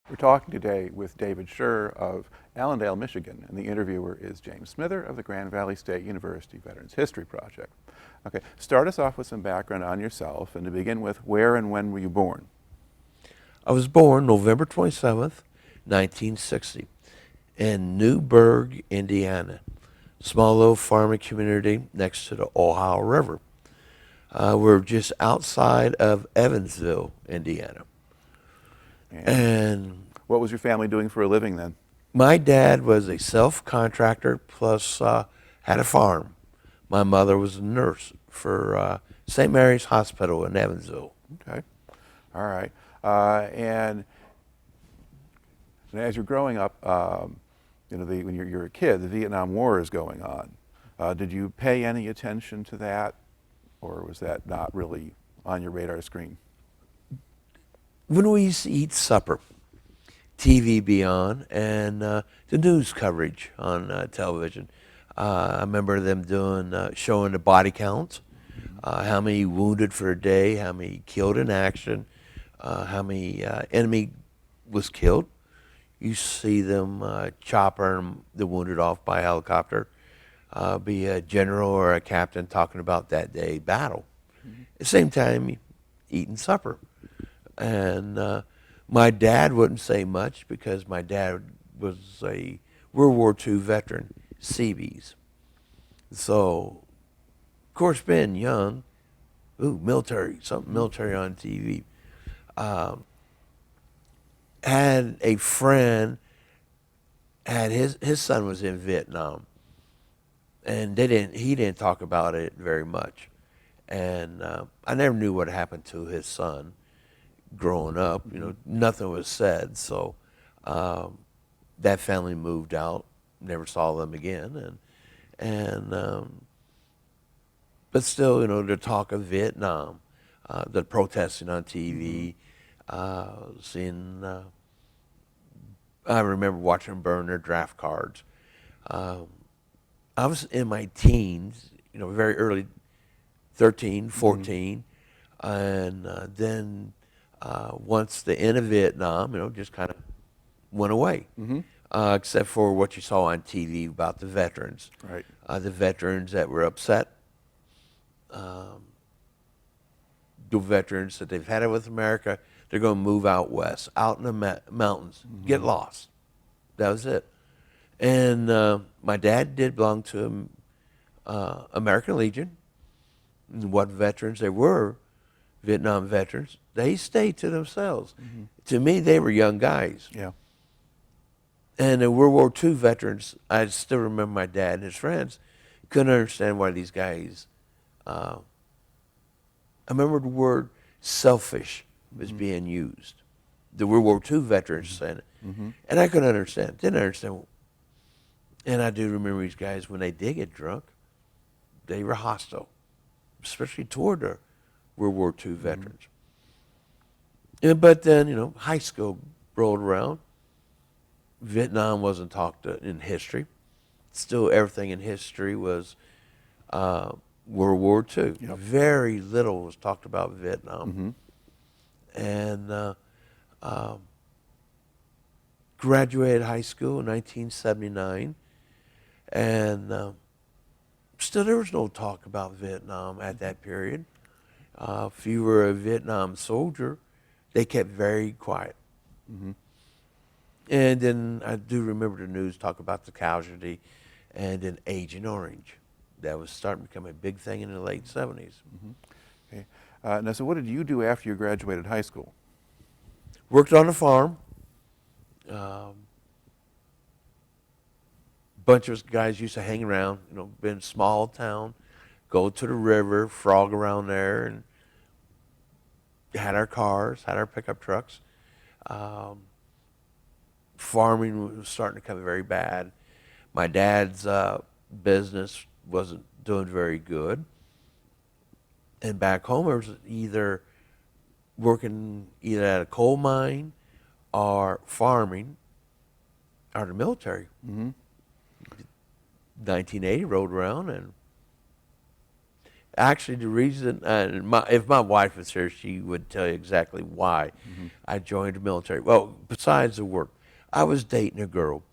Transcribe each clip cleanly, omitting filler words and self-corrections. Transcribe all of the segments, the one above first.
We're talking today with David Scherer of Allendale, Michigan, and the interviewer is James Smither of the Grand Valley State University Veterans History Project. Okay, start us off with some background on yourself, and to begin with, where and when were you born? I was born November 27th, 1960, in Newburgh, Indiana, small little farming community next to the Ohio River. We're just outside of Evansville, Indiana. And And what was your family doing for a living then? my dad was a self-contractor plus had a farm. My mother was a nurse for St. Mary's Hospital in Evansville. Okay, all right. And as you're growing up, when you're a kid, the Vietnam War is going on. Did you pay any attention to that, or was that not really on your radar screen? When we used to eat supper, TV be on, and the news coverage on television. I remember them showing the body counts, how many wounded for a day, how many killed in action, how many enemy was killed. You see them chopping the wounded off by helicopter, be a general or a captain talking about that day battle. At the same time, eating supper. And my dad wouldn't say much because my dad was a World War II veteran, Seabees. So, of course, being young, military, something military on TV. Had a friend, had his son was in Vietnam, and he didn't talk about it very much. And I never knew what happened to his son growing up. Nothing was said. So that family moved out, never saw them again. But still, the talk of Vietnam, the protesting on TV, seeing. I remember watching them burn their draft cards. I was in my teens, very early, 13, 14, and then once the end of Vietnam, just kind of went away, except for what you saw on TV about the veterans. Right. The veterans that were upset, the veterans that they've had it with America, they're going to move out west, out in the mountains, get lost. That was it. And my dad did belong to American Legion. And what veterans they were, Vietnam veterans, they stayed to themselves. To me, they were young guys. Yeah. And the World War II veterans, I still remember my dad and his friends couldn't understand why these guys, I remember the word selfish was being used. The World War II veterans said it. And I couldn't understand, didn't understand. And I do remember these guys, when they did get drunk, they were hostile, especially toward the World War II veterans. But then, high school rolled around. Vietnam wasn't talked in history. Still, everything in history was World War II. Yep. Very little was talked about Vietnam. And graduated high school in 1979. And still, there was no talk about Vietnam at that period. If you were a Vietnam soldier, they kept very quiet. And then I do remember the news talk about the casualty and then Agent Orange. That was starting to become a big thing in the late 70s. Okay. Now, so what did you do after you graduated high school? Worked on a farm. Bunch of guys used to hang around, been small town, go to the river, frog around there, and had our cars, had our pickup trucks. Farming was starting to become very bad. My dad's business wasn't doing very good. And back home, I was either working at a coal mine or farming or the military. 1980 rolled around, Actually, the reason, if my wife was here, she would tell you exactly why I joined the military. Well, besides the work, I was dating a girl,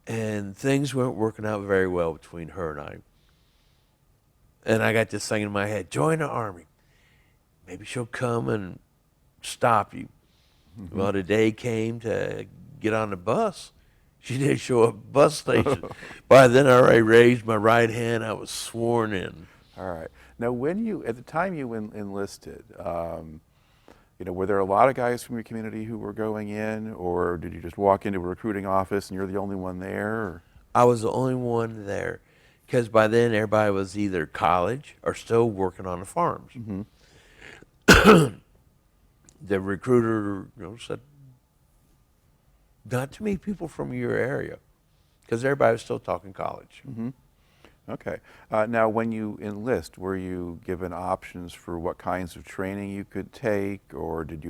and things weren't working out very well between her and I. And I got this thing in my head, join the Army. Maybe she'll come and stop you. Well, the day came to get on the bus. She didn't show up at the bus station. By then, I already raised my right hand. I was sworn in. All right. Now, at the time you enlisted, were there a lot of guys from your community who were going in, or did you just walk into a recruiting office and you're the only one there? Or? I was the only one there, because by then everybody was either college or still working on the farms. The recruiter, said, not too many people from your area, because everybody was still talking college. Okay. Now, when you enlist, were you given options for what kinds of training you could take, or did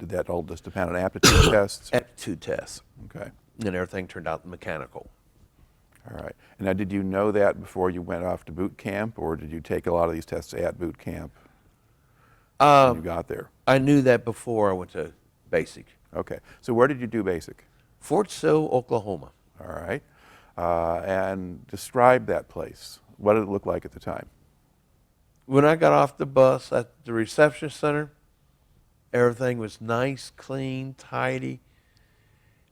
that all just depend on aptitude tests? Aptitude tests. Okay. And everything turned out mechanical. All right. And now, did you know that before you went off to boot camp, or did you take a lot of these tests at boot camp when you got there? I knew that before I went to basic. Okay. So where did you do basic? Fort Sill, Oklahoma. All right. And describe that place. What did it look like at the time? When I got off the bus at the reception center, everything was nice, clean, tidy.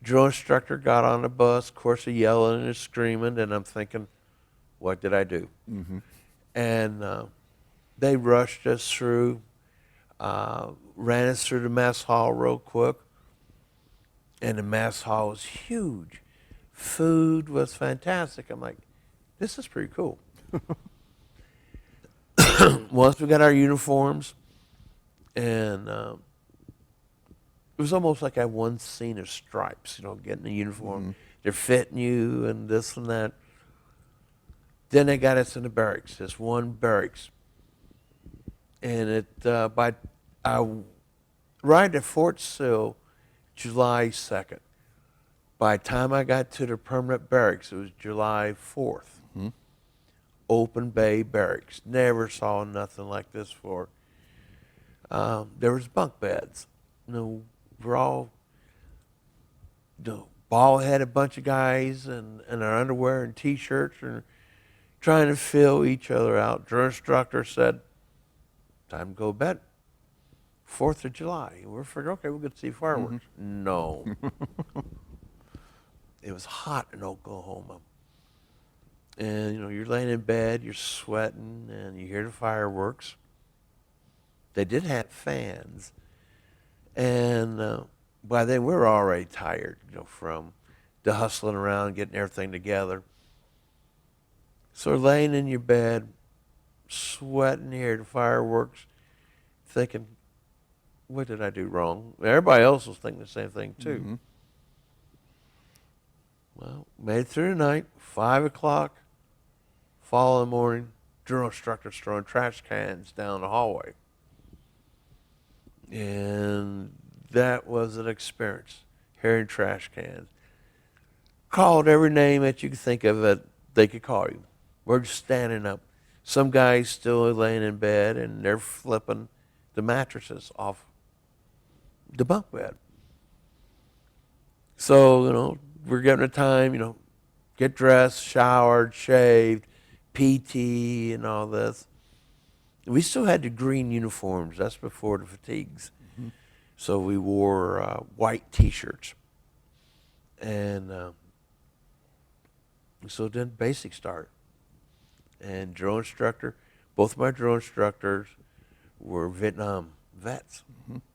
Drill instructor got on the bus, of course, yelling and screaming, and I'm thinking, what did I do? And they rushed us through, ran us through the mess hall real quick, and the mess hall was huge. Food was fantastic. I'm like, this is pretty cool. Once we got our uniforms, and it was almost like I once seen of stripes, getting the uniform. They're fitting you and this and that. Then they got us in the barracks, this one barracks. And I arrived at Fort Sill July 2nd. By the time I got to the permanent barracks, it was July 4th. Open bay barracks. Never saw nothing like this before. There was bunk beds. We're all bald-headed bunch of guys in our underwear and T-shirts and trying to fill each other out. Drill instructor said, time to go to bed. 4th of July. We're figuring, okay, we're going to see fireworks. No. It was hot in Oklahoma. And, you're laying in bed, you're sweating, and you hear the fireworks. They did have fans. And by then, we were already tired, from the hustling around, getting everything together. So laying in your bed, sweating, hear the fireworks, thinking, what did I do wrong? Everybody else was thinking the same thing, too. Well, made it through the night, 5 o'clock, following morning, drill instructors throwing trash cans down the hallway. And that was an experience, hearing trash cans. Called every name that you could think of that they could call you. We're just standing up. Some guys still laying in bed, and they're flipping the mattresses off the bunk bed. So, we're getting a time, get dressed, showered, shaved, PT and all this. We still had the green uniforms. That's before the fatigues. So we wore white T-shirts. And so then basic started. And drill instructor, both my drill instructors were Vietnam vets.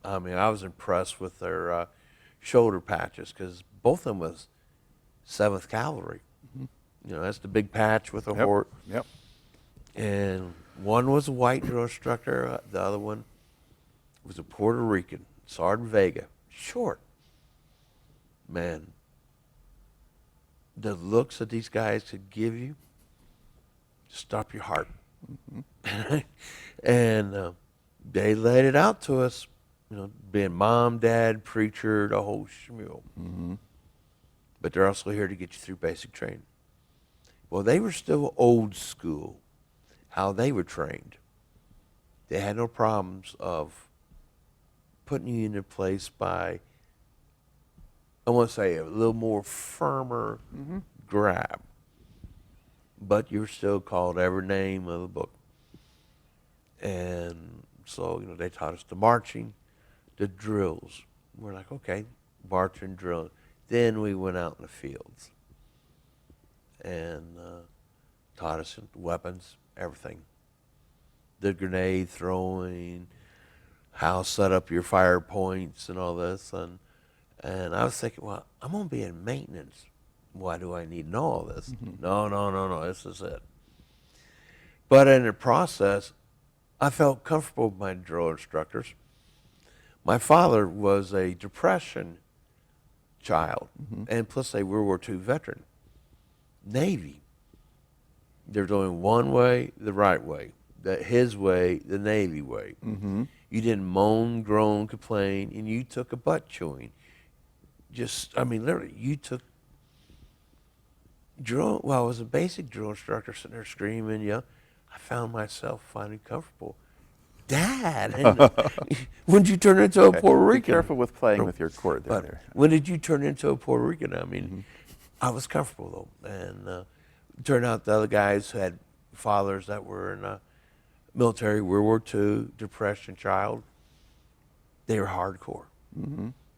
I mean, I was impressed with their shoulder patches, because both of them was 7th Cavalry. That's the big patch with a hort. Yep. And one was a white drill instructor. The other one was a Puerto Rican, Sergeant Vega. Short. Man, the looks that these guys could give you, stop your heart. And they laid it out to us, being mom, dad, preacher, the whole schmeal. But they're also here to get you through basic training. Well, they were still old school. how they were trained. They had no problems of putting you into place by, I want to say, a little more firmer grab. But you're still called every name of the book. And so, they taught us the marching, the drills. We're like, okay, marching, drill. Then we went out in the fields and taught us weapons, everything. The grenade throwing, how set up your fire points and all this. And I was thinking, well, I'm going to be in maintenance. Why do I need to know all this? No, this is it. But in the process, I felt comfortable with my drill instructors. My father was a Depression child, and plus a World War II veteran. Navy, they're doing one way, the right way. His way, the Navy way. You didn't moan, groan, complain, and you took a butt chewing. Literally, you took drill. Well, I was a basic drill instructor sitting there screaming, I found myself finding comfortable. Dad, when did you turn into a Puerto Rican? Be careful with playing with your cord there. When did you turn into a Puerto Rican? I was comfortable though, and turned out the other guys who had fathers that were in military, World War II, Depression child. They were hardcore.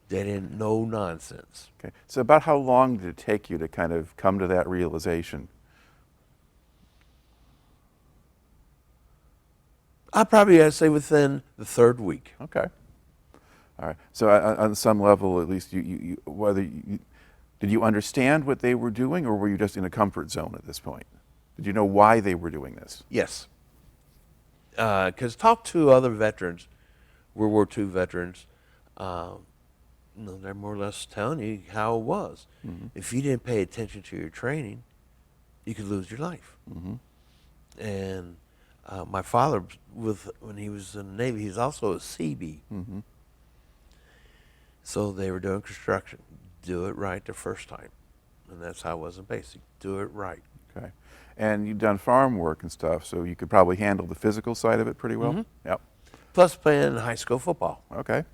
They didn't know nonsense. Okay. So about how long did it take you to kind of come to that realization? I probably, I'd say within the third week. Okay. All right. So on some level, at least, did you understand what they were doing, or were you just in a comfort zone at this point? Did you know why they were doing this? Yes. Because talk to other veterans, World War II veterans, they're more or less telling you how it was. If you didn't pay attention to your training, you could lose your life. And my father, when he was in the Navy, he was also a CB. So they were doing construction. Do it right the first time. And that's how it was in basic. Do it right. Okay. And you've done farm work and stuff, so you could probably handle the physical side of it pretty well? Yep. Plus playing high school football. Okay.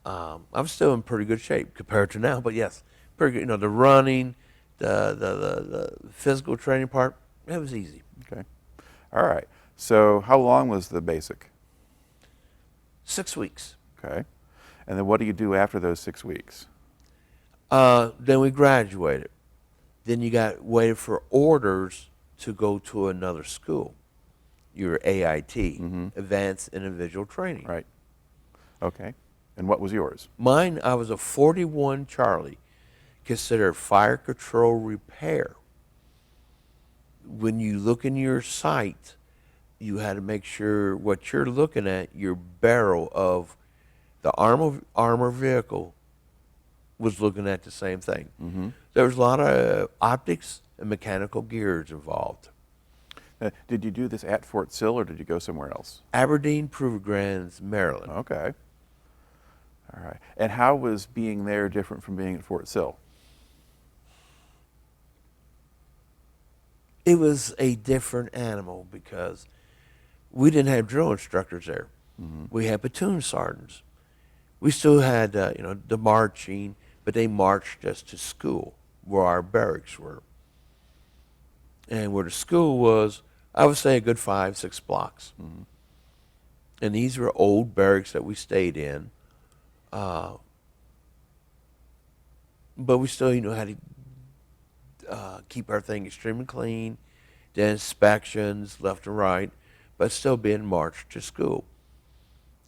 I'm still in pretty good shape compared to now, but yes, pretty good. The running, the physical training part, it was easy. Okay. All right. So how long was the basic? 6 weeks. Okay. And then what do you do after those 6 weeks? Then we graduated. Then you got waited for orders to go to another school. Your AIT, Advanced Individual Training. Right. Okay. And what was yours? Mine, I was a 41 Charlie, considered fire control repair. When you look in your sight, you had to make sure what you're looking at, your barrel of the armor vehicle was looking at the same thing. There was a lot of optics and mechanical gears involved. Did you do this at Fort Sill, or did you go somewhere else? Aberdeen, Proving Grounds, Maryland. Okay. All right. And how was being there different from being at Fort Sill? It was a different animal because we didn't have drill instructors there. We had platoon sergeants. We still had, the marching, but they marched us to school where our barracks were. And where the school was, I would say a good 5-6 blocks. And these were old barracks that we stayed in. But we still, had to keep everything extremely clean, the inspections left and right, but still being marched to school.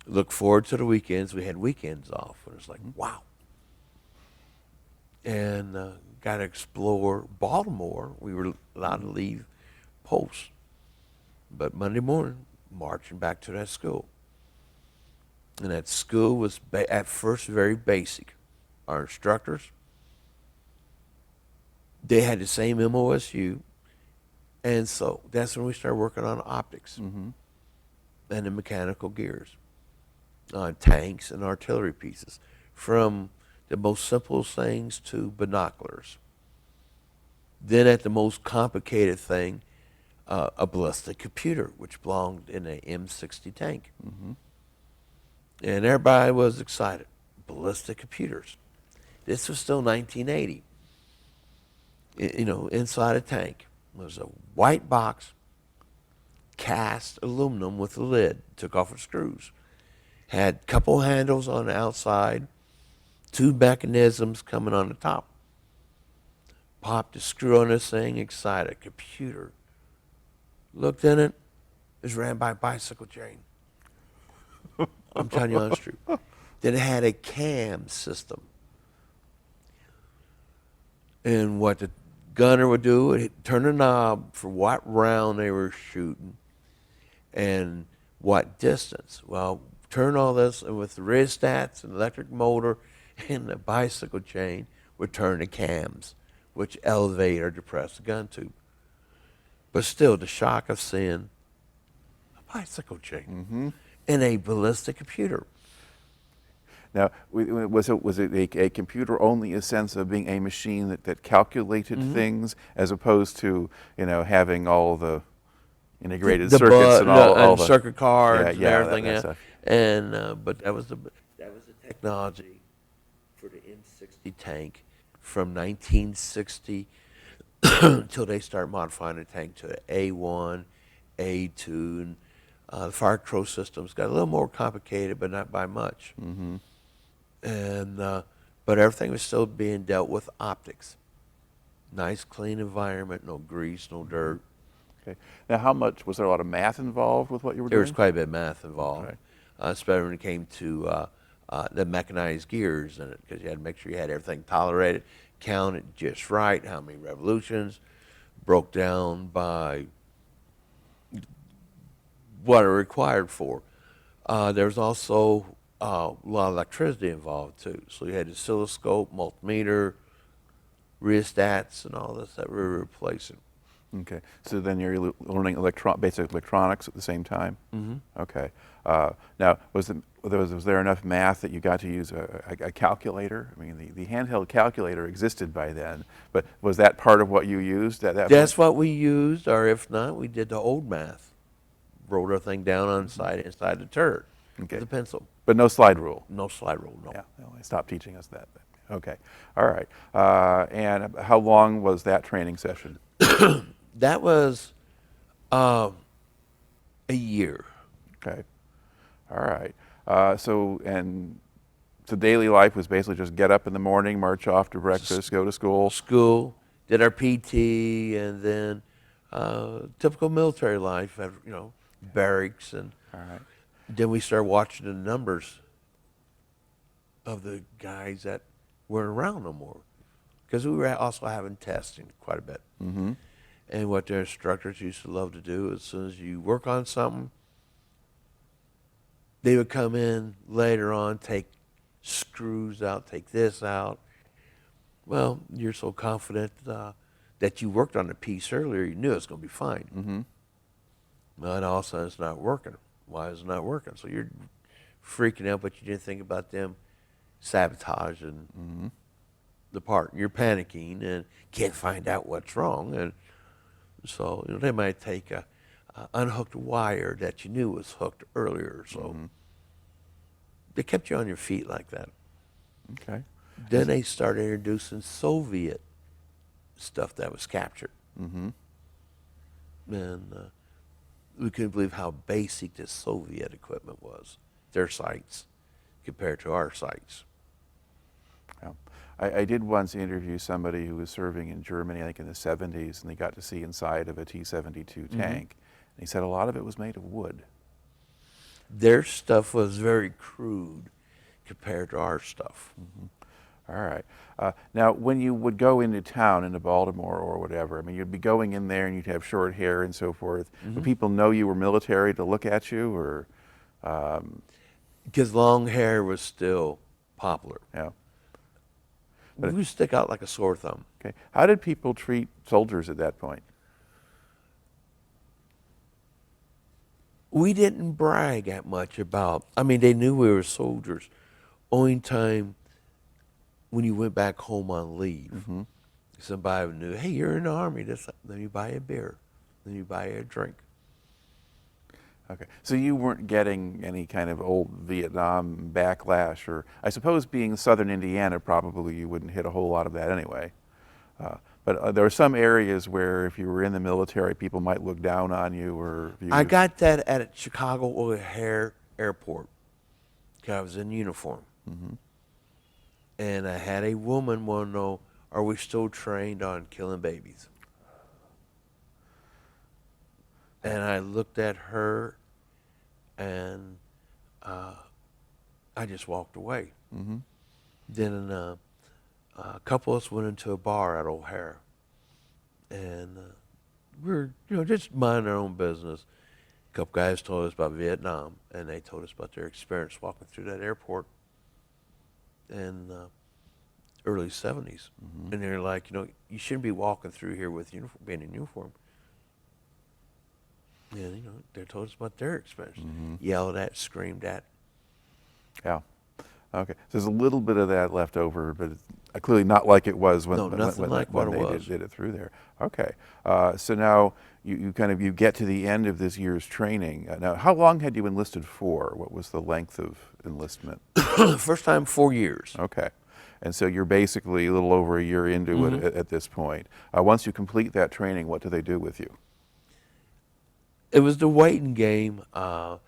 Look forward to the weekends. We had weekends off. And it was like, wow. And got to explore Baltimore. We were allowed to leave post. But Monday morning, marching back to that school. And that school was at first very basic. Our instructors, they had the same MOSU. And so that's when we started working on optics and the mechanical gears, tanks and artillery pieces, from the most simple things to binoculars. Then at the most complicated thing, a ballistic computer, which belonged in a M60 tank. And everybody was excited. Ballistic computers. This was still 1980. You know, inside a tank was a white box, cast aluminum with a lid, took off with screws. Had a couple handles on the outside, two mechanisms coming on the top. Popped a screw on this thing, excited. Computer. Looked in it, it was ran by a bicycle chain. I'm telling you honest truth. Then it had a cam system. And what the gunner would do, he'd turn a knob for what round they were shooting and what distance. Well, turn all this, and with the rheostats and electric motor and the bicycle chain, would turn the cams, which elevate or depress the gun tube. But still, the shock of seeing a bicycle chain in a ballistic computer. Now, was it a computer only a sense of being a machine that calculated things, as opposed to, you know, having all the integrated circuits and all the circuit cards and yeah, everything that else? stuff. And but that was the technology for the M60 tank from 1960 until they start modifying the tank to A1, A2, and the fire control systems got a little more complicated, but not by much. And but everything was still being dealt with optics. Nice, clean environment, no grease, no dirt. Okay. Now, how much was there a lot of math involved with what you were There doing? was quite a bit of math involved, Right. especially when it came to the mechanized gears in it, because you had to make sure you had everything tolerated, counted just right, how many revolutions, broke down by what it required for. There was also a lot of electricity involved too. So you had the oscilloscope, multimeter, rheostats, and all this that we were replacing. Okay. So then you're learning basic electronics at the same time? Okay. Now, was there enough math that you got to use a calculator? I mean, the handheld calculator existed by then, but was that part of what you used at that That's point? what we used, or if not, we did the old math. Wrote our thing down on inside the turret with a pencil. But no slide rule? No slide rule, no. Yeah, well, they stopped teaching us that. Okay. All right. And how long was that training session? That was a year. Okay. All right. So daily life was basically just get up in the morning, march off to breakfast, go to school. School, did our PT, and then typical military life, you know, barracks, and All right. then we started watching the numbers of the guys that weren't around no more, because we were also having testing quite a bit. And what their instructors used to love to do, as soon as you work on something, they would come in later on, take screws out, take this out. Well, you're so confident that you worked on a piece earlier, you knew it was going to be fine. Well, and all of a sudden it's not working. Why is it not working? So you're freaking out, but you didn't think about them sabotaging the part. You're panicking and can't find out what's wrong. And so, you know, they might take a unhooked wire that you knew was hooked earlier. So they kept you on your feet like that. Okay. Then they started introducing Soviet stuff that was captured. And we couldn't believe how basic this Soviet equipment was, their sights, compared to our sights. Yeah. I did once interview somebody who was serving in Germany, I think in the 70s, and they got to see inside of a T-72 tank. And he said a lot of it was made of wood. Their stuff was very crude compared to our stuff. All right. Now, when you would go into town, into Baltimore or whatever, I mean, you'd be going in there and you'd have short hair and so forth. Would people know you were military to look at you, or? Because long hair was still popular. Yeah. We would stick out like a sore thumb. Okay. How did people treat soldiers at that point? We didn't brag that much about, I mean, they knew we were soldiers. Only time when you went back home on leave, somebody knew, hey, you're in the Army, let me buy you a beer. Then you buy a drink. Okay, so you weren't getting any kind of old Vietnam backlash, or I suppose being Southern Indiana, probably you wouldn't hit a whole lot of that anyway. But there are some areas where if you were in the military, people might look down on you or view I you. got that at Chicago O'Hare Airport. 'Cause I was in uniform. And I had a woman want to know, are we still trained on killing babies? And I looked at her, and I just walked away. Then a couple of us went into a bar at O'Hare, and we were, just minding our own business. A couple guys told us about Vietnam, and they told us about their experience walking through that airport in early 70s. And they're like, you shouldn't be walking through here with being in uniform. And, they told us about their experience. Yelled at, screamed at. Yeah. Okay. So there's a little bit of that left over, but it's clearly not like it was when, No, nothing like what when it they was. did it through there. Okay. So now you get to the end of this year's training. Now, how long had you enlisted for? What was the length of enlistment? First time 4 years. Okay. And so you're basically a little over a year into it at this point. Once you complete that training, what do they do with you? It was the waiting game. It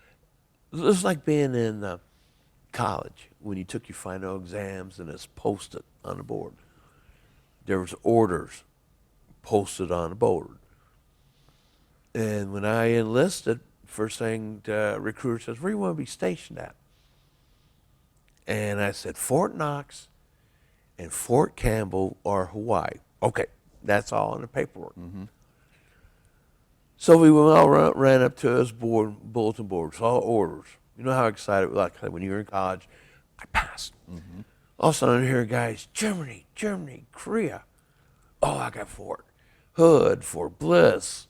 was like being in college when you took your final exams and it's posted on the board. There was orders posted on the board. And when I enlisted, first thing the recruiter says, where do you want to be stationed at? And I said, Fort Knox and Fort Campbell or Hawaii. Okay, that's all in the paperwork. So we all ran up to his bulletin board, saw orders. You know how excited, like when you were in college, I passed. All of a sudden I hear guys, Germany, Korea. Oh, I got Fort Hood, Fort Bliss,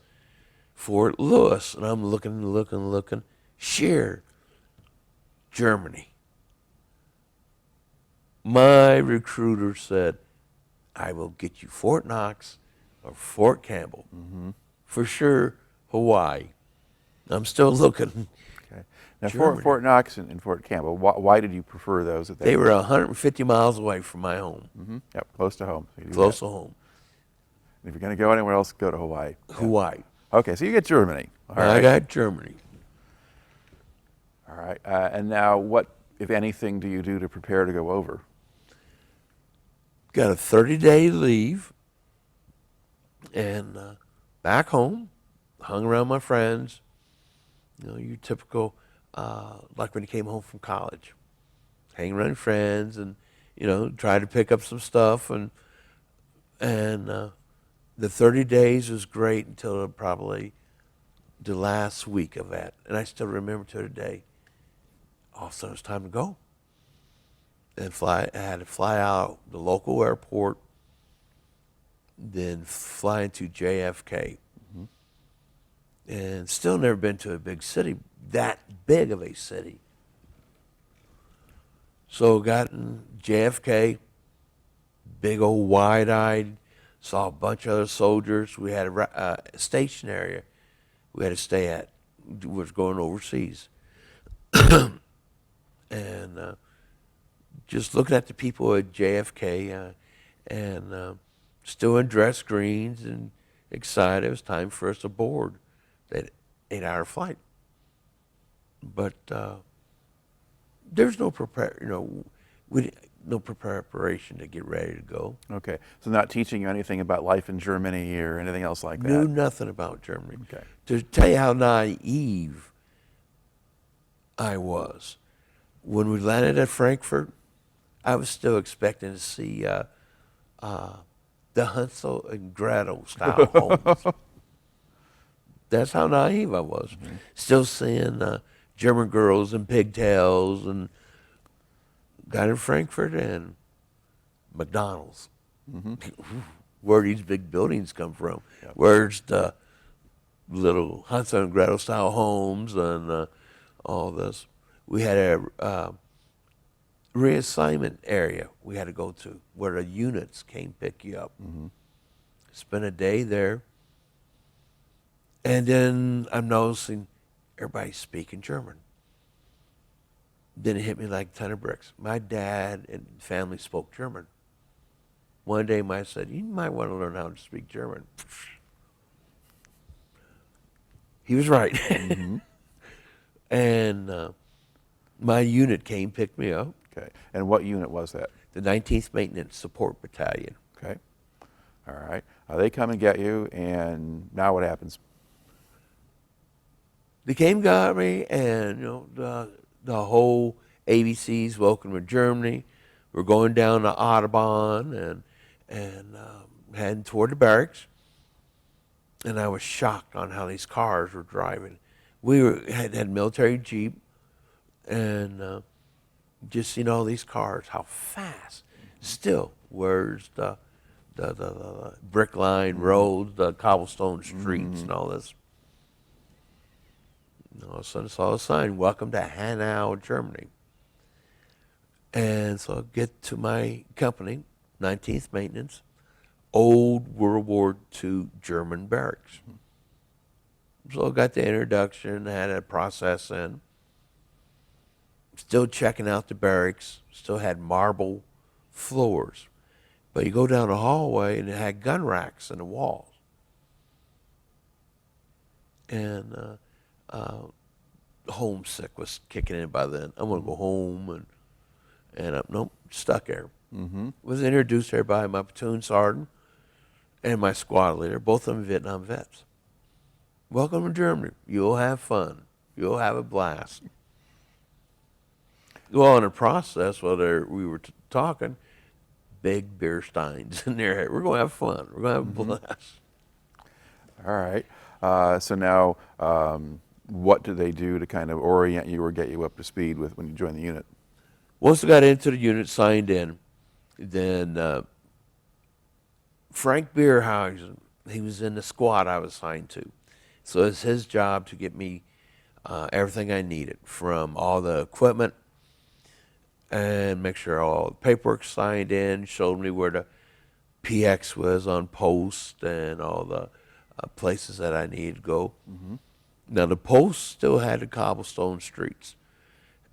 Fort Lewis. And I'm looking. Scherer, Germany. My recruiter said, I will get you Fort Knox or Fort Campbell. For sure, Hawaii. I'm still looking. Okay. Now, Germany. Fort Knox and Fort Campbell, why did you prefer those? They were 150 miles away from my home. Yep, close to home. So you do Close that. to home. And if you're going to go anywhere else, go to Hawaii. Hawaii. Okay, so you get Germany. All I right. got Germany. All right. And now, what, if anything, do you do to prepare to go over? Got a 30-day leave. And back home, hung around my friends. Your typical, like when you came home from college. Hang around your friends and, try to pick up some stuff. And the 30 days was great until probably the last week of that. And I still remember to today, all of a sudden it was time to go. And I had to fly out the local airport, then fly into JFK. And still never been to a big city, that big of a city. So got in JFK, big old wide-eyed, saw a bunch of other soldiers. We had a station area we had to stay at. Was going overseas. And just looking at the people at JFK and still in dress greens and excited. It was time for us to board that 8-hour flight. But there's no no preparation to get ready to go. Okay, so not teaching you anything about life in Germany or anything else like that? Knew nothing about Germany. Okay. To tell you how naive I was, when we landed at Frankfurt, I was still expecting to see the Hansel and Gretel style homes. That's how naive I was. Still seeing German girls in pigtails, and got in Frankfurt and McDonald's. Where these big buildings come from? Yep. Where's the little Hansel and Gretel style homes and all this? We had a reassignment area we had to go to where the units came pick you up. Spent a day there, And then I'm noticing everybody's speaking German. Then it hit me like a ton of bricks. My dad and family spoke German. One day, I said, "You might want to learn how to speak German." He was right. Mm-hmm. And my unit came, picked me up, Okay. And what unit was that? the 19th Maintenance Support Battalion. Okay. All right. They come and get you, and now what happens? They came, got me, and the whole ABC's welcome to Germany. We're going down the Autobahn and heading toward the barracks. And I was shocked on how these cars were driving. We had military Jeep, and just seen all these cars, how fast. Still, where's the brick line roads, the cobblestone streets, and all this. And all of a sudden, I saw a sign, "Welcome to Hanau, Germany." And so I get to my company, 19th Maintenance, old World War II German barracks. So I got the introduction, had a process in. Still checking out the barracks, still had marble floors. But you go down the hallway and it had gun racks in the walls. And homesick was kicking in by then. I'm going to go home, and nope, stuck there. Mm-hmm. Was introduced there by my platoon sergeant and my squad leader, both of them Vietnam vets. "Welcome to Germany. You'll have fun. You'll have a blast." Well, in the process, while we were talking, big beer steins in there. We're going to have fun. We're going to have a blast. All right. So now, what do they do to kind of orient you or get you up to speed with when you join the unit? Once I got into the unit, signed in, then Frank Beerhausen, he was in the squad I was assigned to. So it's his job to get me everything I needed, from all the equipment and make sure all the paperwork signed in, showed me where the PX was on post and all the places that I needed to go. Mm-hmm. Now, the post still had the cobblestone streets.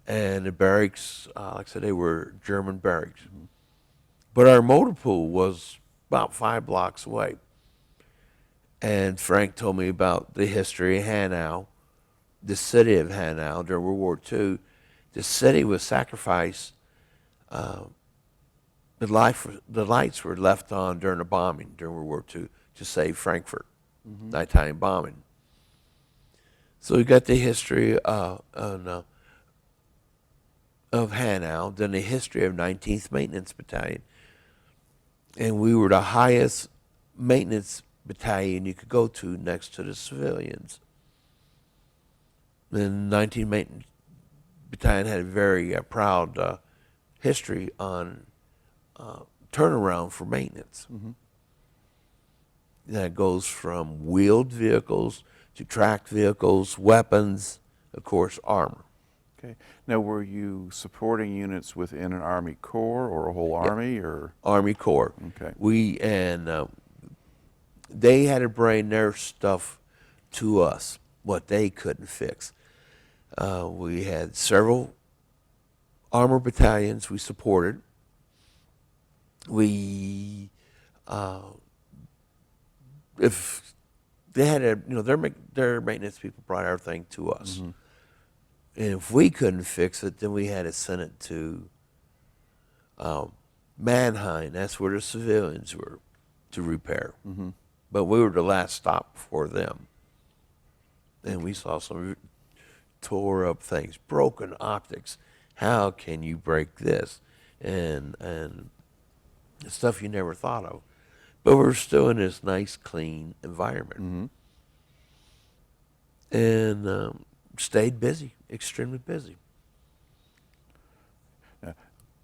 And the barracks, like I said, they were German barracks. Mm-hmm. But our motor pool was about 5 blocks away. And Frank told me about the history of Hanau, the city of Hanau during World War II. The city was sacrificed. The lights were left on during the bombing during World War II to save Frankfurt, nighttime bombing. So we got the history of Hanau, then the history of 19th Maintenance Battalion. And we were the highest maintenance battalion you could go to next to the civilians. And 19th Maintenance Battalion had a very proud history on turnaround for maintenance. Mm-hmm. That goes from wheeled vehicles to tracked vehicles, weapons, of course, armor. Okay. Now, were you supporting units within an Army Corps or a whole Army, or? Army Corps. Okay. They had to bring their stuff to us, what they couldn't fix. We had several armor battalions we supported. If they had their maintenance people brought everything to us. Mm-hmm. And if we couldn't fix it, then we had to send it to Mannheim. That's where the civilians were to repair. Mm-hmm. But we were the last stop for them. And we saw some tore up things, broken optics. How can you break this? And stuff you never thought of. But we're still in this nice, clean environment. Mm-hmm. And stayed busy, extremely busy.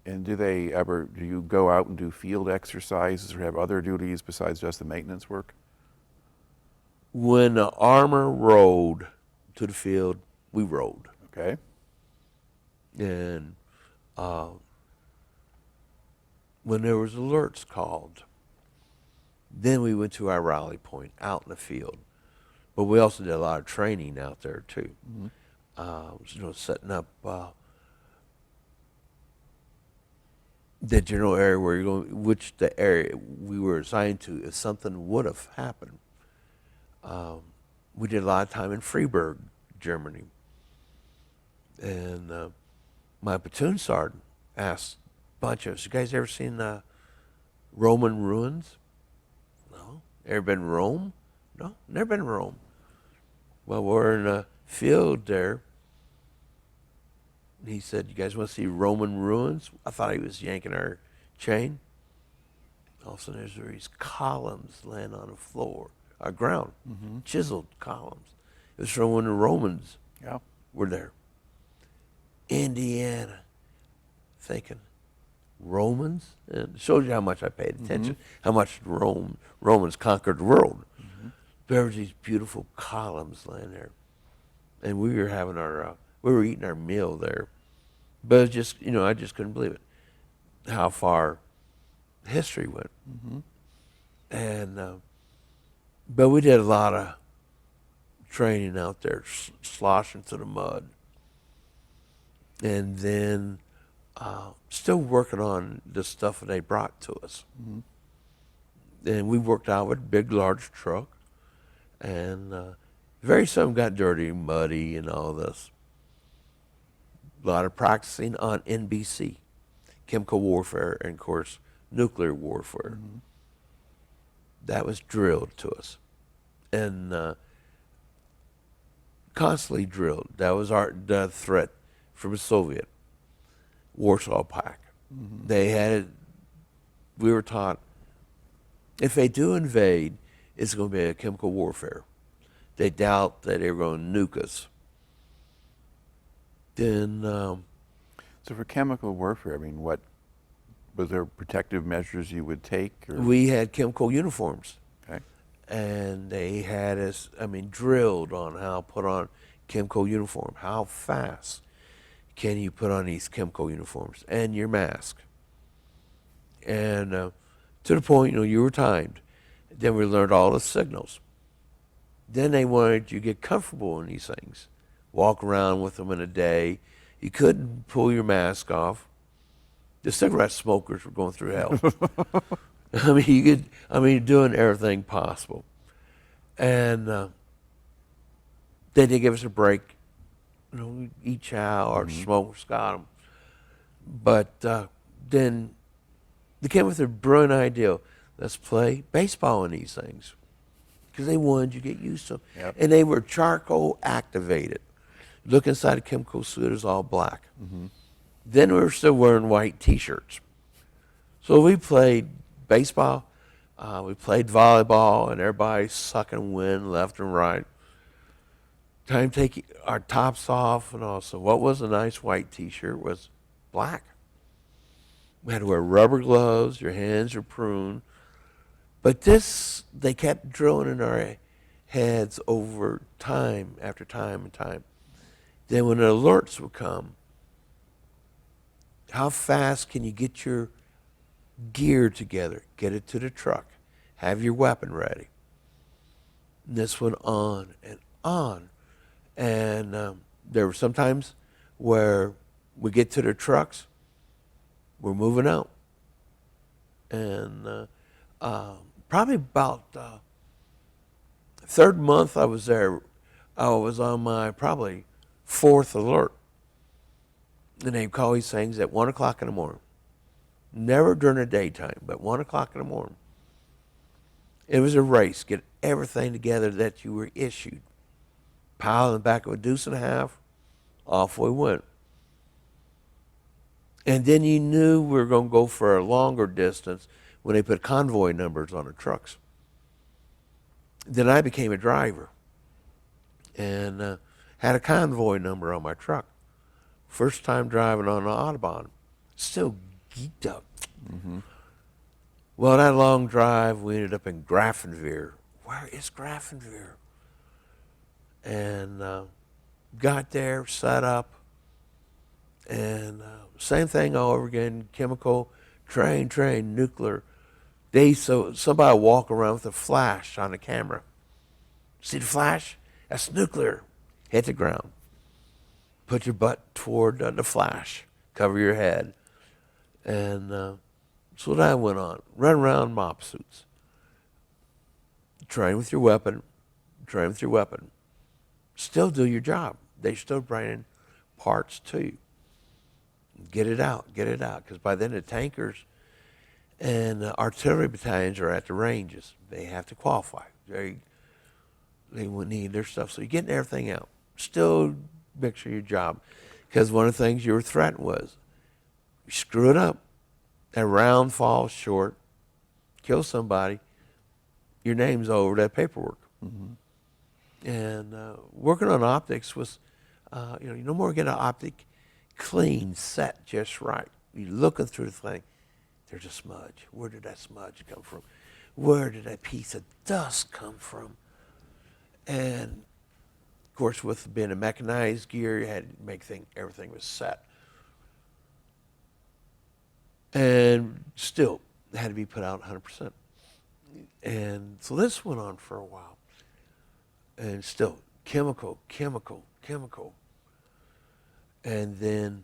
And do you go out and do field exercises or have other duties besides just the maintenance work? When the armor rode to the field, we rode. Okay. And when there was alerts called, then we went to our rally point out in the field. But we also did a lot of training out there too. Mm-hmm. Setting up the general area where you're going, which the area we were assigned to, if something would have happened. We did a lot of time in Freiburg, Germany. And my platoon sergeant asked a bunch of us, you guys ever seen Roman ruins? No. Ever been to Rome? No, never been to Rome. Well, we're in a field there. He said, you guys want to see Roman ruins? I thought he was yanking our chain. All of a sudden, there's these columns laying on the floor, ground, chiseled columns. It was from when the Romans were there. Indiana, thinking, Romans? And it shows you how much I paid attention, how much Romans conquered the world. There were these beautiful columns laying there. And we were having we were eating our meal there. But it was just, I just couldn't believe it, how far history went. And, but we did a lot of training out there, sloshing through the mud. And then still working on the stuff that they brought to us. And we worked out with a big, large truck. And very some got dirty, muddy, and all this. A lot of practicing on NBC, chemical warfare, and of course, nuclear warfare. That was drilled to us. And constantly drilled. That was the threat from the Soviet Warsaw Pact. They had it, we were taught, if they do invade, it's going to be a chemical warfare. They doubt that they were going to nuke us. Then, so for chemical warfare, I mean, what was there protective measures you would take? Or? We had chemical uniforms. Okay. And they had us, drilled on how to put on chemical uniform. How fast can you put on these chemical uniforms? And your mask. And to the point, you were timed. Then we learned all the signals. Then they wanted you to get comfortable in these things. Walk around with them in a day. You couldn't pull your mask off. The cigarette smokers were going through hell. Doing everything possible. And they did give us a break. We'd eat chow or smoke scottum. But then they came with a brilliant idea. Let's play baseball in these things. Because they wanted you to get used to them. Yep. And they were charcoal activated. Look inside a chemical suit, it was all black. Then we were still wearing white T-shirts. So we played baseball, we played volleyball, and everybody sucking wind left and right. Time to take our tops off, and also what was a nice white T-shirt was black. We had to wear rubber gloves, your hands are pruned. But this, they kept drilling in our heads over time after time and time. Then when the alerts would come, how fast can you get your gear together, get it to the truck, have your weapon ready? And this went on and on. And there were some times where we get to the trucks, we're moving out. And probably about third month I was there, I was on my probably fourth alert. And they call these things at 1 o'clock in the morning. Never during the daytime, but 1 o'clock in the morning. It was a race, get everything together that you were issued. Pile in the back of a deuce and a half, off we went. And then you knew we were going to go for a longer distance when they put convoy numbers on the trucks. Then I became a driver and had a convoy number on my truck. First time driving on the Autobahn. Still geeked up. Well, that long drive, we ended up in Grafenwehr. Where is Grafenwehr? And got there, set up, and same thing all over again. Chemical, train, nuclear. So somebody walk around with a flash on the camera. See the flash? That's nuclear. Hit the ground. Put your butt toward the flash. Cover your head. And so that went on. Run around mop suits. Train with your weapon. Train with your weapon. Still do your job. They still bring in parts to you. Get it out. Get it out. Because by then the tankers and artillery battalions are at the ranges. They have to qualify. They will need their stuff. So you're getting everything out. Still make sure your job. Because one of the things you were threatened was, you screw it up, that round falls short, kill somebody, your name's over that paperwork. Mm-hmm. And working on optics was, you no more get an optic clean, set just right. You're looking through the thing. There's a smudge. Where did that smudge come from? Where did that piece of dust come from? And of course, with being a mechanized gear, you had to make everything was set. And still, it had to be put out 100%. And so this went on for a while. And still, chemical. And then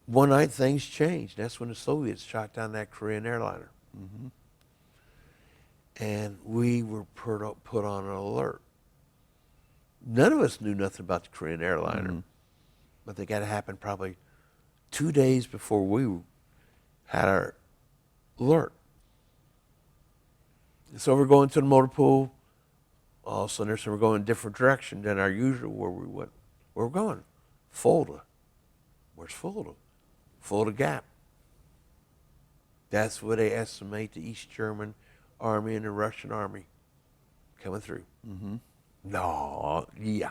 one night things changed. That's when the Soviets shot down that Korean airliner. Mm-hmm. And we were put on an alert. None of us knew nothing about the Korean airliner. Mm-hmm. But they got to happen probably 2 days before we had our alert. So we're going to the motor pool. All of a sudden, we're going in a different direction than our usual where we went. Where we're going? Fulda. Where's Fulda? Fulda Gap. That's where they estimate the East German Army and the Russian Army coming through. Mm-hmm. No, yeah.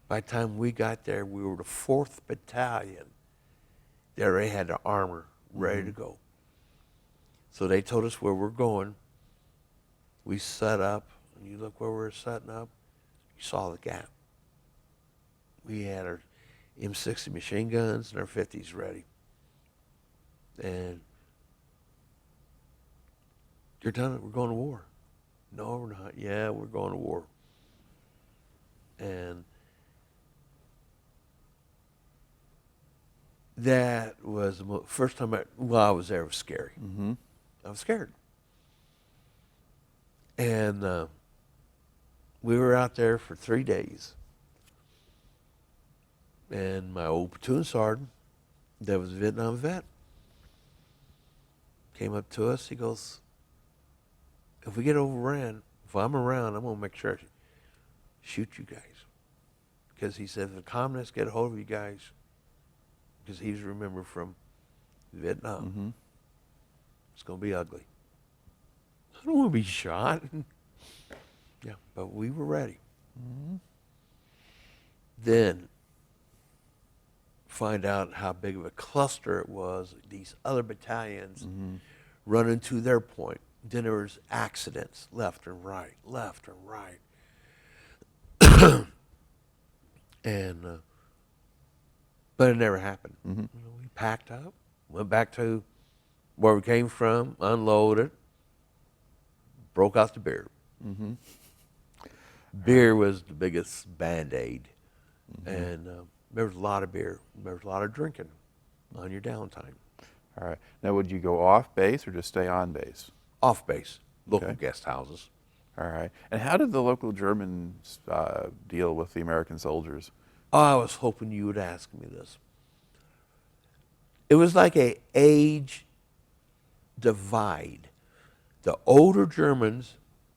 By the time we got there, we were the 4th Battalion. They already had the armor ready to go. So they told us where we're going. We set up, and you look where we're setting up, you saw the gap. We had our M60 machine guns and our 50s ready. And you're done, we're going to war. No, we're not. Yeah, we're going to war. And that was the first time I was there, it was scary. Mm-hmm. I was scared. And we were out there for 3 days. And my old platoon sergeant, that was a Vietnam vet, came up to us. He goes, if we get overran, if I'm around, I'm going to make sure I shoot you guys. Because he said, if the communists get a hold of you guys, because he's remembered from Vietnam, mm-hmm. It's going to be ugly. I don't want to be shot. Yeah, but we were ready. Mm-hmm. Then find out how big of a cluster it was, these other battalions mm-hmm. running to their point. Then there was accidents left and right. And but it never happened. Mm-hmm. We packed up, went back to where we came from, unloaded, broke out the beer. Mm-hmm. Beer was the biggest Band-Aid. Mm-hmm. And there was a lot of beer. There was a lot of drinking on your downtime. All right. Now, would you go off base or just stay on base? Off base, local guest houses. All right. And how did the local Germans deal with the American soldiers? Oh, I was hoping you would ask me this. It was like an age divide. The older Germans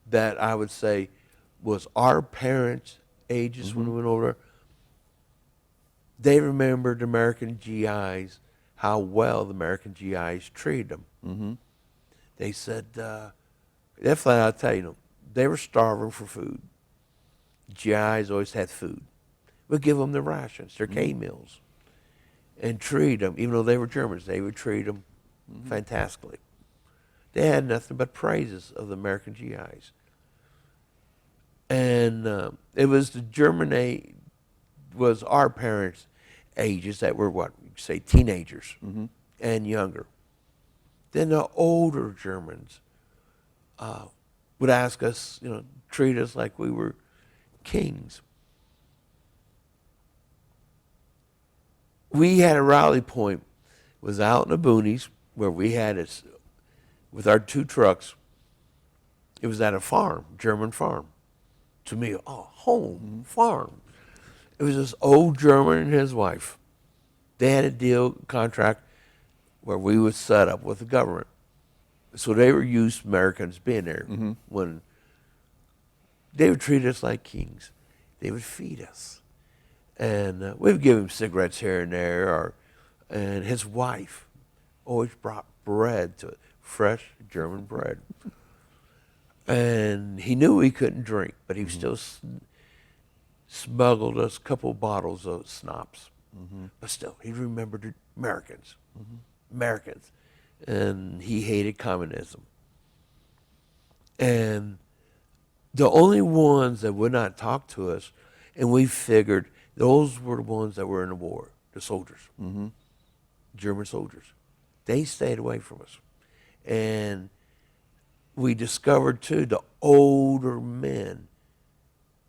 that I would say was our parents' ages mm-hmm. when we went over, they remembered the American GIs, how well the American GIs treated them. Mm-hmm. They said, they flat out tell you, they were starving for food. GIs always had food. We'd give them their rations, their K-meals, and treat them, even though they were Germans, they would treat them mm-hmm. fantastically. They had nothing but praises of the American GIs. And it was the German was our parents' ages that were what, say teenagers mm-hmm. and younger. Then the older Germans would ask us, treat us like we were kings. We had a rally point, was out in the boonies where we had it with our 2 trucks. It was at a farm, German farm. To me, home, farm. It was this old German and his wife. They had a contract where we would set up with the government. So they were used to Americans being there. When they would treat us like kings. They would feed us. And we would give him cigarettes here and there. And his wife always brought bread to it, fresh German bread. And he knew he couldn't drink, but he still smuggled us a couple bottles of schnapps. But still, he remembered Americans. Americans. And he hated communism. And the only ones that would not talk to us, and we figured those were the ones that were in the war, the soldiers, German soldiers. They stayed away from us. And we discovered, too, the older men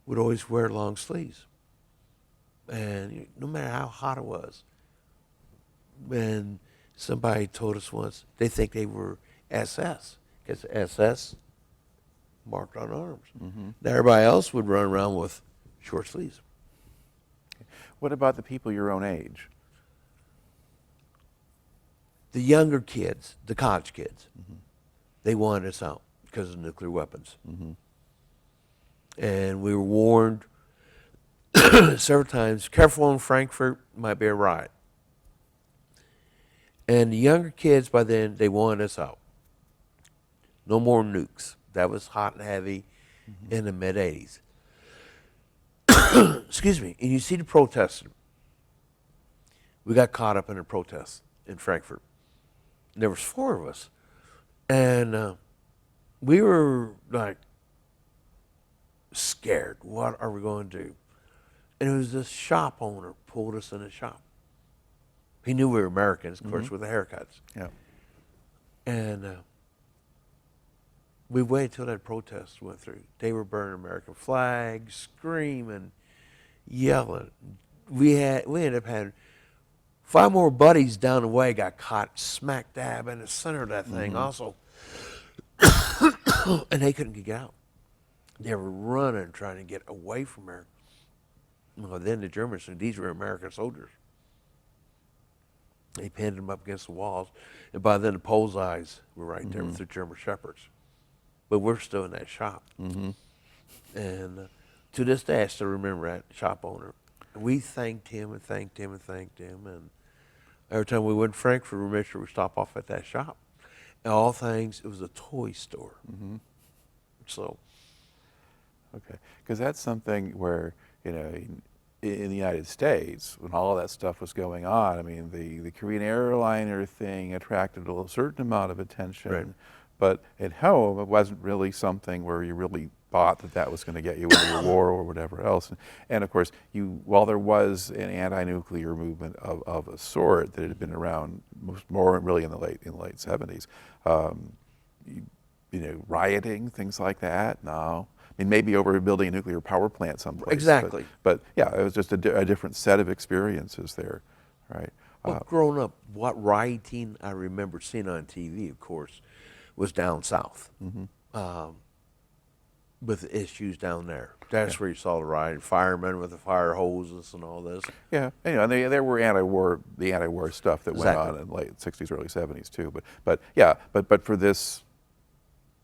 would always wear long sleeves. And no matter how hot it was, and somebody told us once they think they were SS, because SS marked on arms. Now everybody else would run around with short sleeves. What about the people your own age? The younger kids, the college kids, they wanted us out because of nuclear weapons. And we were warned several times, careful in Frankfurt, might be a riot. And the younger kids, by then, they wanted us out. No more nukes. That was hot and heavy in the mid-'80s. Excuse me. And you see the protests. We got caught up in a protest in Frankfurt. And there was 4 of us. And we were like scared. What are we going to do? And it was this shop owner pulled us in a shop. He knew we were Americans, of course, with the haircuts. Yeah. And we waited till that protest went through. They were burning American flags, screaming, yelling. We ended up having 5 more buddies down the way got caught smack dab in the center of that thing also. And they couldn't get out. They were running, trying to get away from there. Well, then the Germans said these were American soldiers. They pinned them up against the walls. And by then the Poles' eyes were right there with the German shepherds. But we're still in that shop. And to this day, I still remember that shop owner. We thanked him and thanked him and thanked him. And every time we went to Frankfurt, we made sure we stop off at that shop. And all things, it was a toy store. So. Okay, because that's something where, in the United States, when all of that stuff was going on, I mean, the Korean airliner thing attracted a certain amount of attention. Right. But at home, it wasn't really something where you really thought that was going to get you into a war or whatever else. And of course, while there was an anti-nuclear movement of a sort that had been around more really in the late 70s, rioting, things like that, no. I mean, maybe over building a nuclear power plant someplace. Exactly. But yeah, it was just a different set of experiences there, right? Well, growing up, what rioting I remember seeing on TV, of course, was down south. With the issues down there. That's where you saw the riot, firemen with the fire hoses and all this. Yeah, and there were the anti-war stuff that went on in the late 60s, early 70s too. But for this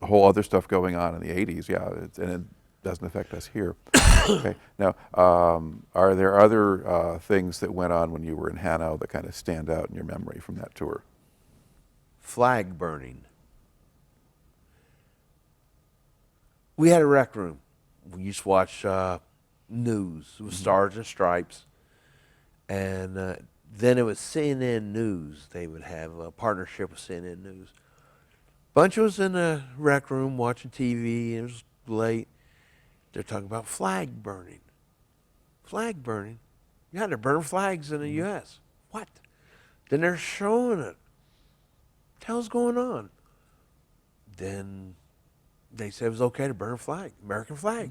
whole other stuff going on in the 80s, and it doesn't affect us here. Okay. Now, are there other things that went on when you were in Hanau that kind of stand out in your memory from that tour? Flag burning. We had a rec room. We used to watch news. It was Stars and Stripes. And then it was CNN News. They would have a partnership with CNN News. Bunch of us in the rec room watching TV. It was late. They're talking about flag burning. Flag burning? Yeah, they're burning flags in the U.S. What? Then they're showing it. What the hell's going on? Then they said it was okay to burn a flag, American flag.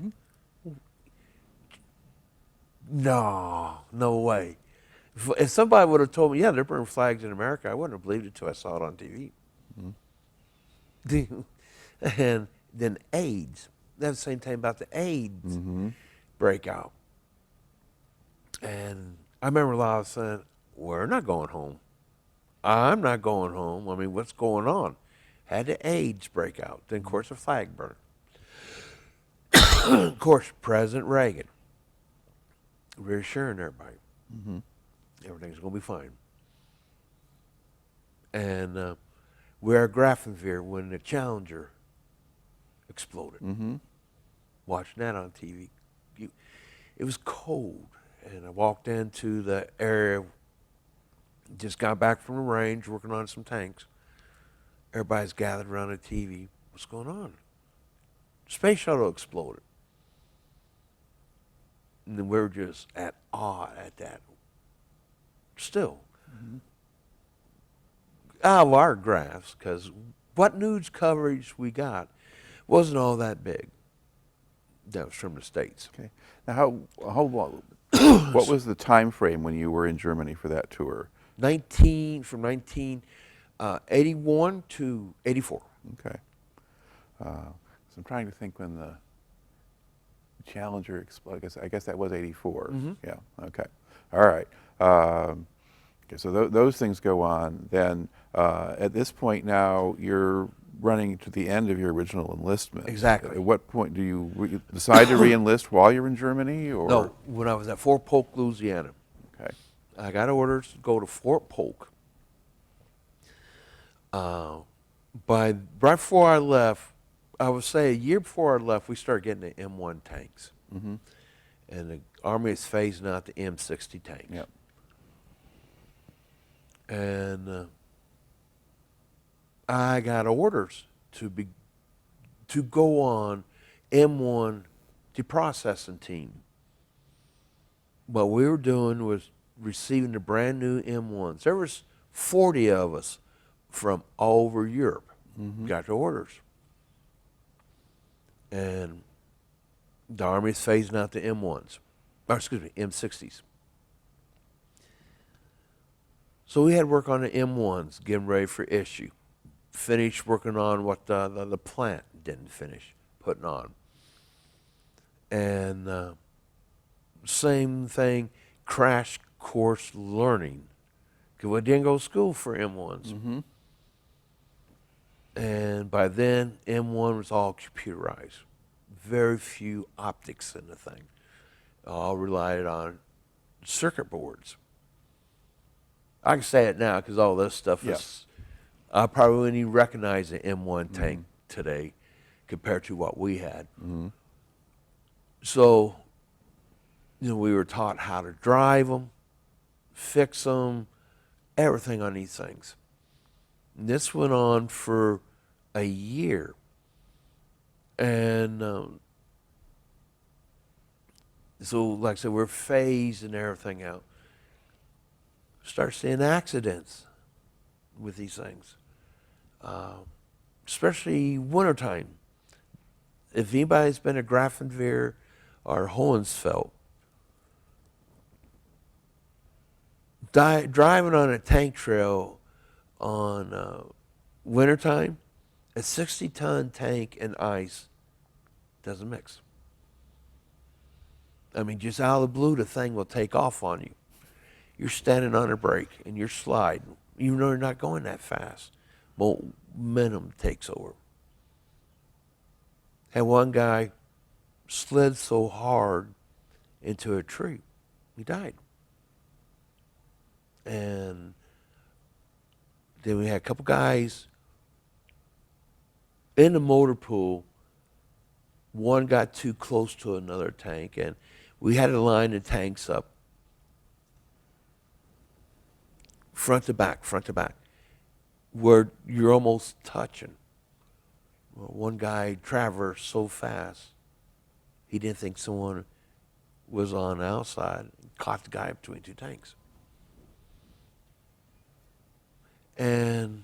No way. If somebody would have told me, yeah, they're burning flags in America, I wouldn't have believed it until I saw it on TV. And then AIDS. That's the same time about the AIDS breakout. And I remember a lot of saying, we're not going home. I'm not going home. I mean, what's going on? Had the AIDS break out. Then, of course, a flag burn. Of course, President Reagan reassuring everybody, everything's going to be fine. And we're at Grafenwehr when the Challenger exploded. Watching that on TV. It was cold, and I walked into the area, just got back from the range, working on some tanks. Everybody's gathered around the TV. What's going on? Space shuttle exploded. And then we were just at awe at that. Still. Out of our graphs, because what news coverage we got wasn't all that big. That was from the States. Okay. Now, how long? What was the time frame when you were in Germany for that tour? From 1981 to 84. Okay. So I'm trying to think when the Challenger exploded. I guess that was 84. Yeah. Okay. All right. Okay. So those things go on. Then at this point now, you're running to the end of your original enlistment. Exactly. At what point do you decide to re-enlist while you're in Germany, or? No, when I was at Fort Polk, Louisiana. Okay. I got orders to go to Fort Polk. But right before I left, I would say a year before I left, we started getting the M1 tanks. And the Army is phasing out the M60 tanks. Yep. And I got orders to go on M1 deprocessing team. What we were doing was receiving the brand new M1s. There was 40 of us from all over Europe. Got the orders. And the Army's phasing out the M1s, or excuse me, M60s. So we had work on the M1s, getting ready for issue. Finished working on what the plant didn't finish putting on. And same thing, crash course learning. Because we didn't go to school for M1s. And by then, M1 was all computerized. Very few optics in the thing. All relied on circuit boards. I can say it now because all this stuff is, I probably wouldn't even recognize an M1 tank today compared to what we had. So, we were taught how to drive them, fix them, everything on these things. And this went on for a year. And so, like I said, we're phasing everything out. Start seeing accidents with these things, especially wintertime. If anybody's been to Grafenwehr or Hohensfeld, driving on a tank trail on wintertime, a 60-ton tank and ice doesn't mix. I mean, just out of the blue, the thing will take off on you. You're standing on a brake and you're sliding, even though you're not going that fast. Momentum takes over. Had one guy slid so hard into a tree, he died. And then we had a couple guys in the motor pool. One got too close to another tank, and we had to line the tanks up front to back, where you're almost touching. Well, one guy traversed so fast, he didn't think someone was on the outside, caught the guy between two tanks. And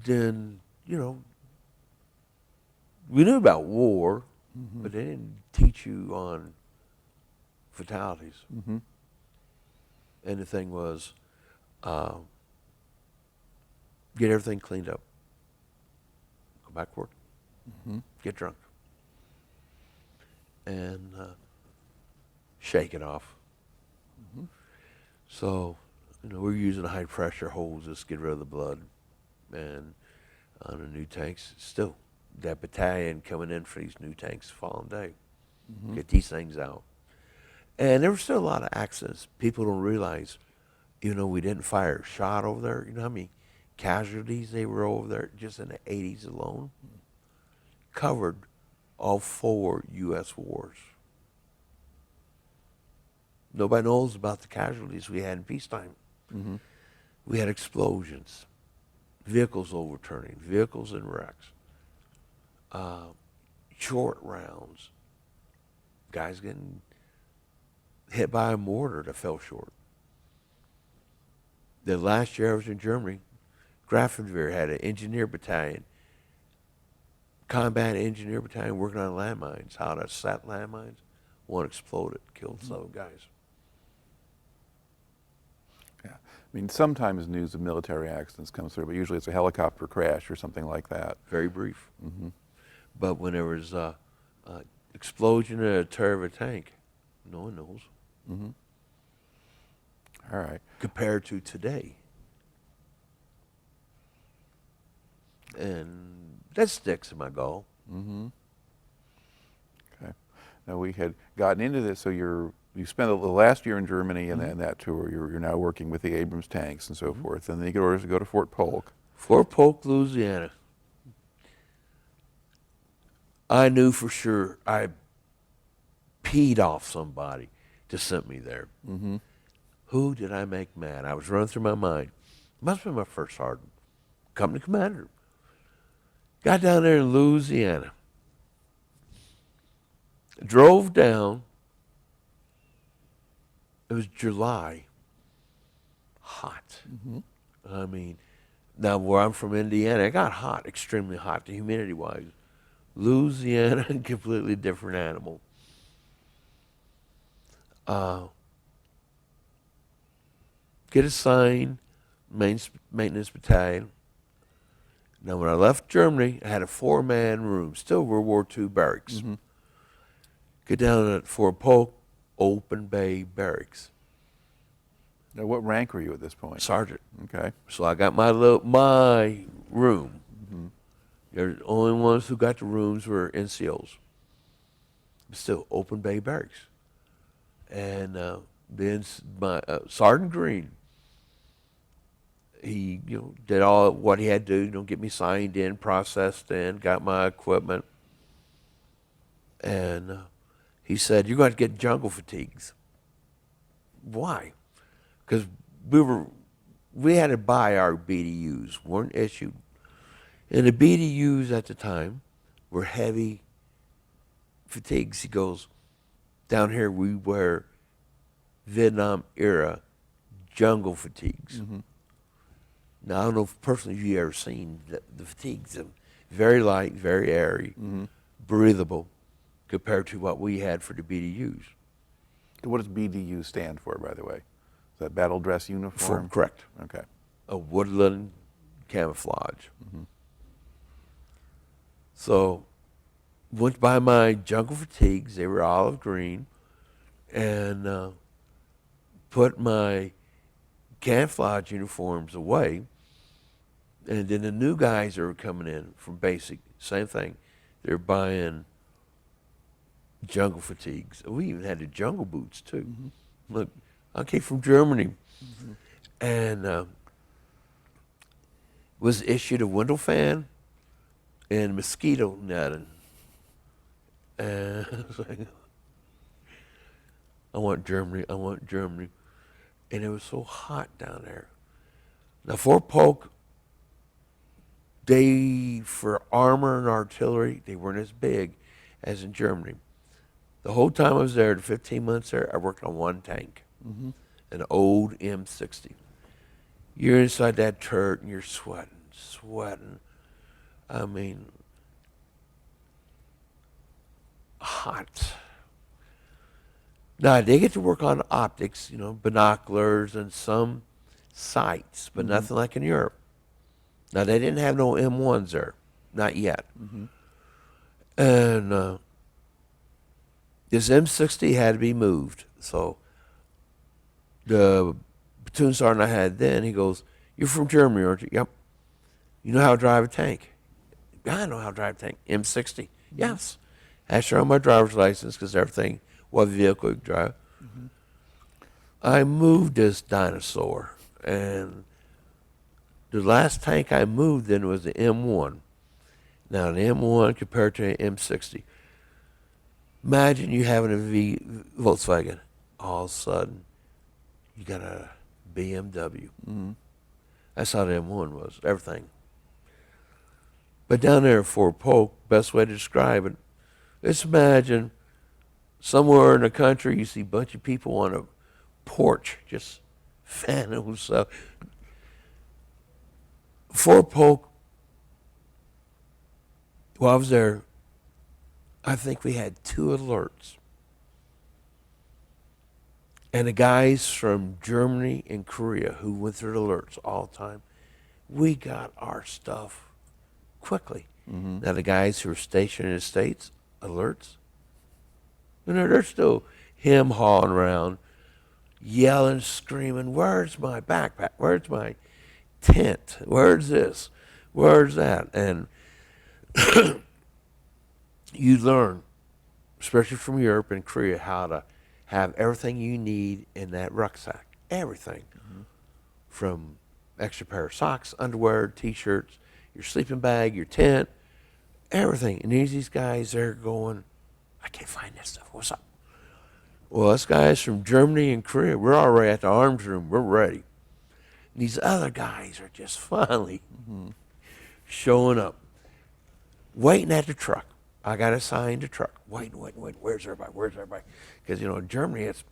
then, you know, we knew about war, but they didn't teach you on fatalities. And the thing was, get everything cleaned up, go back to work, get drunk, and shake it off. So, you know, we're using high pressure hoses to get rid of the blood, and on the new tanks, still that battalion coming in for these new tanks the following day, get these things out. And there were still a lot of accidents. People don't realize, you know, we didn't fire a shot over there. You know how many casualties they were over there just in the 80s alone? Covered all 4 U.S. wars. Nobody knows about the casualties we had in peacetime. We had explosions, vehicles overturning, vehicles in wrecks, short rounds, guys getting hit by a mortar that fell short. The last year I was in Germany, Grafenwehr had an engineer battalion, combat engineer battalion working on landmines, how to set landmines. One exploded, killed 7 guys. Yeah. I mean, sometimes news of military accidents comes through, but usually it's a helicopter crash or something like that. Very brief. But when there was a explosion in a turret of a tank, no one knows. All right. Compared to today. And that sticks in my gall. Okay. Now we had gotten into this, so you spent the last year in Germany and then that tour. You're now working with the Abrams tanks and so forth, and then you get orders to go to Fort Polk. Fort Polk, Louisiana. I knew for sure I peed off somebody to send me there. Who did I make mad? I was running through my mind. Must have been my first sergeant, company commander. Got down there in Louisiana. Drove down. It was July. Hot. I mean, now where I'm from, Indiana, it got hot, extremely hot, the humidity-wise. Louisiana, completely different animal. Get assigned maintenance battalion. Now, when I left Germany, I had a 4-man room, still World War II barracks. Get down at Fort Polk, open bay barracks. Now, what rank were you at this point? Sergeant. Okay. So I got my room. The only ones who got the rooms were NCOs. Still open bay barracks. And then my Sergeant Green, he did all what he had to do, get me signed in, processed in, got my equipment. And he said, "You're going to get jungle fatigues." Why? Because we had to buy our BDUs, weren't issued. And the BDUs at the time were heavy fatigues. He goes, "Down here we wear Vietnam era jungle fatigues." Now, I don't know if personally if you ever seen the fatigues. Very light, very airy, breathable, compared to what we had for the BDUs. What does BDU stand for, by the way? Is that battle dress uniform? Correct. Okay. A woodland camouflage. So, went by my jungle fatigues. They were olive green, and put my camouflage uniforms away. And then the new guys that were coming in from basic, same thing. They're buying jungle fatigues. We even had the jungle boots too. Look, I came from Germany, and was issued a window fan and mosquito netting. And I was like, I want Germany. And it was so hot down there. Now, Fort Polk, for armor and artillery, they weren't as big as in Germany. The whole time I was there, the 15 months there, I worked on one tank, an old M60. You're inside that turret and you're sweating. sweating. I mean, hot. Now, I did get to work on optics, you know, binoculars and some sights, but nothing like in Europe. Now, they didn't have no M1s there, not yet. And this M60 had to be moved. So the platoon sergeant I had then, he goes, "You're from Germany, aren't you?" "Yep." "You know how to drive a tank?" "I know how to drive a tank." "M60? "Yes." I showed my driver's license because everything, what vehicle you could drive. I moved this dinosaur, and the last tank I moved then was the M1. Now, the M1 compared to an M60. Imagine you having a Volkswagen. All of a sudden, you got a BMW. That's how the M1 was, everything. But down there at Fort Polk, best way to describe it, let's imagine somewhere in the country you see a bunch of people on a porch just fanning themselves. Fort Polk, while I was there, I think we had 2 alerts. And the guys from Germany and Korea who went through the alerts all the time, we got our stuff quickly. Now, the guys who are stationed in the States, alerts, you know, they're still him-hawing around, yelling, screaming, "Where's my backpack? Where's my tent? Where's this? Where's that?" And you learn, especially from Europe and Korea, how to have everything you need in that rucksack. Everything. From extra pair of socks, underwear, T-shirts, your sleeping bag, your tent, everything. And these guys, they're going, "I can't find that stuff. What's up?" Well, us guys from Germany and Korea, we're already at the arms room. We're ready. And these other guys are just finally showing up, waiting at the truck. I got assigned a truck. Wait. Where's everybody? Where's everybody? Because, you know, in Germany, it's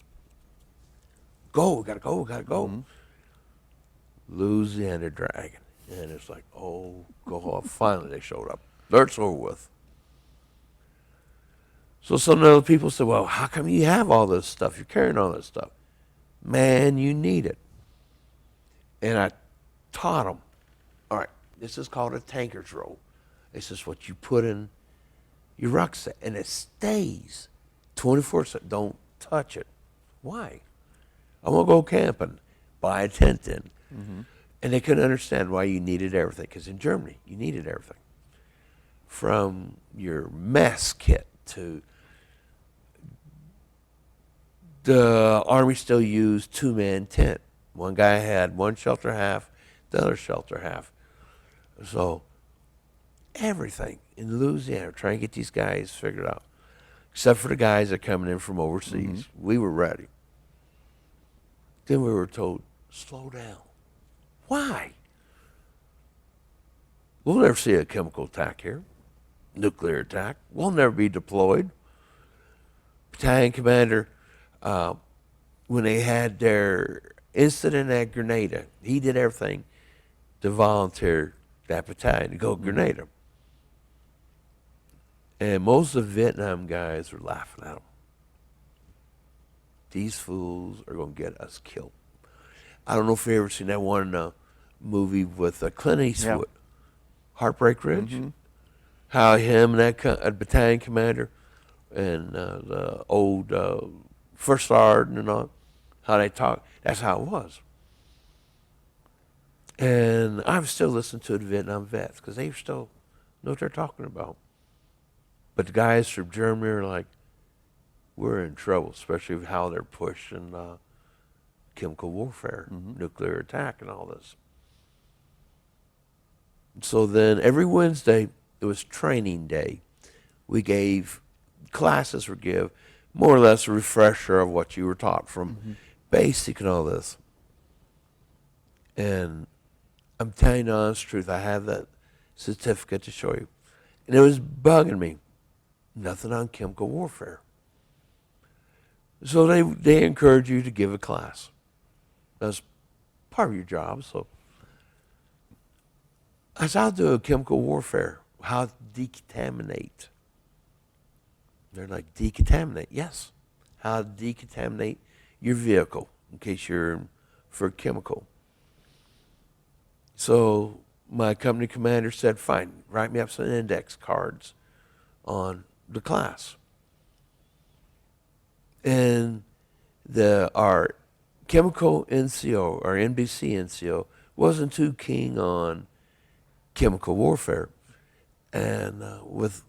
go, gotta go. Louisiana Dragon. And it's like, oh, God, finally they showed up. Alert's over with. So some other people said, "Well, how come you have all this stuff? You're carrying all this stuff." Man, you need it. And I taught them, all right, this is called a tanker's roll. This is what you put in your rucksack, and it stays 24/7. Don't touch it. Why? I want to go camping, buy a tent in. And they couldn't understand why you needed everything, because in Germany, you needed everything. From your mess kit to the Army still used 2-man tent. One guy had one shelter half, the other shelter half. So everything in Louisiana, trying to get these guys figured out. Except for the guys that are coming in from overseas. We were ready. Then we were told, slow down. Why? We'll never see a chemical attack here, nuclear attack. We'll never be deployed. Battalion commander, when they had their incident at Grenada, he did everything to volunteer that battalion to go Grenada. And most of the Vietnam guys were laughing at him. These fools are going to get us killed. I don't know if you've ever seen that one movie with Clint Eastwood, Heartbreak Ridge. How him and that battalion commander and the old first sergeant and all, how they talk. That's how it was. And I'm still listening to the Vietnam vets because they still know what they're talking about. But the guys from Germany are like, we're in trouble, especially with how they're pushing chemical warfare, nuclear attack, and all this. So then every Wednesday, it was training day. Classes were give more or less a refresher of what you were taught from basic and all this. And I'm telling you the honest truth, I have that certificate to show you. And it was bugging me. Nothing on chemical warfare. So they encourage you to give a class. That's part of your job. So I said, I'll do a chemical warfare. How to decontaminate. They're like, decontaminate? Yes. How to decontaminate your vehicle in case you're for chemical. So my company commander said, fine, write me up some index cards on the class. And our chemical NCO, or NBC NCO, wasn't too keen on chemical warfare. And with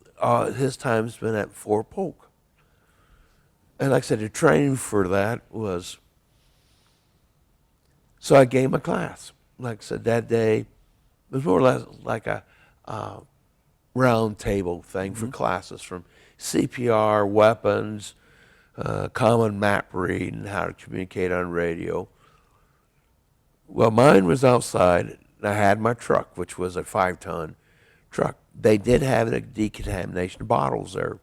his time spent at Fort Polk. And like I said, the training for that was, so I gave my class. Like I said, that day, it was more or less like a round table thing for classes, from CPR, weapons, common map reading, how to communicate on radio. Well, mine was outside, and I had my truck, which was a 5-ton truck. They did have the decontamination bottles there,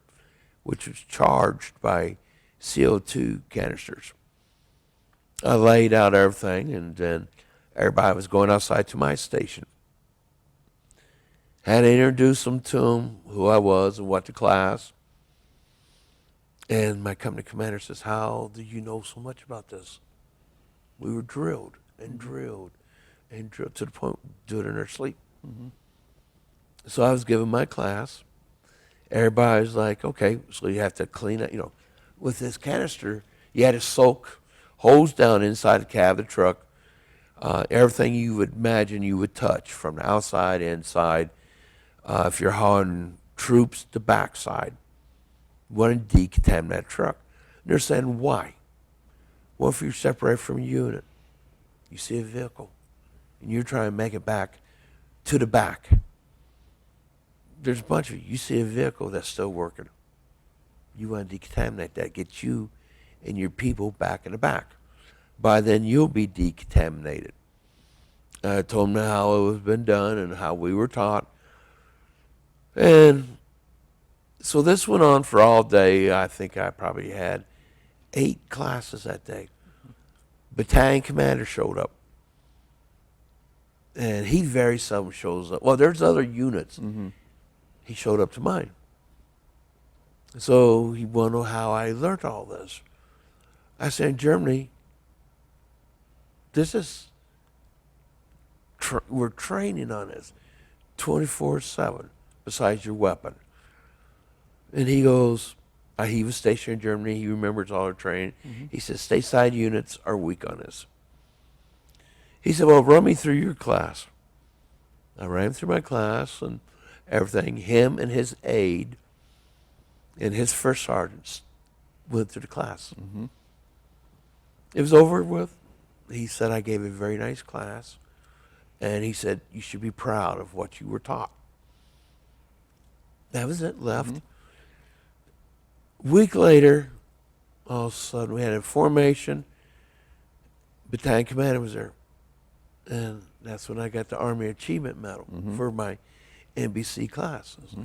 which was charged by CO2 canisters. I laid out everything, and then everybody was going outside to my station. Had to introduce them to them, who I was and what the class. And my company commander says, how do you know so much about this? We were drilled and drilled and drilled to the point we do it in our sleep. Mm-hmm. So I was giving my class. Everybody's like, okay, so you have to clean it. With this canister, you had to soak, hose down inside the cab of the truck, everything you would imagine you would touch, from the outside, inside. If you're hauling troops, the backside. You want to decontaminate that truck. And they're saying, why? What if you're separated from a unit? You see a vehicle, and you're trying to make it back to the back. There's a bunch of you. You see a vehicle that's still working. You want to decontaminate that, get you and your people back in the back. By then, you'll be decontaminated. I told them how it was been done and how we were taught. And so this went on for all day. I think I probably had 8 classes that day. Battalion commander showed up. And he very seldom shows up. Well, there's other units. Mm-hmm. He showed up to mine. So he wanted to know how I learned all this. I said, in Germany, this is, we're training on this 24/7 besides your weapon. And he goes, he was stationed in Germany. He remembers all our training. Mm-hmm. He says, stateside units are weak on this. He said, well, run me through your class. I ran through my class and everything. Him and his aide and his first sergeants went through the class. Mm-hmm. It was over with. He said, I gave a very nice class. And he said, you should be proud of what you were taught. That was it, left. Mm-hmm. Week later, all of a sudden, we had a formation. Battalion commander was there. And that's when I got the Army Achievement Medal for my NBC classes. Mm-hmm.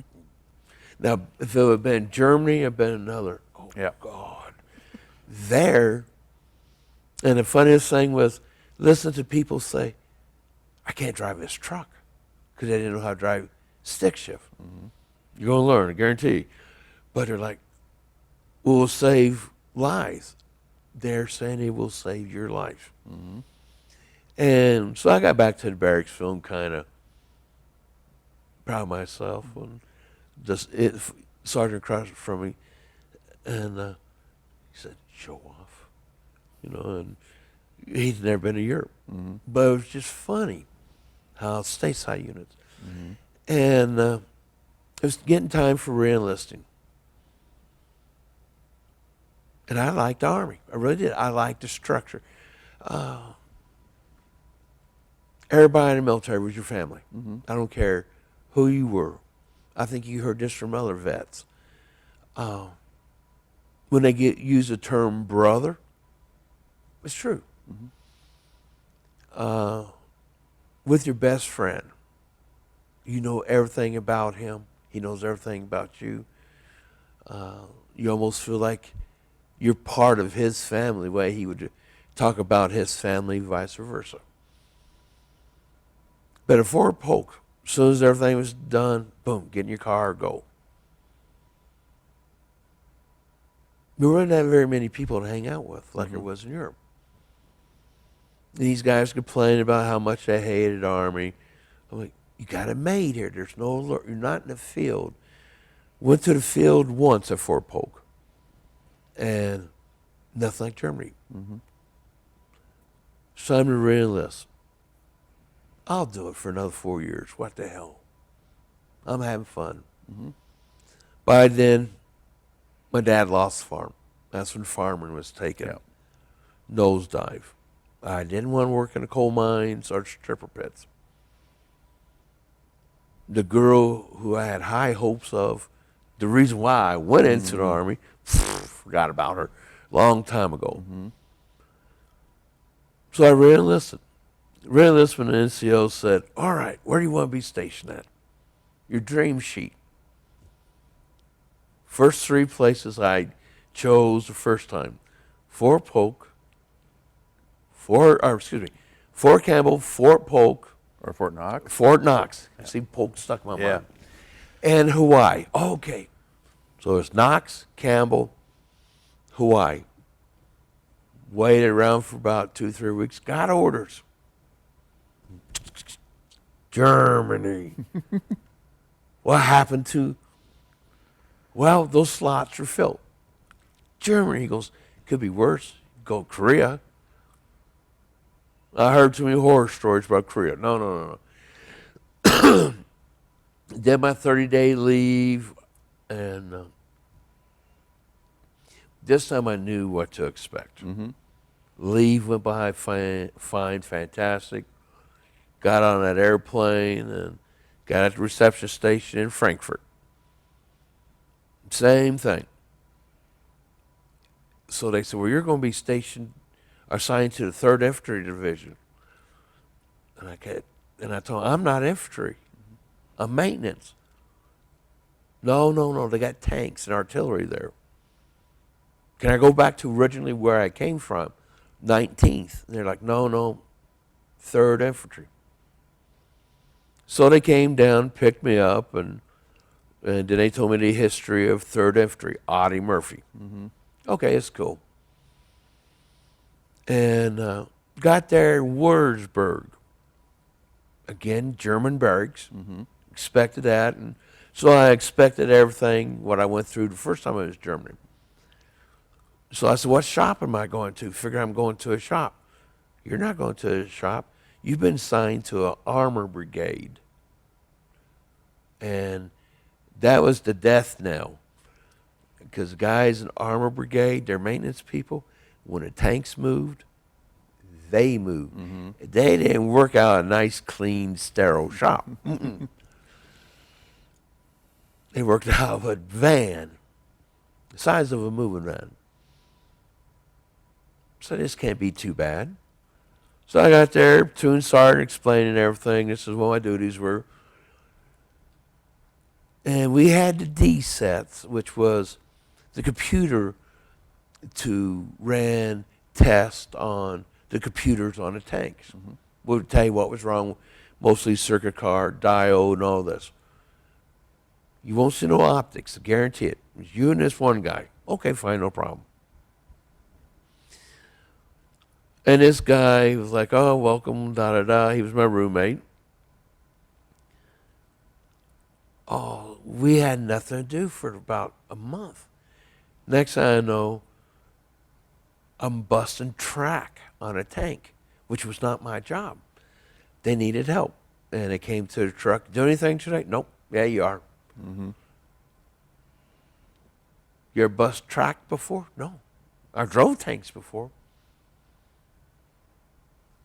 Now, if it had been Germany, it had been another, God. There, and the funniest thing was, listen to people say, I can't drive this truck, because they didn't know how to drive stick shift. Mm-hmm. You're going to learn, I guarantee you. But they're like, we'll save lives. They're saying it will save your life. Mm-hmm. And so I got back to the barracks, feeling kind of proud of myself. And Sergeant across from me, and he said, show off. And he's never been to Europe. Mm-hmm. But it was just funny how stateside units. Mm-hmm. And it was getting time for reenlisting. And I liked the Army. I really did. I liked the structure. Everybody in the military was your family. Mm-hmm. I don't care who you were. I think you heard this from other vets. When they use the term brother, it's true. Mm-hmm. With your best friend, you know everything about him. He knows everything about you. You almost feel like you're part of his family, the way he would talk about his family, vice versa. But at Fort Polk, As soon as everything was done, boom, get in your car, go. We wouldn't have very many people to hang out with like there was in Europe. These guys complaining about how much they hated Army. I'm like, you got it made here. There's no alert. You're not in the field. Went to the field once at Fort Polk. And nothing like Germany. It's time to reenlist. I'll do it for another 4 years. What the hell? I'm having fun. By then, my dad lost the farm. That's when farming was taken. Nosedive. I didn't want to work in the coal mines or stripper pits. The girl who I had high hopes of, the reason why I went into the Army, forgot about her a long time ago. So I re-enlisted. Re-enlistment and NCO said, all right, where do you want to be stationed at? Your dream sheet. First 3 places I chose the first time. Fort Polk, Fort Campbell, Fort Polk. Or Fort Knox? Fort Knox. I see Polk stuck in my mind. And Hawaii. Okay. So it's Knox, Campbell, Hawaii. Waited around for about 2-3 weeks. Got orders. Germany. What happened to? Well, those slots are filled. Germany, he goes, could be worse. Go Korea. I heard too many horror stories about Korea. No. Did my 30-day leave, and this time I knew what to expect. Leave went by fine, fantastic. Got on that airplane and got at the reception station in Frankfurt. Same thing. So they said, well, you're going to be assigned to the 3rd Infantry Division. And I told them, I'm not infantry. I'm maintenance. No, they got tanks and artillery there. Can I go back to originally where I came from? 19th. And they're like, no, 3rd Infantry. So they came down, picked me up, and then they told me the history of 3rd Infantry, Audie Murphy. Okay, it's cool. And got there in Wurzburg. Again, German barracks. Expected that. And so I expected everything, what I went through the first time I was in Germany. So I said, what shop am I going to? Figure I'm going to a shop. You're not going to a shop. You've been assigned to an armor brigade. And that was the death knell. Because guys in armor brigade, they're maintenance people, when the tanks moved, they moved. They didn't work out a nice, clean, sterile shop. They worked out of a van, the size of a moving van. So this can't be too bad. So I got there, platoon sergeant explaining everything. This is what my duties were. And we had the D sets, which was the computer to ran tests on the computers on the tanks. We would tell you what was wrong, mostly circuit card, diode, and all this. You won't see no optics, I guarantee it. It's you and this one guy. Okay, fine, no problem. And this guy was like, oh, welcome, da-da-da. He was my roommate. Oh, we had nothing to do for about a month. Next thing I know, I'm busting track on a tank, which was not my job. They needed help. And they came to the truck. Do anything today? Nope. Yeah, you are. You ever bust track before? No. I drove tanks before.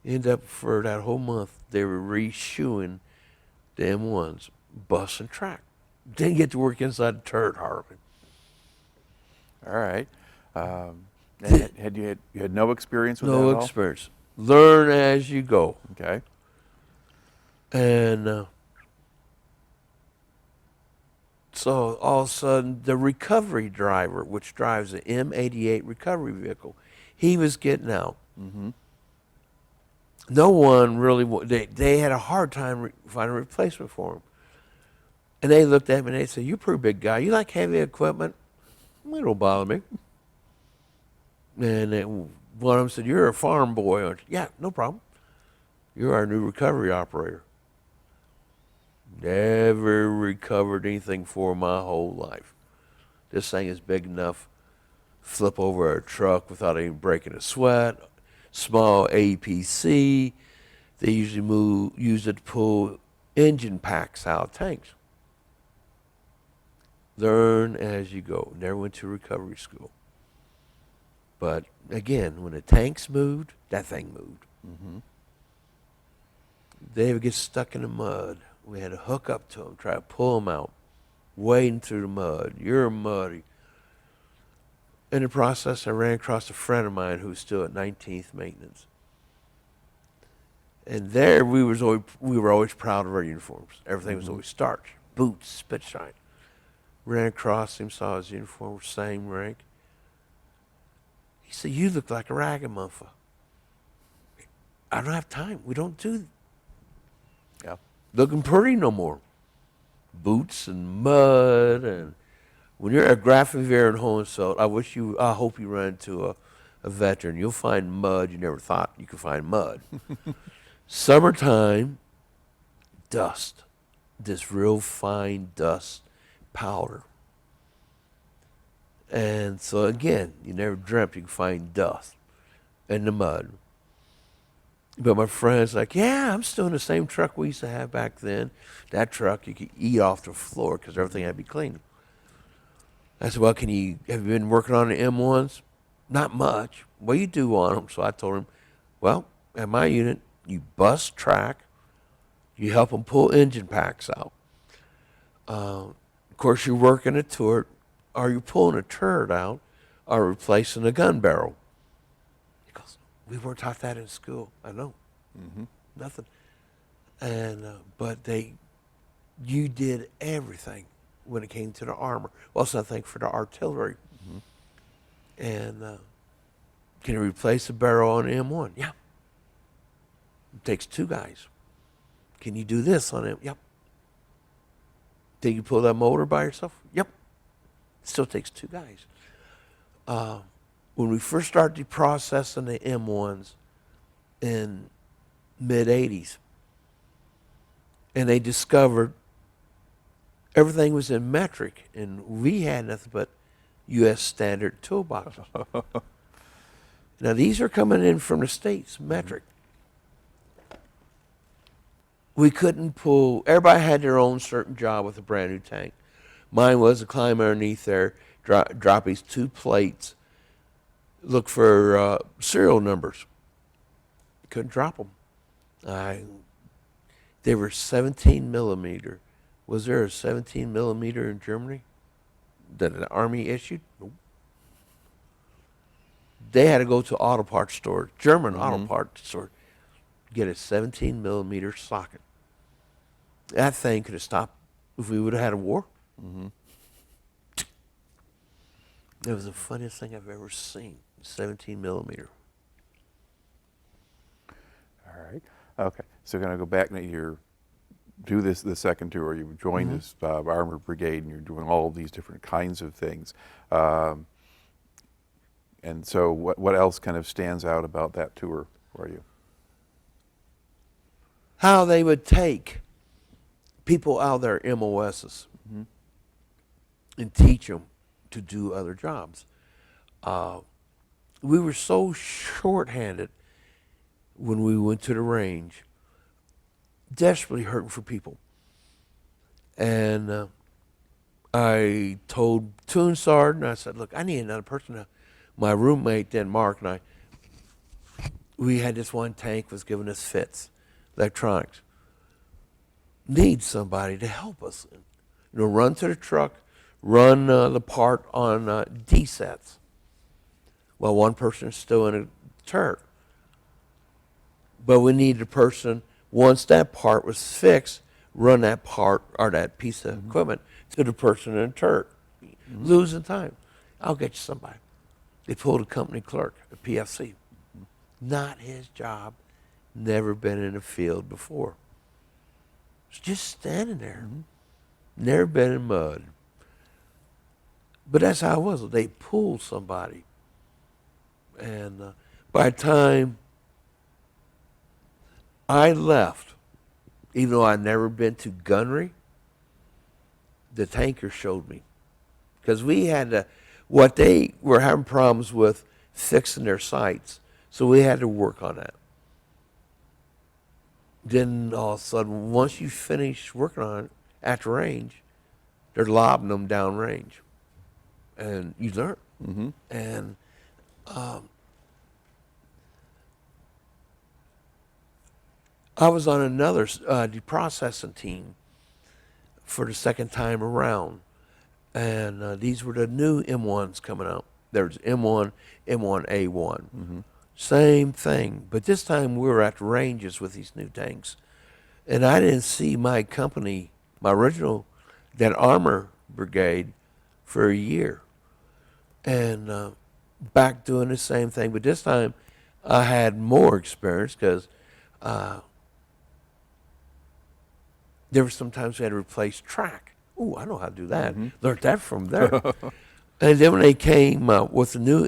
End up for that whole month, they were reshoeing the M1s, busting track. Didn't get to work inside the turret hardly. All right. And you had no experience with that at all? No experience. Learn as you go. Okay. And so all of a sudden, the recovery driver, which drives the M88 recovery vehicle, he was getting out. no one really, they had a hard time finding a replacement for him. And they looked at me and they said, "You're a pretty big guy. You like heavy equipment?" It don't bother me. And one of them said, "You're a farm boy, aren't you?" "Yeah, no problem. You're our new recovery operator." Never recovered anything for my whole life. This thing is big enough, flip over a truck without even breaking a sweat. Small APC. They usually use it to pull engine packs out of tanks. Learn as you go. Never went to recovery school. But again, when the tanks moved, that thing moved. Mm-hmm. They would get stuck in the mud. We had to hook up to them, try to pull them out, wading through the mud. You're muddy. In the process, I ran across a friend of mine who was still at 19th Maintenance. And there we were always proud of our uniforms. Everything was always starch, boots, spit shine. Ran across him, saw his uniform, same rank. He said, "You look like a ragamuffin." "I don't have time. We don't do looking pretty no more." Boots and mud, and when you're at Grafenwehr and Hohenfeld, I hope you run into a veteran. You'll find mud you never thought you could find mud. Summertime, dust, this real fine dust powder. And so again, you never dreamt you could find dust in the mud. But my friend's like, "Yeah, I'm still in the same truck we used to have back then. That truck, you could eat off the floor because everything had to be clean." I said, "Well, have you been working on the M1s?" "Not much." "What do you do on them?" So I told him, "Well, at my unit, you bust track, you help them pull engine packs out. Of course, you're working a turret, or you're pulling a turret out, or replacing a gun barrel." He goes, "We weren't taught that in school." I know, nothing. And but you did everything when it came to the armor. Well, something for the artillery. And can you replace a barrel on M1? "Yeah." "It takes 2 guys." "Can you do this on it?" "Yep." "Can you pull that motor by yourself?" "Yep." Still takes 2 guys. When we first started processing the M1s in mid-'80s, and they discovered everything was in metric, and we had nothing but U.S. standard toolboxes. Now, these are coming in from the States, metric. We couldn't pull, everybody had their own certain job with a brand new tank. Mine was to climb underneath there, drop these 2 plates, look for serial numbers. Couldn't drop them. They were 17 millimeter. Was there a 17 millimeter in Germany that the Army issued? Nope. They had to go to auto parts store, German auto parts store, get a 17 millimeter socket. That thing could have stopped if we would have had a war. It was the funniest thing I've ever seen, 17 millimeter. All right. Okay. So we're going to go back now. You do the second tour. You join this armored brigade, and you're doing all of these different kinds of things. And so what else kind of stands out about that tour for you? How they would take people out of their MOSs and teach them to do other jobs. We were so short-handed when we went to the range, desperately hurting for people. And I told Toon Sergeant, I said, "Look, I need another person." My roommate then, Mark, and I, we had this one tank was giving us fits, electronics. Need somebody to help us. Run to the truck, run the part on D-sets. Well, one person is still in a turret. But we needed a person, once that part was fixed, run that part or that piece of equipment to the person in the turret. Losing time. "I'll get you somebody." They pulled a company clerk, a PFC. Not his job, never been in a field before. It's just standing there. Never been in mud. But that's how it was. They pulled somebody. And by the time I left, even though I'd never been to gunnery, the tanker showed me. Because we had to, what they were having problems with fixing their sights, so we had to work on that. Then all of a sudden, once you finish working on it at the range, they're lobbing them down range. And you learn. And I was on another deprocessing team for the second time around. And these were the new M1s coming out. There's M1, M1A1. Same thing. But this time we were at the ranges with these new tanks. And I didn't see my company, my original, that armor brigade, for a year. And back doing the same thing. But this time I had more experience because there were some times we had to replace track. Ooh, I know how to do that. Learned that from there. And then when they came with the new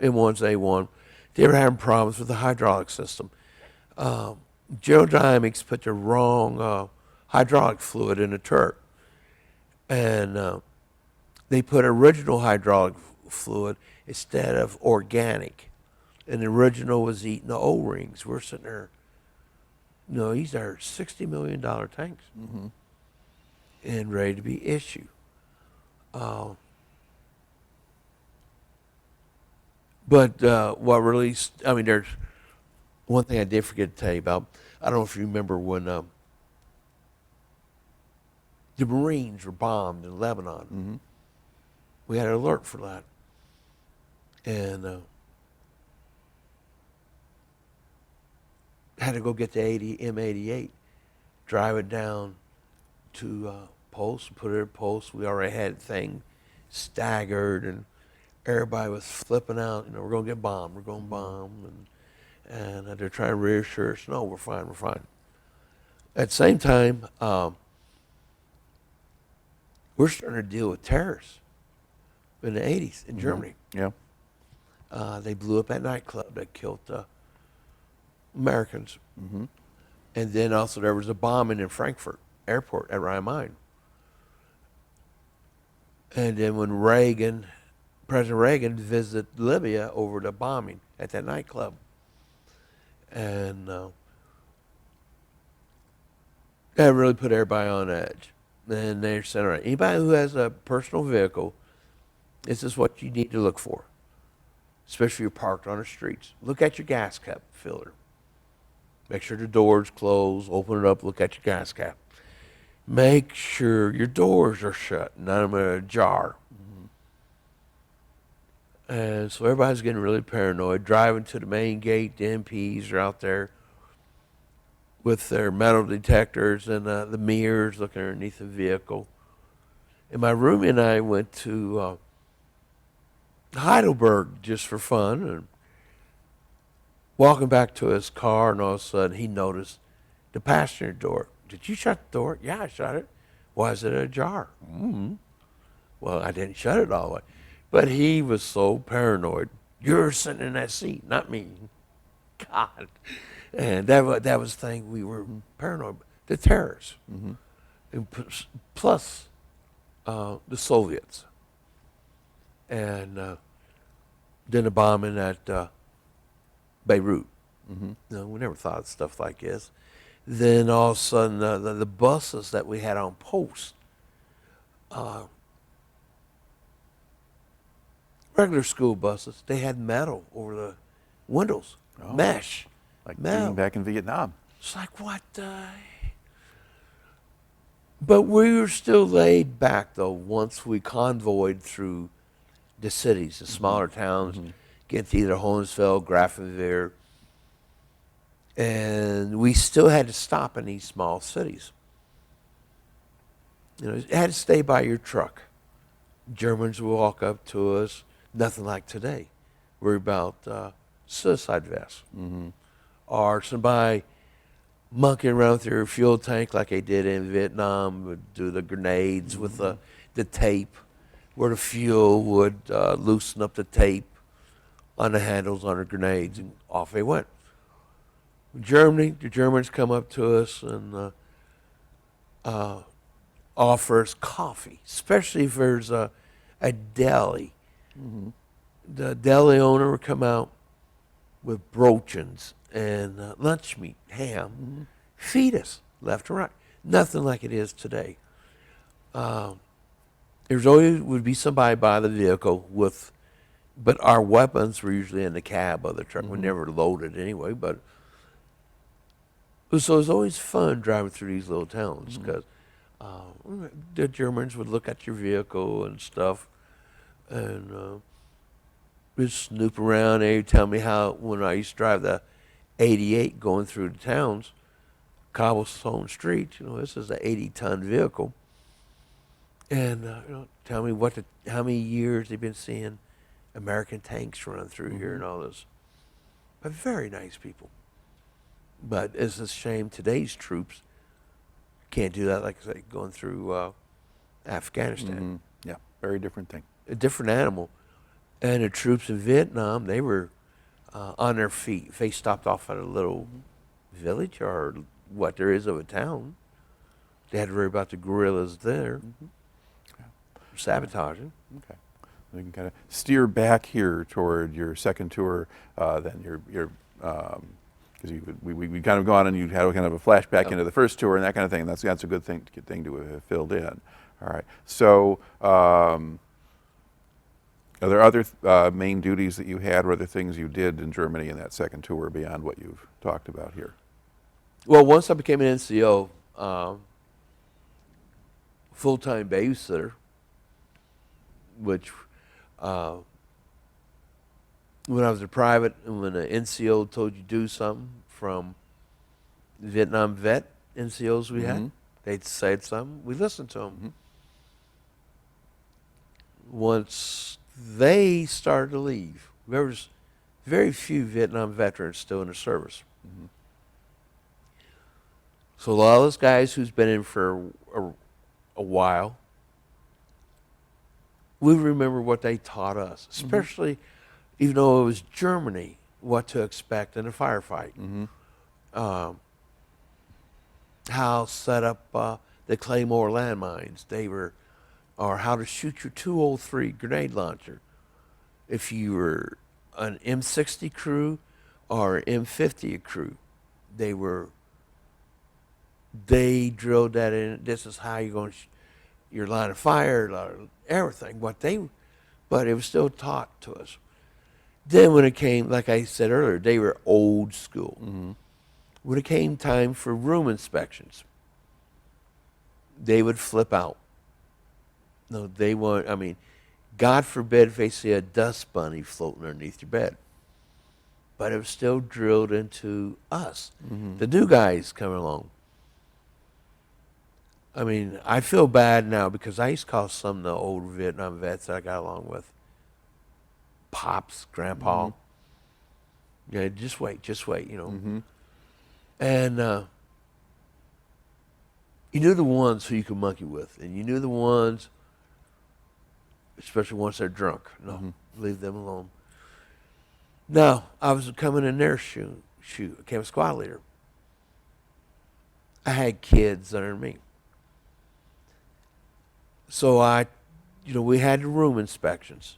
M1s A1, they were having problems with the hydraulic system. General Dynamics put the wrong hydraulic fluid in the turret. And they put original hydraulic fluid instead of organic. And the original was eating the O-rings. We're sitting there, no, these are $60 million tanks. And ready to be issued. But what really, I mean, there's one thing I did forget to tell you about. I don't know if you remember when the Marines were bombed in Lebanon. We had an alert for that. And had to go get the M88, drive it down to post, put it at post. We already had the thing staggered, and everybody was flipping out. You know, we're going to get bombed. We're going to bomb. And they're trying to reassure us, no, we're fine, we're fine. At the same time, we're starting to deal with terrorists in the 80s in Germany. Yeah. They blew up that nightclub that killed Americans. And then also there was a bombing in Frankfurt Airport at Rhein-Main. And then when President Reagan visited Libya over the bombing at that nightclub. And that really put everybody on edge. And they're saying, all right, anybody who has a personal vehicle, this is what you need to look for, especially if you're parked on the streets. Look at your gas cap filler. Make sure the door's closed, open it up, look at your gas cap. Make sure your doors are shut, none of them are ajar. And so everybody's getting really paranoid, driving to the main gate. The MPs are out there with their metal detectors and the mirrors looking underneath the vehicle. And my roomie and I went to Heidelberg just for fun, and walking back to his car, and all of a sudden he noticed the passenger door. Did you shut the door? Yeah, I shut it. Why is it ajar? Well, I didn't shut it all the way. But he was so paranoid. You're sitting in that seat, not me. God. And that was the thing, we were paranoid. The terrorists. And plus the Soviets. And then the bombing at Beirut. No, we never thought of stuff like this. Then all of a sudden, the buses that we had on post, regular school buses, they had metal over the windows, mesh. Like metal. being back in Vietnam. It's like, what the? But we were still laid back, though, once we convoyed through the cities, the smaller towns, get to either Holmesville, Grafenwehr, and we still had to stop in these small cities. You know, you had to stay by your truck. Germans would walk up to us, nothing like today. Worry about suicide vests. or somebody monkeying around with their fuel tank like they did in Vietnam, would do the grenades with the tape, where the fuel would loosen up the tape on the handles on the grenades, and off they went. Germany, the Germans come up to us and offer us coffee, especially if there's a deli. The deli owner would come out with brochins and lunch meat, ham, feed us left and right. Nothing like it is today. There's always would be somebody by the vehicle with, but our weapons were usually in the cab of the truck. We never loaded anyway, but so it was always fun driving through these little towns because the Germans would look at your vehicle and stuff, and just snoop around. They tell me how when I used to drive the 88 going through the towns, cobblestone streets. This is an 80-ton vehicle, and tell me how many years they've been seeing American tanks run through here and all this. But very nice people. But it's a shame today's troops can't do that, like I say, going through Afghanistan. Yeah, very different thing. A different animal. And the troops in Vietnam, they were on their feet. If they stopped off at a little village or what there is of a town, they had to worry about the guerrillas there, sabotaging. Okay. We can kind of steer back here toward your second tour, then your because we kind of gone and you had kind of a flashback into the first tour and that kind of thing. And that's a good thing to have filled in. All right. So are there other main duties that you had or other things you did in Germany in that second tour beyond what you've talked about here? Well, once I became an NCO, full-time babysitter, which when I was a private and when an NCO told you to do something from Vietnam vet NCOs we had, they'd say something, we listened to them. Once they started to leave, there was very few Vietnam veterans still in the service. So a lot of those guys who's been in for a while, we remember what they taught us, especially even though it was Germany, what to expect in a firefight. How set up the Claymore landmines, or how to shoot your 203 grenade launcher. If you were an M60 crew or M50 crew, they drilled that in. This is how you're going to your line of fire, everything. But it was still taught to us. Then when it came, like I said earlier, they were old school. When it came time for room inspections, they would flip out. No, they weren't. I mean, God forbid if they see a dust bunny floating underneath your bed. But it was still drilled into us, the new guys coming along. I mean, I feel bad now because I used to call some of the old Vietnam vets that I got along with Pops, Grandpa. Yeah, just wait, And you knew the ones who you could monkey with, and you knew the ones, especially once they're drunk. No, leave them alone. Now, I was coming in their shoe. I became a squad leader. I had kids under me. So we had the room inspections.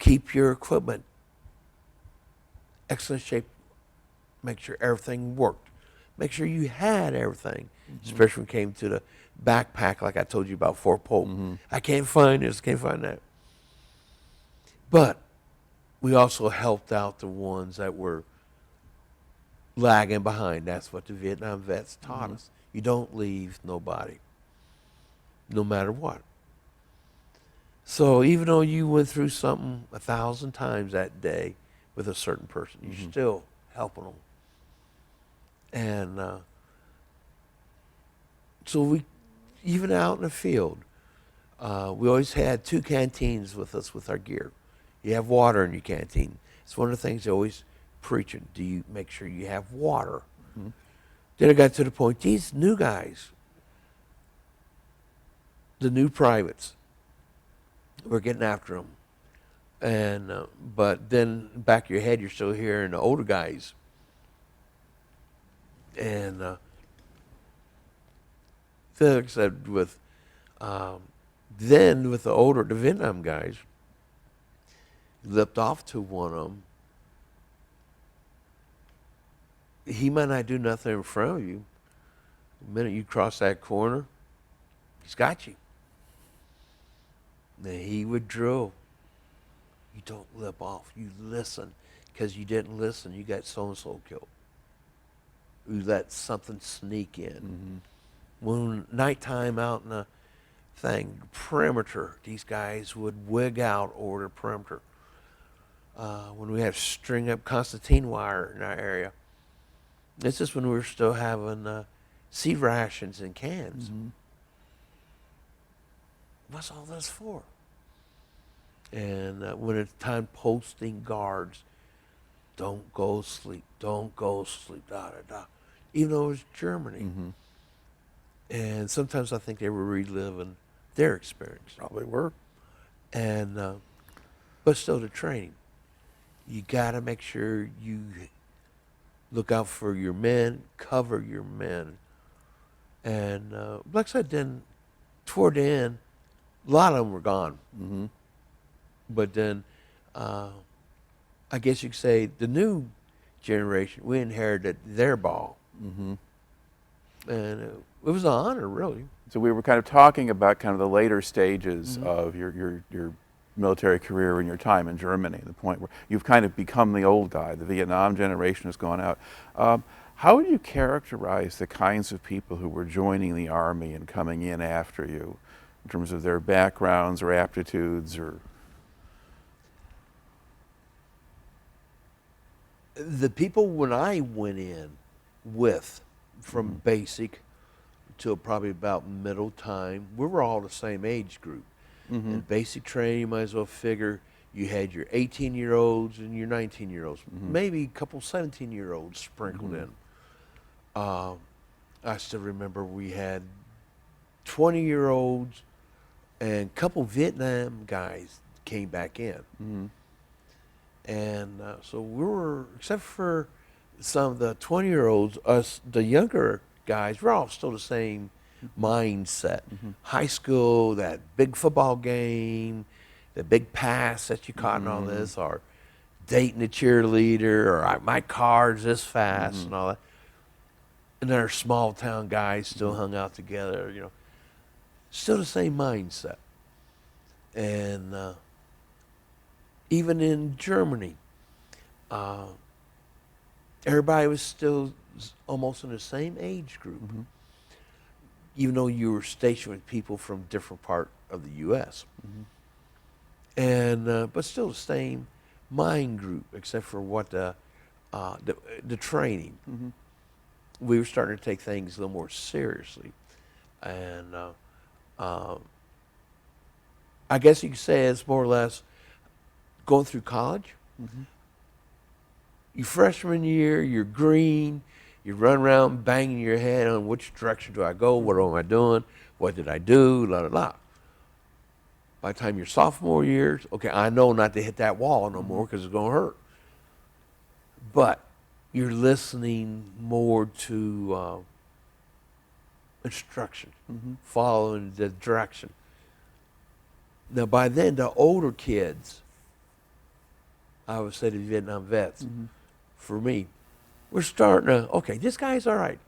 Keep your equipment excellent shape. Make sure everything worked. Make sure you had everything, especially when it came to the backpack, like I told you about Fort Polk. I can't find this, can't find that. But we also helped out the ones that were lagging behind. That's what the Vietnam vets taught us. You don't leave nobody, no matter what. So even though you went through something 1,000 times that day with a certain person, you're still helping them. And so we, even out in the field, we always had 2 canteens with us with our gear. You have water in your canteen. It's one of the things they always preaching. Do you make sure you have water? Then I got to the point, these new guys, the new privates, we're getting after them. And but then back of your head, you're still hearing the older guys. And Felix said then with the older, the Vietnam guys, lipped off to one of them. He might not do nothing in front of you. The minute you cross that corner, he's got you. And he would drill. You don't lip off. You listen. Because you didn't listen, you got so-and-so killed. You let something sneak in. When nighttime out in the perimeter, these guys would wig out over the perimeter. When we had string up Constantine wire in our area, this is when we were still having seed rations in cans. What's all this for? And when it's time posting guards, don't go sleep, da da da. Even though it was Germany. And sometimes I think they were reliving their experience. Probably were. And but still the training. You gotta make sure you look out for your men, cover your men. And like I said, then toward the end, a lot of them were gone. But then, I guess you could say the new generation, we inherited their ball. And it was an honor, really. So we were kind of talking about kind of the later stages of your military career and your time in Germany, the point where you've kind of become the old guy. The Vietnam generation has gone out. How would you characterize the kinds of people who were joining the Army and coming in after you in terms of their backgrounds or aptitudes or? The people when I went in with, from basic till probably about middle time, we were all the same age group. In basic training, you might as well figure you had your 18-year-olds and your 19-year-olds, maybe a couple 17-year-olds sprinkled in. I still remember we had 20-year-olds and a couple Vietnam guys came back in. And so we were, except for some of the 20-year-olds, us, the younger guys, we're all still the same mindset. High school, that big football game, the big pass that you caught and all this, or dating a cheerleader, or my car's this fast and all that. And our small town guys still hung out together, you know. Still the same mindset. And even in Germany, everybody was still almost in the same age group, even though you were stationed with people from different part of the U.S. And but still the same mind group, except for what the training. We were starting to take things a little more seriously, and I guess you could say it's more or less going through college. Your freshman year, you're green, you run around banging your head on which direction do I go, what am I doing, what did I do, la la la. By the time your sophomore year, okay, I know not to hit that wall no more because it's going to hurt. But you're listening more to instruction, following the direction. Now, by then, the older kids, I would say the Vietnam vets, for me, we're starting to, okay, this guy's all right.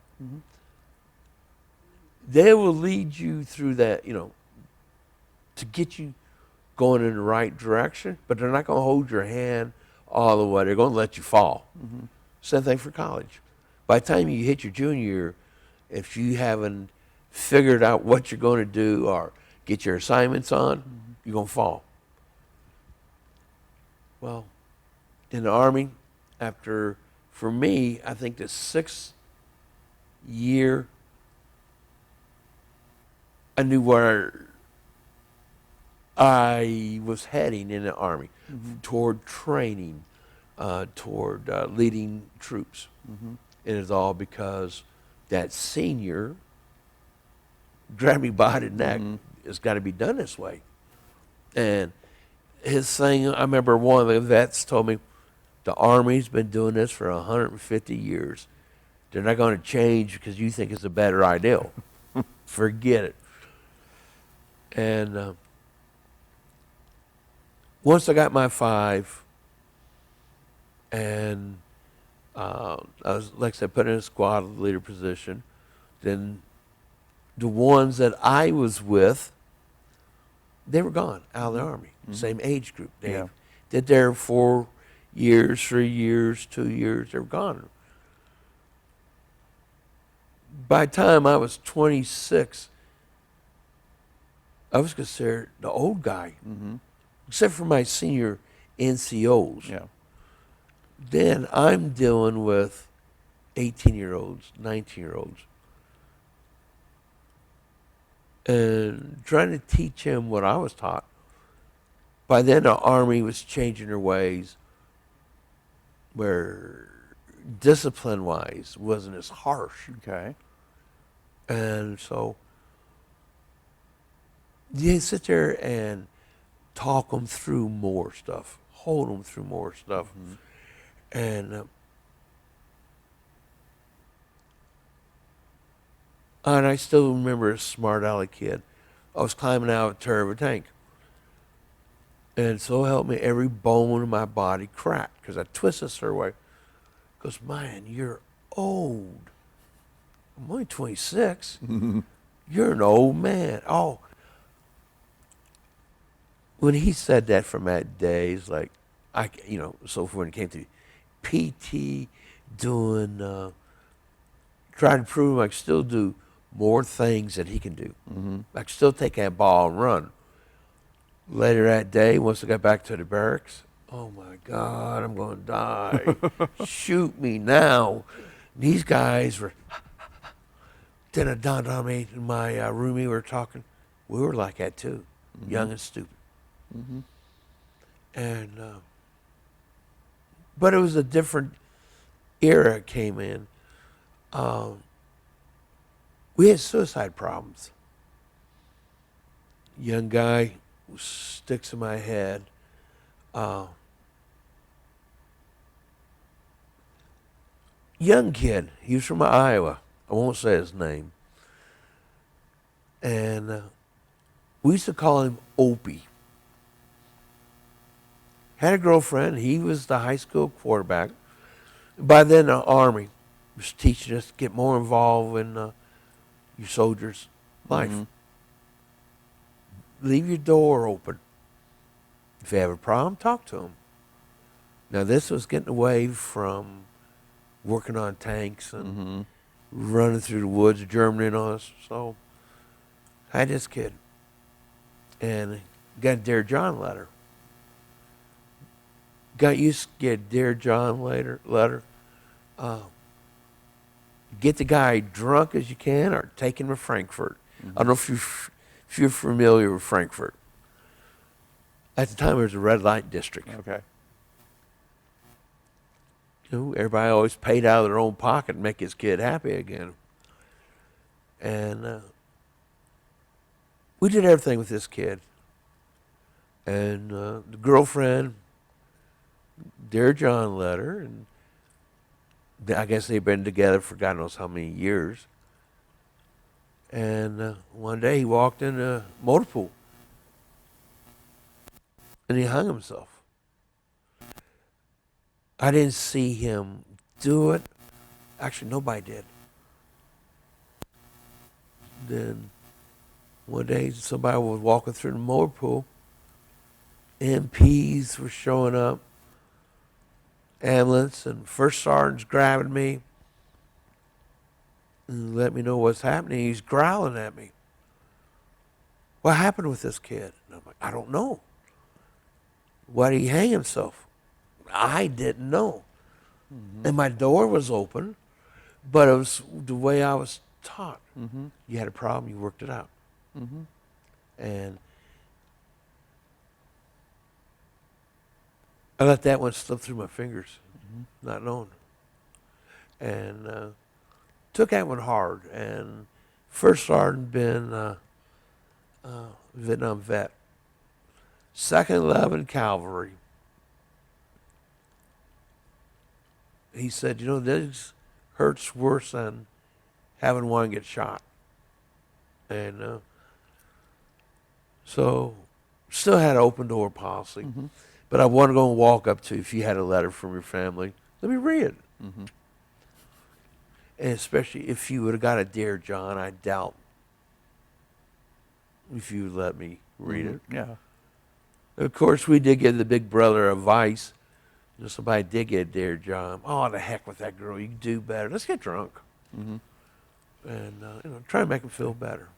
They will lead you through that, you know, to get you going in the right direction, but they're not going to hold your hand all the way. They're going to let you fall. Same thing for college. By the time you hit your junior year, if you haven't figured out what you're going to do or get your assignments on, you're going to fall. Well, in the Army, after, for me, I think the 6th year, I knew where I was heading in the Army, toward training, toward leading troops. Mm-hmm. And it's all because that senior grabbed me by the neck. Mm-hmm. It's got to be done this way. And his thing, I remember one of the vets told me, the Army's been doing this for 150 years. They're not going to change because you think it's a better idea. Forget it. And once I got my 5, and I was, like I said, put in a squad leader position, then the ones that I was with, they were gone out of the Army. Mm-hmm. Same age group. They Yeah. did there 4 years, 3 years, 2 years. They were gone. By the time I was 26, I was considered the old guy, Mm-hmm. except for my senior NCOs. Yeah. Then I'm dealing with 18-year-olds, 19-year-olds, and trying to teach him what I was taught. By then, the Army was changing their ways, where discipline-wise wasn't as harsh. Okay. And so you sit there and talk them through more stuff, hold them through more stuff. Mm-hmm. And I still remember a smart aleck kid. I was climbing out of a turbo tank. And so help me, every bone in my body cracked because I twisted a certain way. He goes, man, you're old. I'm only 26. You're an old man. Oh. When he said that from that day, it's like, so when it came to PT, doing, trying to prove him I can still do more things that he can do. Mm-hmm. I can still take that ball and run. Later that day, once I got back to the barracks, oh my God, I'm going to die. Shoot me now. These guys were, then it dawned on me, my roomie, we were talking, we were like that too, young and stupid. Mm-hmm. And, but it was a different era came in. We had suicide problems. Young guy sticks in my head. Young kid, he was from Iowa. I won't say his name. And we used to call him Opie. Had a girlfriend. He was the high school quarterback. By then, the Army was teaching us to get more involved in your soldiers' life. Mm-hmm. Leave your door open. If you have a problem, talk to them. Now, this was getting away from working on tanks and Mm-hmm. running through the woods, Germany on us. So I had this kid. And got a Dear John letter. Got used to get a Dear John letter. Get the guy drunk as you can or take him to Frankfurt. Mm-hmm. I don't know if you're familiar with Frankfurt. At the time, it was a red light district. Okay. Everybody always paid out of their own pocket to make his kid happy again. And we did everything with this kid. And the girlfriend, Dear John letter, and I guess they've been together for God knows how many years. And one day he walked in a motor pool. And he hung himself. I didn't see him do it. Actually, nobody did. Then one day somebody was walking through the motor pool. MPs were showing up. Ambulance and first sergeant's grabbing me and let me know what's happening. He's growling at me. What happened with this kid? And I'm like, I don't know. Why did he hang himself? I didn't know. Mm-hmm. And my door was open, but it was the way I was taught. Mm-hmm. You had a problem, you worked it out. Mm-hmm. And I let that one slip through my fingers, not knowing. And took that one hard. And first sergeant been Vietnam vet. Second 11 Cavalry. He said, you know, this hurts worse than having one get shot. And so still had an open door policy. But I wasn't going to walk up to, if you had a letter from your family, let me read it. And especially if you would have got a Dear John, I doubt if you would let me read it. Yeah. Of course, we did give the big brother advice. You know, somebody did get a Dear John. Oh, the heck with that girl. You can do better. Let's get drunk. And, you know, try to make them feel better.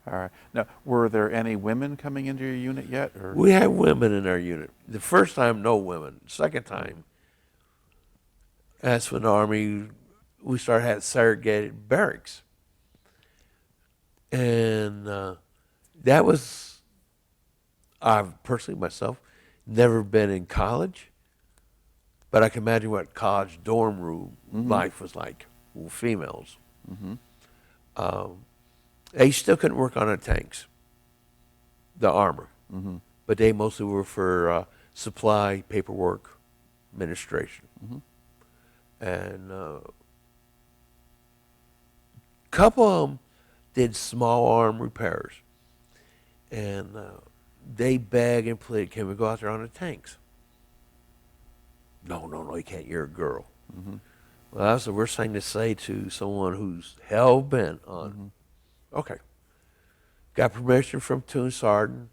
All right. Now, were there any women coming into your unit yet? Or? We had women in our unit. The first time, no women. Second time, that's when the Army, we started having segregated barracks. And that was, I've personally myself never been in college, but I can imagine what college dorm room life was like with females. They still couldn't work on the tanks, the armor, but they mostly were for supply, paperwork, administration. And a couple of them did small arm repairs. And they begged and pleaded, can we go out there on the tanks? No, you can't. You're a girl. Well, that's the worst thing to say to someone who's hell-bent on. Okay. Got permission from Platoon Sergeant,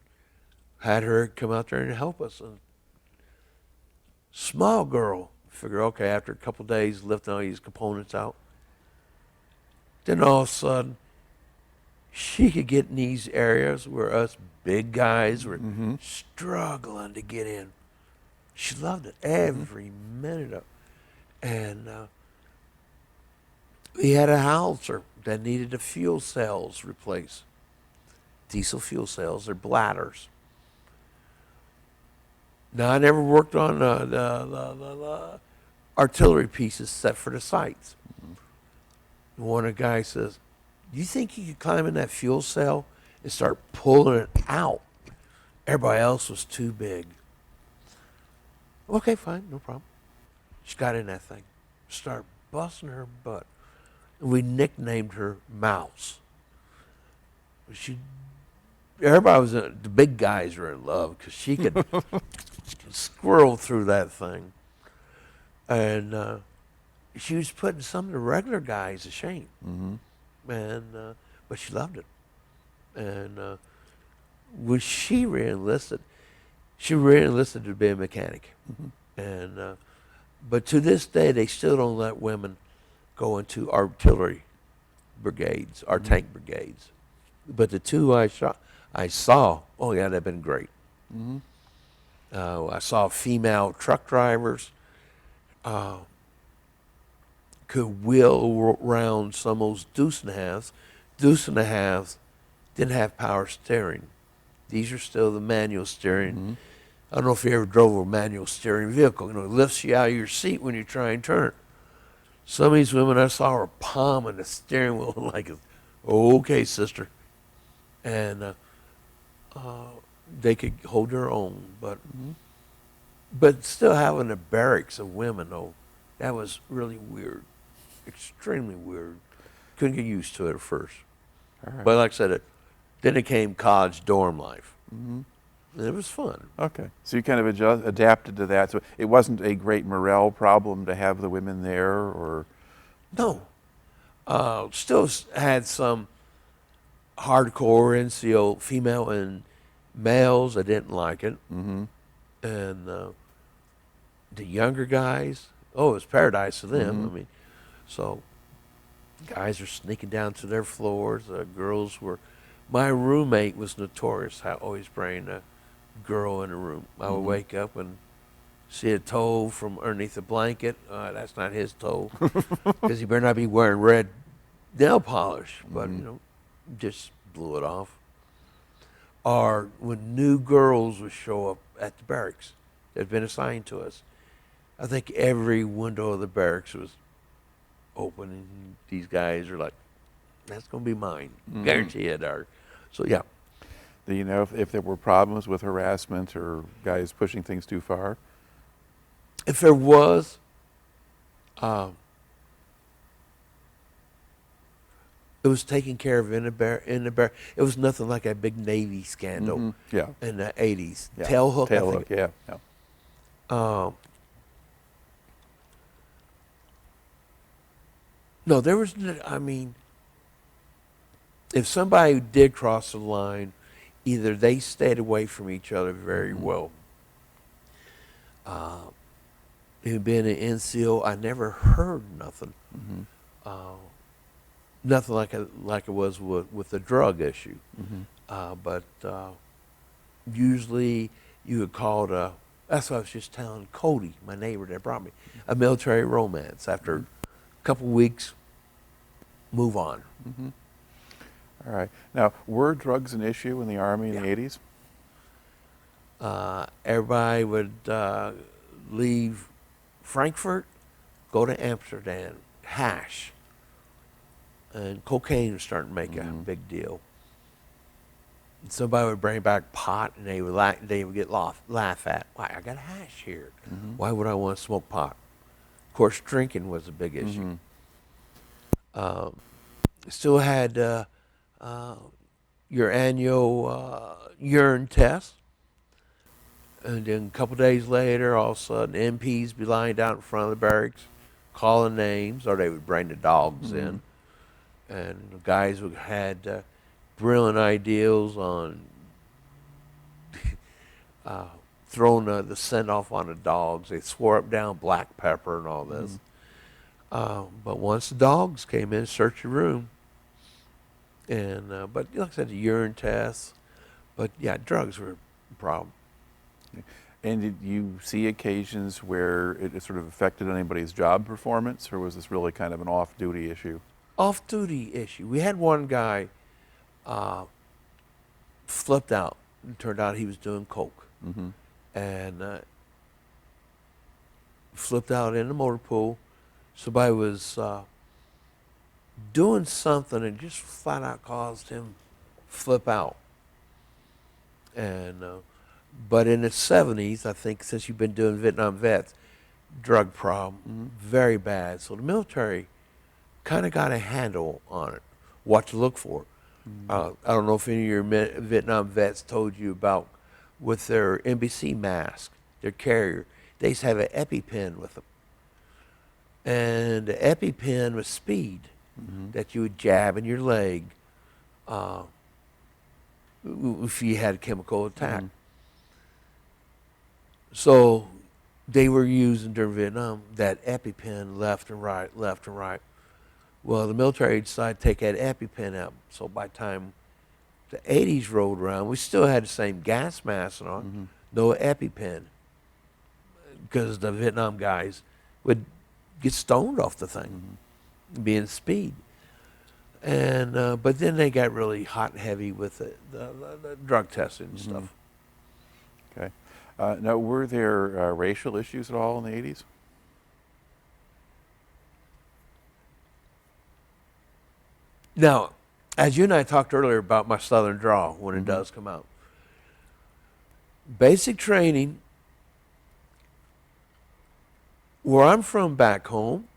had her come out there and help us. And small girl, figure, okay, after a couple days lifting all these components out, then all of a sudden, she could get in these areas where us big guys were struggling to get in. She loved it every minute of it. And we had a howitzer that needed the fuel cells replaced. Diesel fuel cells, they're bladders. Now, I never worked on the artillery pieces set for the sights. One of the guys says, do you think you could climb in that fuel cell and start pulling it out? Everybody else was too big. Okay, fine, no problem. She got in that thing, started busting her butt. And we nicknamed her Mouse. Everybody was, the big guys were in love because she could squirrel through that thing. And she was putting some of the regular guys to shame. And but she loved it. And when she re-enlisted to be a mechanic. And but to this day, they still don't let women go into artillery brigades, or tank brigades. But the two I saw, oh yeah, they've been great. I saw female truck drivers could wheel around some of those deuce and a halves. Deuce and a halves didn't have power steering. These are still the manual steering. I don't know if you ever drove a manual steering vehicle. You know, it lifts you out of your seat when you try and turn it. Some of these women I saw were palming the steering wheel like, okay, sister. And they could hold their own. But still having a barracks of women, though, that was really weird. Extremely weird. Couldn't get used to it at first. But like I said, then it came college dorm life. And it was fun. Okay. So you kind of adapted to that. So it wasn't a great morale problem to have the women there, or? No. Still had some hardcore NCO female and males. I didn't like it. And the younger guys, oh, it was paradise for them. I mean, so guys are sneaking down to their floors. Girls were. My roommate was notorious. I always bring a girl in the room. I would wake up and see a toe from underneath the blanket. That's not his toe, because he better not be wearing red nail polish. But you know, just blew it off. Or when new girls would show up at the barracks, that had been assigned to us. I think every window of the barracks was open, and these guys are like, that's going to be mine. Guarantee it. So, yeah. Do you know if there were problems with harassment or guys pushing things too far? If there was, it was taken care of in the bar. It was nothing like a big Navy scandal Yeah. in the 80s. Yeah. Tailhook, I Tailhook, think. yeah. Yeah. No, there was, I mean, if somebody did cross the line, either they stayed away from each other very well. Being an NCO, I never heard nothing. Nothing like it was with the drug issue. But usually you would call it that's what I was just telling Cody, my neighbor that brought me, a military romance. After a couple weeks, move on. All right. Now, were drugs an issue in the Army in the 80s? Everybody would leave Frankfurt, go to Amsterdam, hash. And cocaine was starting to make a big deal. And somebody would bring back pot, and they would get laugh at. Why, I got hash here. Why would I want to smoke pot? Of course, drinking was a big issue. Still had your annual urine test. And then a couple days later, all of a sudden, MPs be lying down in front of the barracks, calling names, or they would bring the dogs in. And the guys who had brilliant ideals on throwing the scent off on the dogs. They swore up down black pepper and all this. But once the dogs came in, searched the room, and but like I said, the urine tests. But yeah, drugs were a problem. And did you see occasions where it sort of affected anybody's job performance, or was this really kind of an off-duty issue? Off-duty issue. We had one guy flipped out. It turned out he was doing coke, and flipped out in the motor pool. Somebody was doing something and just flat out caused him flip out. And but in the 70s, I think, since you've been doing Vietnam vets, drug problem, very bad. So the military kind of got a handle on it, what to look for. I don't know if any of your Vietnam vets told you about with their NBC mask, their carrier, they used to have an EpiPen with them. And the EpiPen was speed that you would jab in your leg if you had a chemical attack. So they were using during Vietnam that EpiPen left and right, left and right. Well, the military decided to take that EpiPen out. So by the time the 80s rolled around, we still had the same gas mask on, no EpiPen, because the Vietnam guys would get stoned off the thing, being speed. And but then they got really hot and heavy with the drug testing and stuff. Okay. Now, were there racial issues at all in the 80s? Now, as you and I talked earlier about my Southern drawl when it does come out, basic training, where I'm from back home,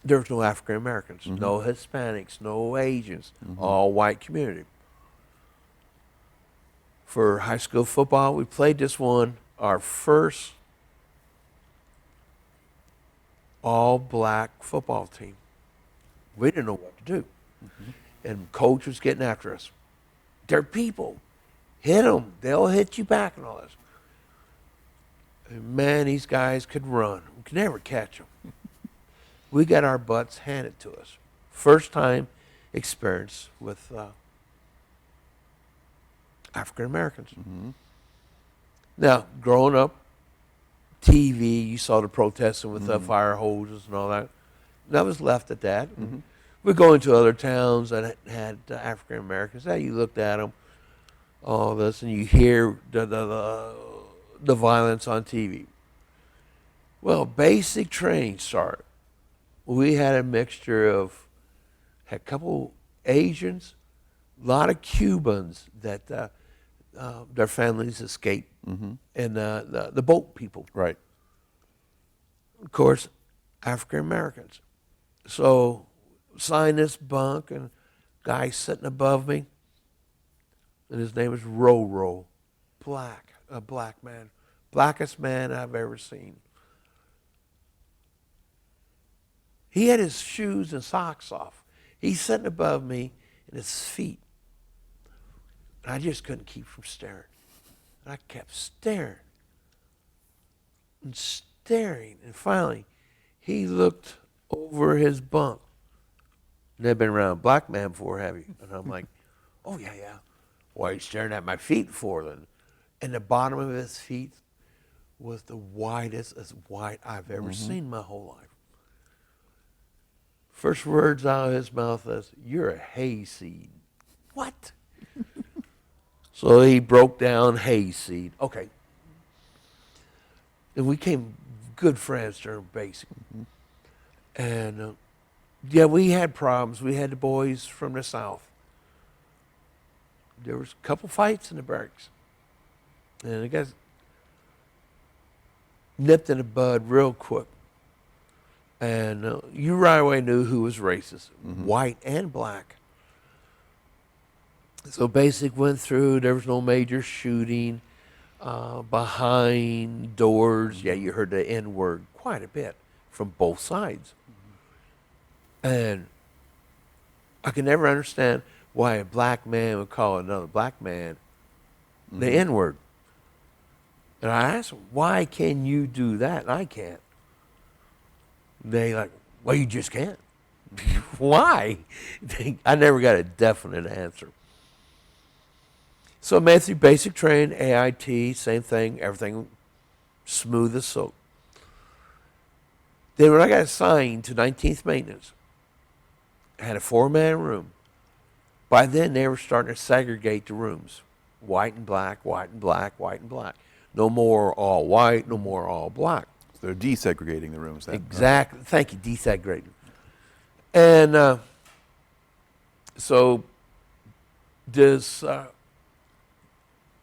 there's no African Americans, no Hispanics, no Asians, all white community. For high school football, we played this one, our first all-black football team. We didn't know what to do. And coach was getting after us. They're people. Hit them. They'll hit you back and all this. And man, these guys could run. We could never catch them. We got our butts handed to us. First time experience with African Americans. Now, growing up, TV, you saw the protesting with the fire hoses and all that. That was left at that. We go into other towns that had African Americans. Now you looked at them, all this, and you hear the the violence on TV. Well, basic training started. We had a mixture of, had a couple Asians, a lot of Cubans that their families escaped, and the boat people. Right. Of course, African Americans. So, signed this bunk, and guy sitting above me, and his name is Roro, a black man, blackest man I've ever seen. He had his shoes and socks off. He's sitting above me, and his feet. And I just couldn't keep from staring. And I kept staring and staring. And finally, he looked over his bunk. Never been around a black man before, have you? And I'm like, oh, yeah. Why are you staring at my feet for then? And the bottom of his feet was the whitest as white I've ever seen my whole life. First words out of his mouth is, "You're a hayseed." What? So he broke down hayseed. Okay. And we became good friends during basic. And yeah, we had problems. We had the boys from the South. There was a couple fights in the barracks. And the guys nipped in the bud real quick. And you right away knew who was racist, white and black. So basic went through, there was no major shooting. Behind doors, yeah, you heard the N-word quite a bit from both sides. And I could never understand why a black man would call another black man the N-word. And I asked them, why can you do that and I can't? They like, well, you just can't. Why? I never got a definite answer. So I made through basic training, AIT, same thing, everything smooth as silk. Then when I got assigned to 19th Maintenance, I had a 4-man room. By then they were starting to segregate the rooms. White and black, white and black, white and black. No more all white, no more all black. So they're desegregating the rooms then. Exactly. Okay. Thank you, desegregating. And so this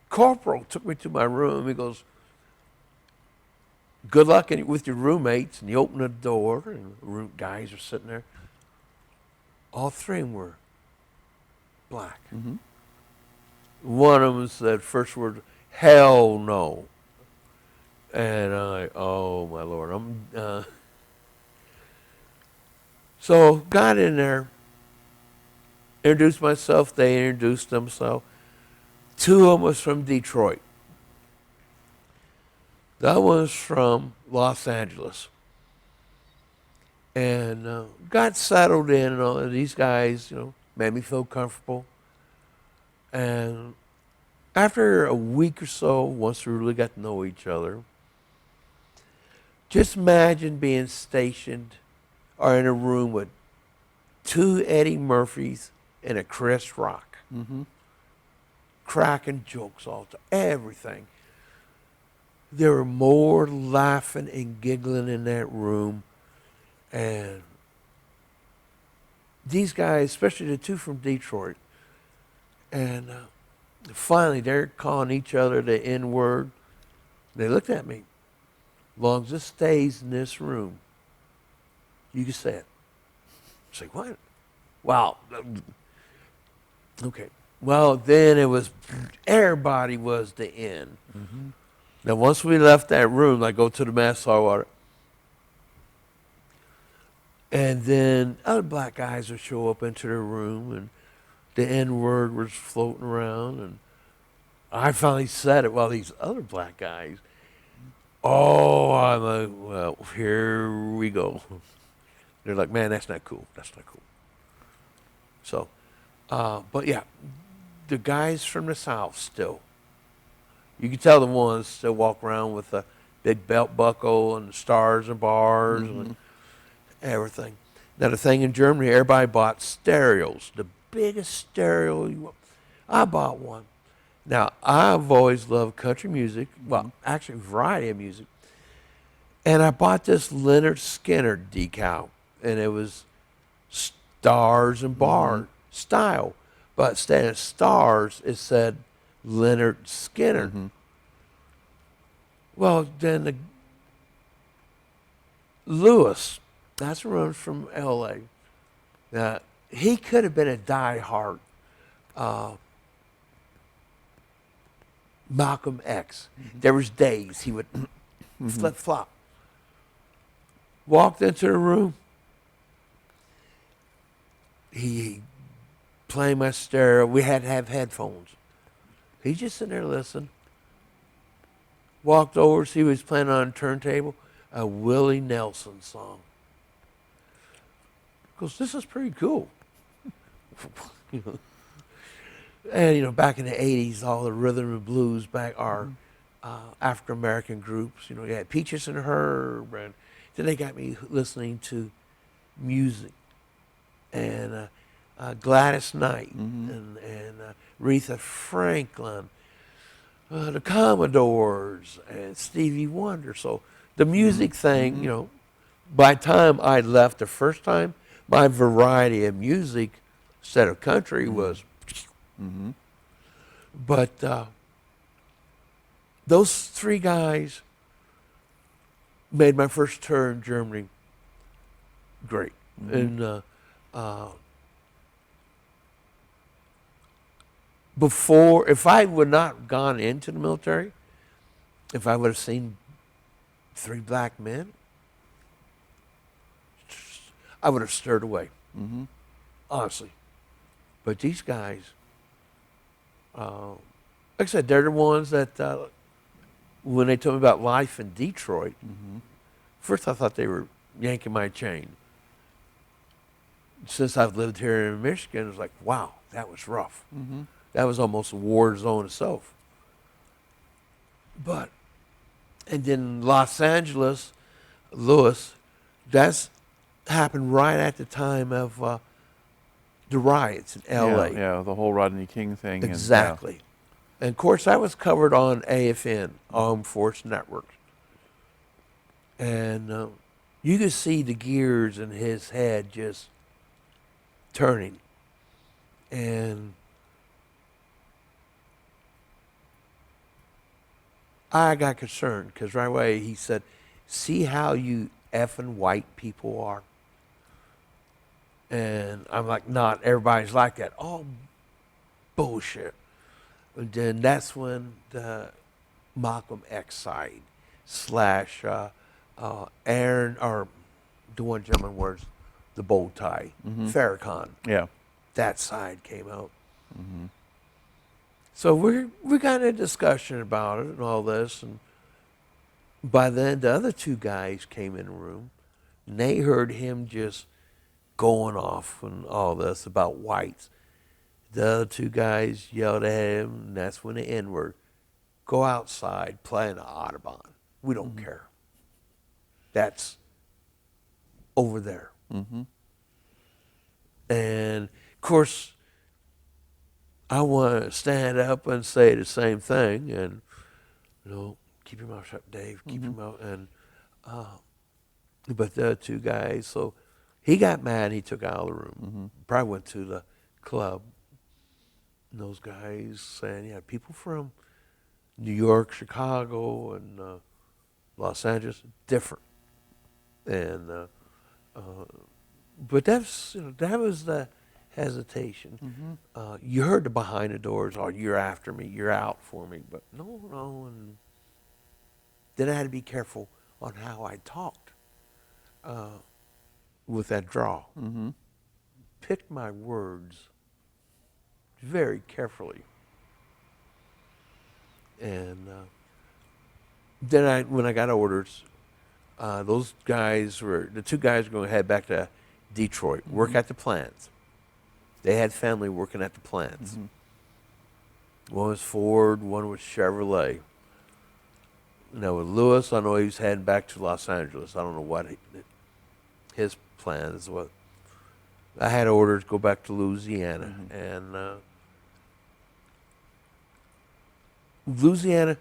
corporal took me to my room. He goes, good luck with your roommates. And he opened the door, and the guys are sitting there. All three of them were black. One of them said, first word, hell no. And I'm like, oh, my Lord. So got in there, introduced myself. They introduced themselves. Two of them was from Detroit. The other one was from Los Angeles. And got settled in, and all these guys, made me feel comfortable. And after a week or so, once we really got to know each other, just imagine being stationed or in a room with 2 Eddie Murphys and a Chris Rock. Cracking jokes all the time, everything. There were more laughing and giggling in that room. And these guys, especially the two from Detroit, and finally they're calling each other the N-word. They looked at me. As long as it stays in this room, you can say it. I say, what? Wow. Okay. Well, then it was, everybody was the N. Now, once we left that room, I go to the mass hall water. And then other black guys would show up into the room, and the N-word was floating around. And I finally said it while these other black guys, I'm like, well, here we go. They're like, man, that's not cool. That's not cool. So, but yeah, the guys from the South still, you can tell the ones still walk around with a big belt buckle and stars and bars and everything. Now, the thing in Germany, everybody bought stereos, the biggest stereo. I bought one. Now, I've always loved country music. Well, actually, a variety of music. And I bought this Leonard Skinner decal, and it was stars and bar style. But instead of stars, it said Leonard Skinner. Well, then Lewis, that's a run from L.A. Now, he could have been a diehard Malcolm X. There was days he would flip-flop. Walked into the room. He playing my stereo. We had to have headphones. He just sitting there listening. Walked over, see what he was playing on a turntable, a Willie Nelson song. Goes, this is pretty cool. And back in the '80s, all the rhythm and blues back are African American groups. You had Peaches and Herb, and then they got me listening to music and Gladys Knight and Aretha Franklin, the Commodores, and Stevie Wonder. So the music thing, by the time I left the first time, my variety of music, instead of country, was. But those three guys made my first tour in Germany great. And before, if I would not have gone into the military, if I would have seen three black men, I would have stirred away, honestly. But these guys, like I said, they're the ones that, when they told me about life in Detroit, first I thought they were yanking my chain. Since I've lived here in Michigan, it was like, wow, that was rough. That was almost a war zone itself. And then Los Angeles, Lewis, that's happened right at the time of the riots in L.A. Yeah, the whole Rodney King thing. Exactly. And of course, that was covered on AFN, Armed Force Network. And you could see the gears in his head just turning. And I got concerned because right away he said, see how you effing white people are? And I'm like, not everybody's like that. Oh, bullshit. And then that's when the Malcolm X side / Aaron, or the one gentleman wears the bow tie, Farrakhan. Yeah. That side came out. So we got in a discussion about it and all this. And by then, the other two guys came in the room, and they heard him just going off and all this about whites. The other two guys yelled at him, and that's when the N-word, go outside, play in the Audubon. We don't care. That's over there. And, of course, I want to stand up and say the same thing, and, keep your mouth shut, Dave, keep your mouth, and, but the other two guys, so he got mad, he took out of the room, probably went to the club. And those guys saying, yeah, people from New York, Chicago, and Los Angeles, different. And but that's that was the hesitation. You heard the behind the doors, oh, you're after me, you're out for me, but no. And then I had to be careful on how I talked with that draw. Picked my words very carefully. And then when I got orders, those guys the two guys were going to head back to Detroit, work at the plants. They had family working at the plants. One was Ford, one was Chevrolet. Now with Lewis, I know he was heading back to Los Angeles. I don't know what his plans was. I had orders to go back to Louisiana, and Louisiana,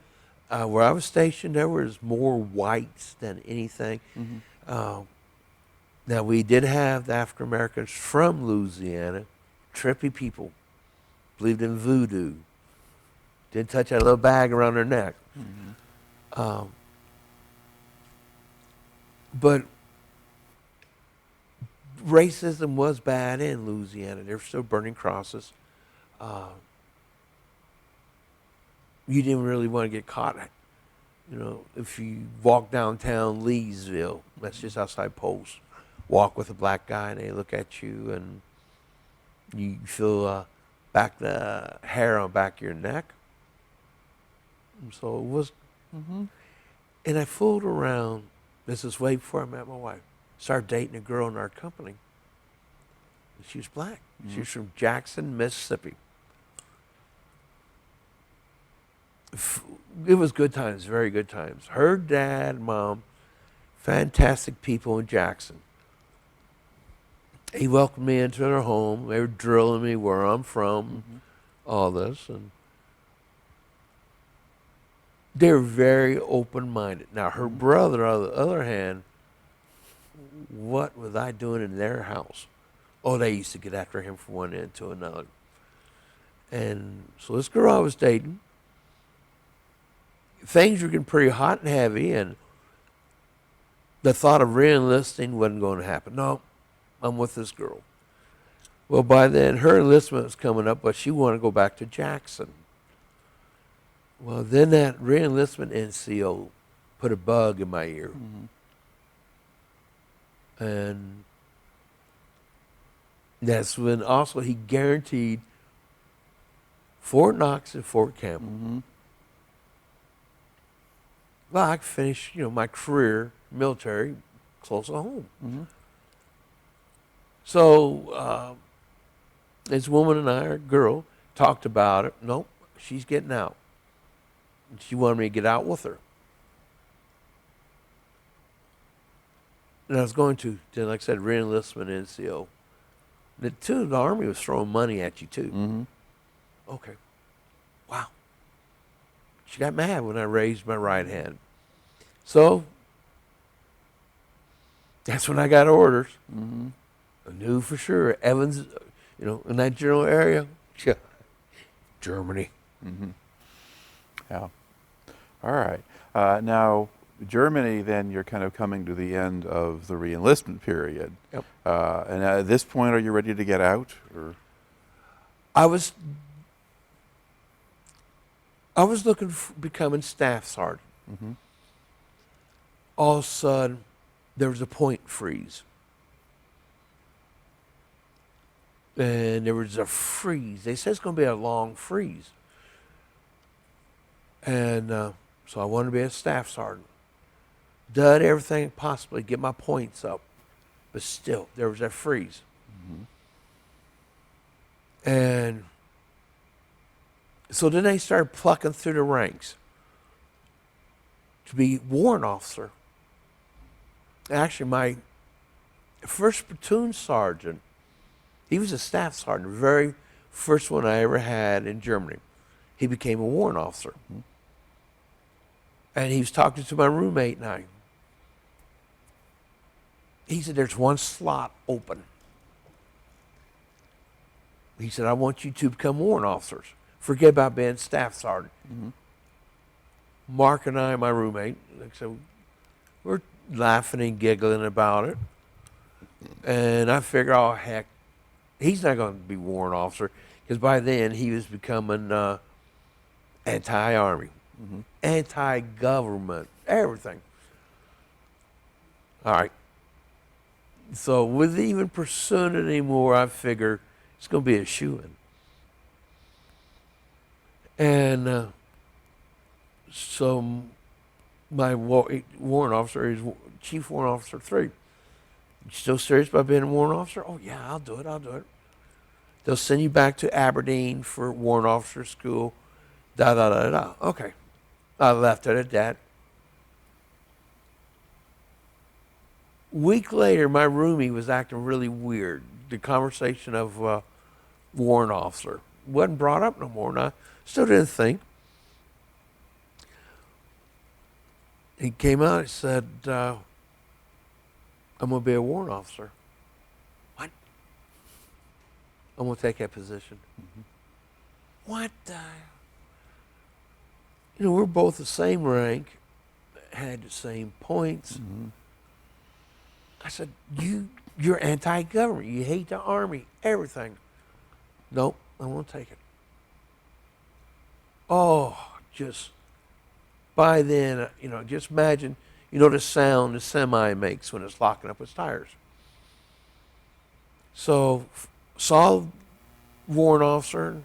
where I was stationed, there was more whites than anything. Now, we did have the African Americans from Louisiana, trippy people, believed in voodoo, didn't touch that little bag around their neck. But racism was bad in Louisiana. They were still burning crosses. You didn't really want to get caught. You know, if you walk downtown Leesville, that's just outside Polk, walk with a black guy and they look at you and you feel back the hair on the back of your neck. And so it was, and I fooled around. This is way before I met my wife. Started dating a girl in our company. She was black. She was from Jackson, Mississippi. It was good times, very good times. Her dad, mom, fantastic people in Jackson. He welcomed me into their home. They were drilling me where I'm from, all this. And they were very open-minded. Now, her brother, on the other hand, what was I doing in their house? Oh, they used to get after him from one end to another. And so this girl I was dating, things were getting pretty hot and heavy, and the thought of reenlisting wasn't going to happen. No, I'm with this girl. Well, by then, her enlistment was coming up, but she wanted to go back to Jackson. Well, then that reenlistment NCO put a bug in my ear. And that's when also he guaranteed Fort Knox and Fort Campbell. Well, I could finish, my career, military, close to home. So this woman and I, our girl, talked about it. Nope, she's getting out. And she wanted me to get out with her. And I was going to, then, like I said, reenlistment NCO. The Army was throwing money at you, too. Okay. Wow. She got mad when I raised my right hand. So that's when I got orders. I knew for sure Evans, in that general area, Germany. Yeah. All right. Now, Germany, then you're kind of coming to the end of the reenlistment period. Yep. And at this point, are you ready to get out? Or? I was looking for becoming staff sergeant. All of a sudden, there was a point freeze. And there was a freeze. They said it's going to be a long freeze. And so I wanted to be a staff sergeant. Did everything possibly, get my points up. But still, there was that freeze. And so then they started plucking through the ranks to be warrant officer. Actually, my first platoon sergeant, he was a staff sergeant, the very first one I ever had in Germany. He became a warrant officer. And he was talking to my roommate and I. He said, there's one slot open. He said, I want you to become warrant officers. Forget about being staff sergeant. Mark and I, my roommate, like I said, we're laughing and giggling about it. And I figure, oh, heck, he's not going to be warrant officer, because by then he was becoming anti-army, anti-government, everything. All right. So with even pursuing it anymore, I figure it's going to be a shoo-in. And so my warrant officer is Chief Warrant Officer 3. You still serious about being a warrant officer? Oh, yeah, I'll do it. They'll send you back to Aberdeen for warrant officer school. Okay. I left it at that. Week later, my roomie was acting really weird. The conversation of warrant officer wasn't brought up no more, and I still didn't think. he came out and said, I'm going to be a warrant officer. What? I'm going to take that position. What? We're both the same rank, had the same points. I said, you're anti-government. You hate the Army, everything. Nope, I won't take it. Oh, just by then, just imagine, the sound the semi makes when it's locking up its tires. So, saw warrant officer,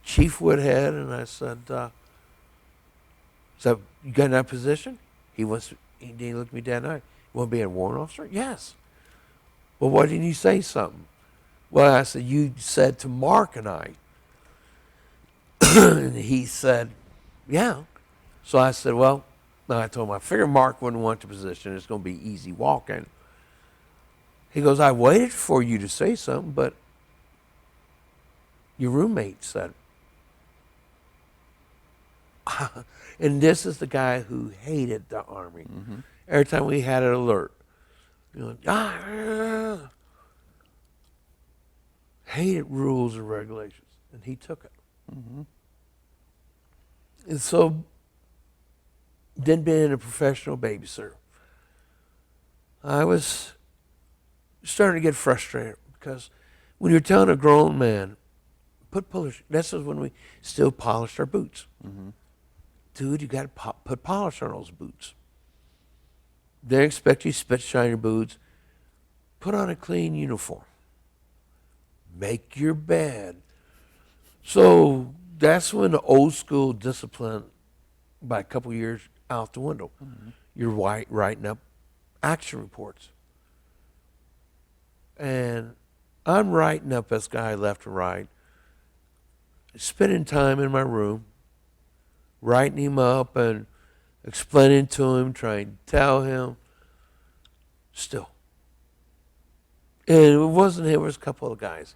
Chief Woodhead, and I said, so you got in that position? He didn't look at me dead in the eye. You want to be a warrant officer? Yes. Well, why didn't you say something? Well, I said, you said to Mark and I. And he said, yeah. So I said, well, I told him, I figured Mark wouldn't want the position. It's going to be easy walking. He goes, I waited for you to say something, but your roommate said. And this is the guy who hated the Army. Every time we had an alert, hated rules and regulations, and he took it. And so, then being a professional babysitter, I was starting to get frustrated because when you're telling a grown man, put polish, this is when we still polished our boots. Dude, you got to put polish on those boots. They expect you to spit shine your boots. Put on a clean uniform. Make your bed. So that's when the old school discipline, by a couple years, out the window. You're writing up action reports. And I'm writing up this guy left and right, spending time in my room, writing him up and explaining to him, trying to tell him, still. And it wasn't him, it was a couple of guys.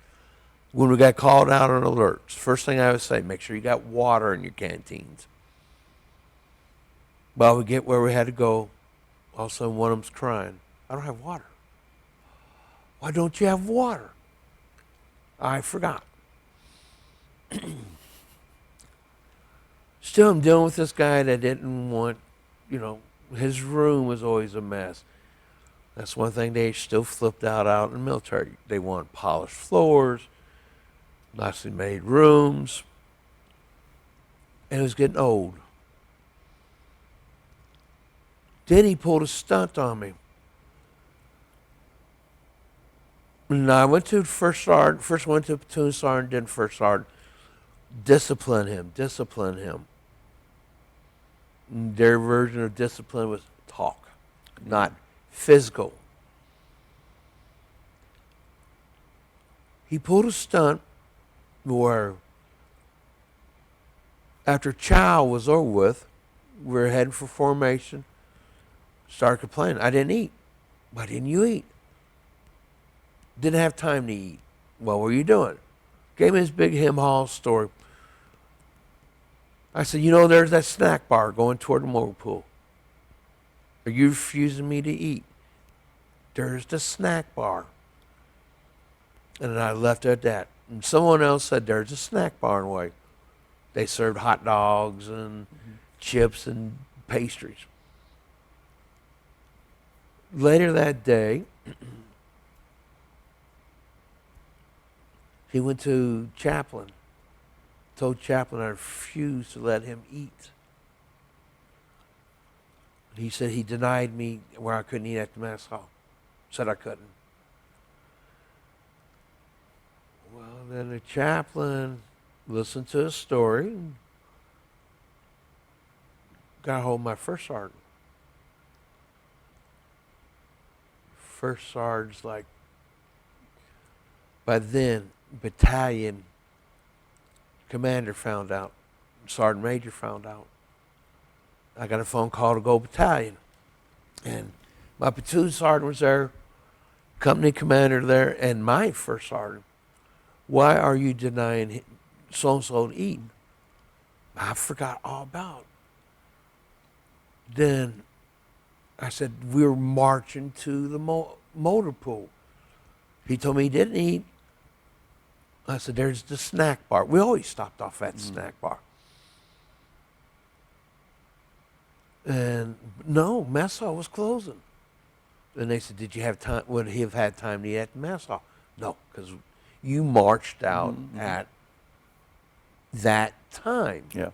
When we got called out on alerts, first thing I would say, make sure you got water in your canteens. Well, we get where we had to go. All of a sudden, one of them's crying. I don't have water. Why don't you have water? I forgot. Still, I'm dealing with this guy that didn't want, his room was always a mess. That's one thing they still flipped out in the military. They want polished floors, nicely made rooms, and it was getting old. Then he pulled a stunt on me. And I went to first sergeant, first went to platoon sergeant, then first sergeant. Discipline him. And their version of discipline was talk, not physical. He pulled a stunt where after chow was over with, we were heading for formation, started complaining. I didn't eat. Why didn't you eat? Didn't have time to eat. What were you doing? Gave me this big hem-haul story. I said, there's that snack bar going toward the motor pool. Are you refusing me to eat? There's the snack bar. And then I left it at that. And someone else said, there's a snack bar in the way. They served hot dogs and chips and pastries. Later that day, he went to Chaplain. Told Chaplain I refused to let him eat. He said he denied me where I couldn't eat at the mess hall. Said I couldn't. Well, then the chaplain listened to his story and got a hold of my first sergeant. First sergeant's like, by then, battalion commander found out. Sergeant major found out. I got a phone call to go battalion. And my platoon sergeant was there, company commander there, and my first sergeant. Why are you denying so-and-so to eat? I forgot all about it. Then I said, we were marching to the motor pool. He told me he didn't eat. I said, there's the snack bar. We always stopped off at the snack bar. And no, mess hall was closing. And they said, did you have time? Would he have had time to eat at the mess hall? No, because you marched out at that time. Yeah.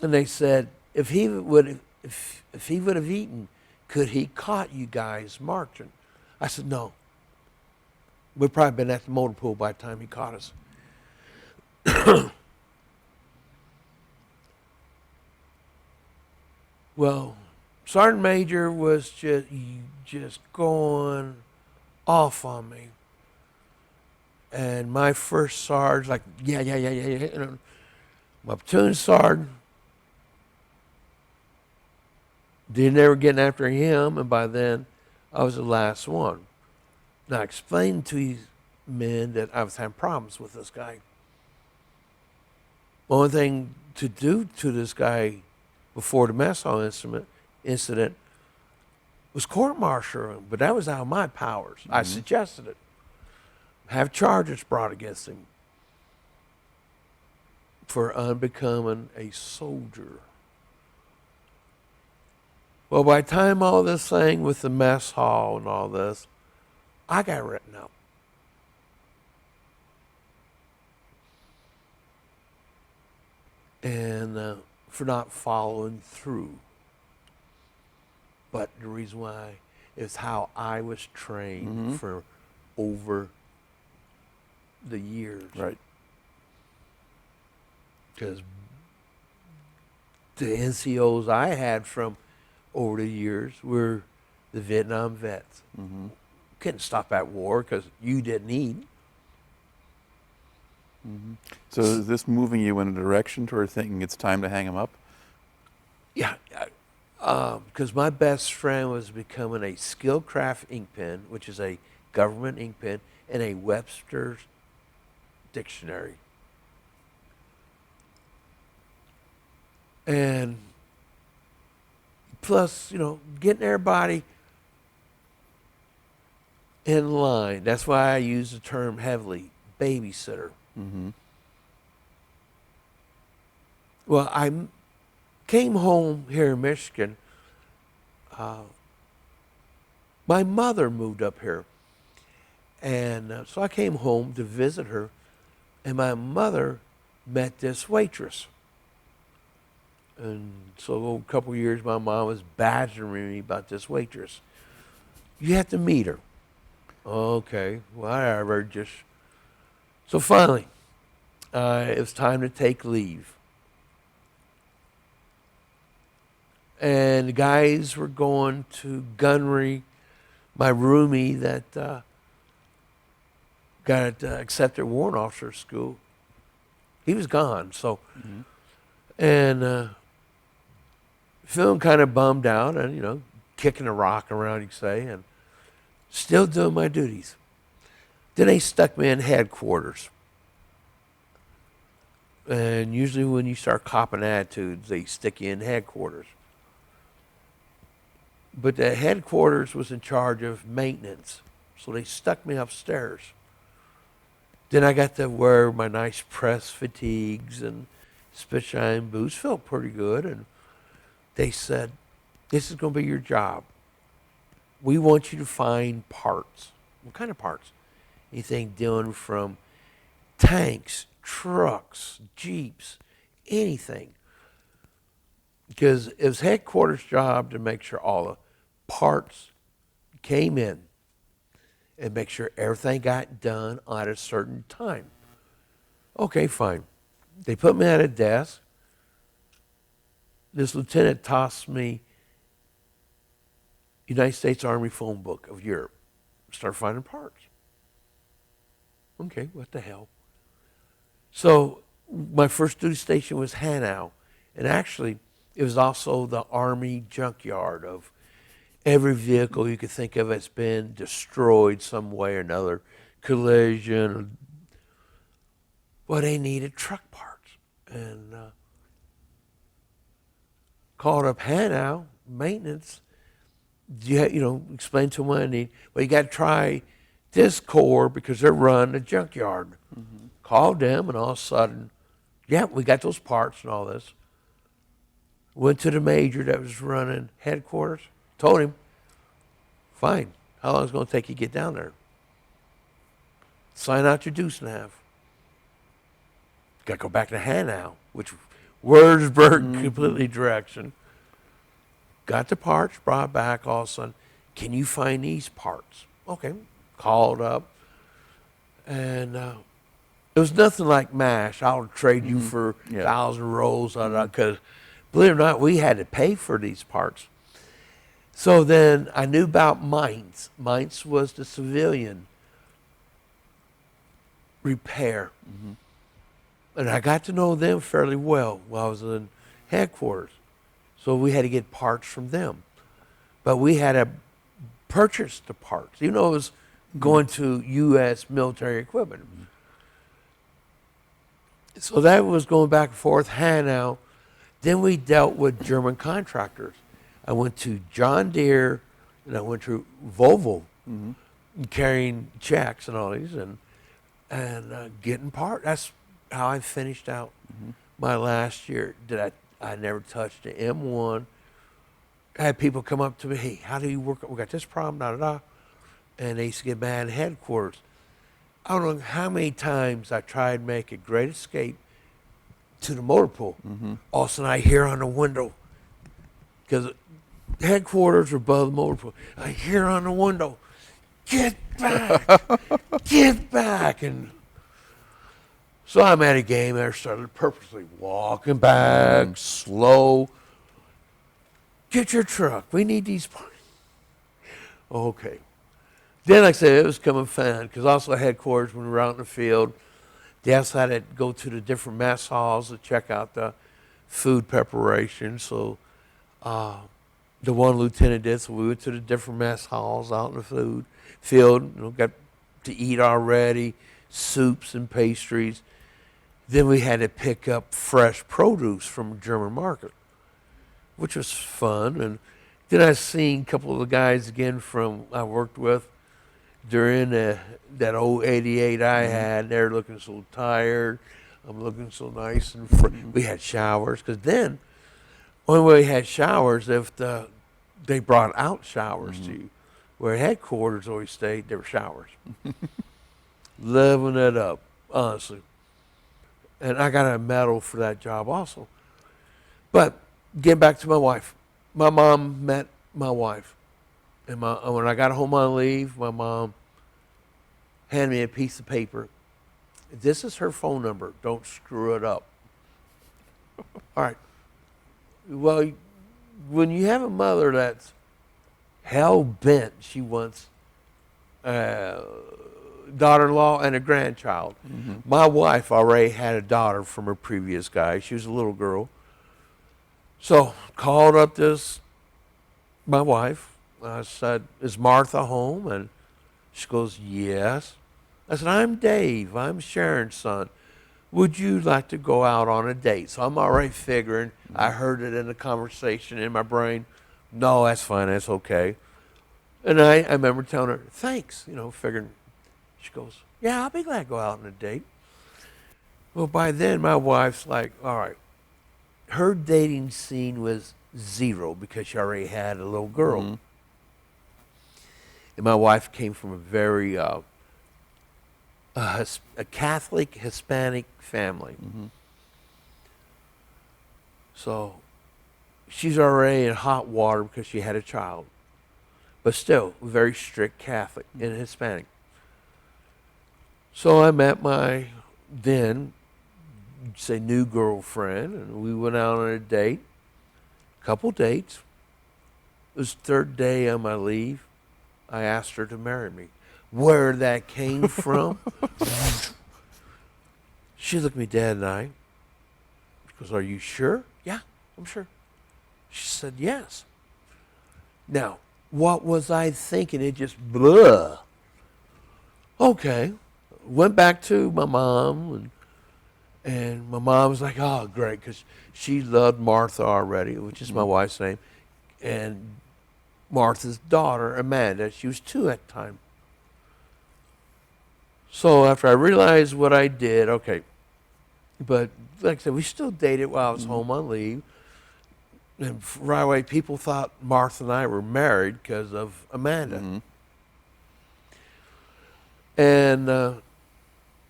And they said, if he would have eaten, could he caught you guys marching? I said, no. We'd probably been at the motor pool by the time he caught us. Well, Sergeant Major was just going off on me. And my first sergeant, like, yeah. And my platoon sergeant didn't ever get after him, and by then I was the last one. Now, I explained to these men that I was having problems with this guy. The only thing to do to this guy before the mess hall incident was court-martial him, but that was out of my powers. I suggested it. Have charges brought against him for unbecoming a soldier. Well, by the time all this thing with the mess hall and all this, I got written up. And for not following through. But the reason why is how I was trained for over the years. Right. Because the NCOs I had from over the years were the Vietnam vets. Couldn't stop at war because you didn't eat. So is this moving you in a direction toward thinking it's time to hang him up? Yeah, because my best friend was becoming a Skillcraft ink pen, which is a government ink pen, and a Webster's dictionary. And plus, getting everybody in line. That's why I use the term heavily, babysitter. Well, I came home here in Michigan. My mother moved up here. And so I came home to visit her, and my mother met this waitress. And so a couple of years, my mom was badgering me about this waitress. You have to meet her. Okay, whatever, So finally, it was time to take leave. And the guys were going to gunnery. My roomie that got accepted warrant officer school, he was gone. So, and feeling kind of bummed out and, kicking a rock around, you could say, and still doing my duties. Then they stuck me in headquarters. And usually when you start copping attitudes, they stick you in headquarters. But the headquarters was in charge of maintenance. So they stuck me upstairs. Then I got to wear my nice press fatigues and spit shine boots. Felt pretty good. And they said, this is going to be your job. We want you to find parts. What kind of parts? Anything dealing from tanks, trucks, jeeps, anything. Because it was headquarters' job to make sure all the parts came in and make sure everything got done at a certain time. Okay, fine. They put me at a desk. This lieutenant tossed me United States Army phone book of Europe. Start finding parts. Okay, what the hell? So my first duty station was Hanau. And actually, it was also the Army junkyard of every vehicle you could think of that's been destroyed some way or another. Collision. Well, they needed truck parts. And called up Hanow, maintenance. Explain to them what I need. Well, you got to try this corps because they're running a junkyard. Called them, and all of a sudden, yeah, we got those parts and all this. Went to the major that was running headquarters. Told him, fine. How long is it going to take you to get down there? Sign out your deuce and a half. Got to go back to Hanow, which Wurzburg, completely direction. Got the parts, brought back all of a sudden. Can you find these parts? Okay. Called up. And it was nothing like MASH. I'll trade you for 1,000 rolls. Because believe it or not, we had to pay for these parts. So then I knew about Mainz. Mainz was the civilian repair. And I got to know them fairly well while I was in headquarters. So we had to get parts from them. But we had to purchase the parts, even though it was going to U.S. military equipment. So that was going back and forth, Hanow. Then we dealt with German contractors. I went to John Deere, and I went to Volvo, carrying checks and all these, and getting parts. That's how I finished out my last year. I never touched the M1. I had people come up to me, hey, how do you work? We got this problem, da-da-da. And they used to get mad at headquarters. I don't know how many times I tried to make a great escape to the motor pool. All of a sudden I hear on the window, because headquarters are above the motor pool, I hear on the window, get back, get back. And so I'm at a game and I started purposely walking back, slow. Get your truck. We need these parts. Okay. Then, like I said, it was coming fun because also headquarters, when we were out in the field, they also had to go to the different mess halls to check out the food preparation. So the one lieutenant did, so we went to the different mess halls out in the field, got to eat already, soups and pastries. Then we had to pick up fresh produce from a German market, which was fun. And then I seen a couple of the guys again I worked with during that old 88 I had. They're looking so tired. I'm looking so nice and we had showers, because then only way we had showers if they brought out showers to you. Where headquarters always stayed, there were showers. Living it up, honestly. And I got a medal for that job also. But getting back to my wife, my mom met my wife. And when I got home on leave, my mom handed me a piece of paper. This is her phone number. Don't screw it up. All right. Well, when you have a mother that's hell-bent, she wants a daughter-in-law and a grandchild. My wife already had a daughter from her previous guy. She was a little girl. So called up my wife. I said, is Martha home? And she goes, yes. I said, I'm Dave. I'm Sharon's son. Would you like to go out on a date? So I'm already figuring. I heard it in the conversation in my brain. No, that's fine. That's okay. And I remember telling her, thanks, figuring. She goes, yeah, I'll be glad to go out on a date. Well, by then, my wife's like, all right. Her dating scene was zero because she already had a little girl. And my wife came from a very a Catholic Hispanic family. So she's already in hot water because she had a child. But still, very strict Catholic and Hispanic. So I met my then, say, new girlfriend, and we went out on a date, couple dates. It was third day on my leave. I asked her to marry me. Where that came from? She looked me dead in the eye. She goes, are you sure? Yeah, I'm sure. She said, yes. Now, what was I thinking? It just blah. Okay. Went back to my mom, And my mom was like, oh, great, because she loved Martha already, which is my wife's name, and Martha's daughter, Amanda. She was 2 at the time. So after I realized what I did, okay, but like I said, we still dated while I was home on leave. And right away, people thought Martha and I were married because of Amanda. And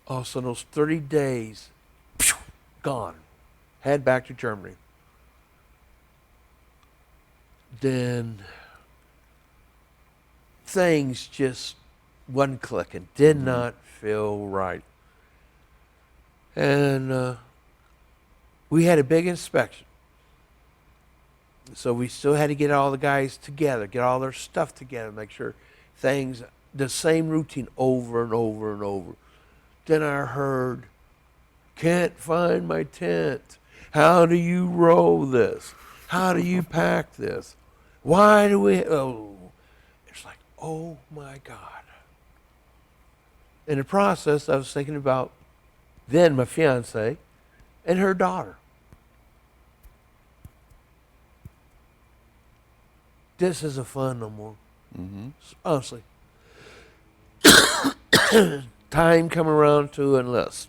also those 30 days, gone. Head back to Germany. Then things just wasn't clicking. Did not feel right. And we had a big inspection. So we still had to get all the guys together, get all their stuff together, make sure things, the same routine over and over and over. Then I heard, can't find my tent. How do you roll this? How do you pack this? Why do we, oh. It's like, oh my God. In the process, I was thinking about then my fiance and her daughter. This isn't fun no more. Honestly. Time come around to enlist.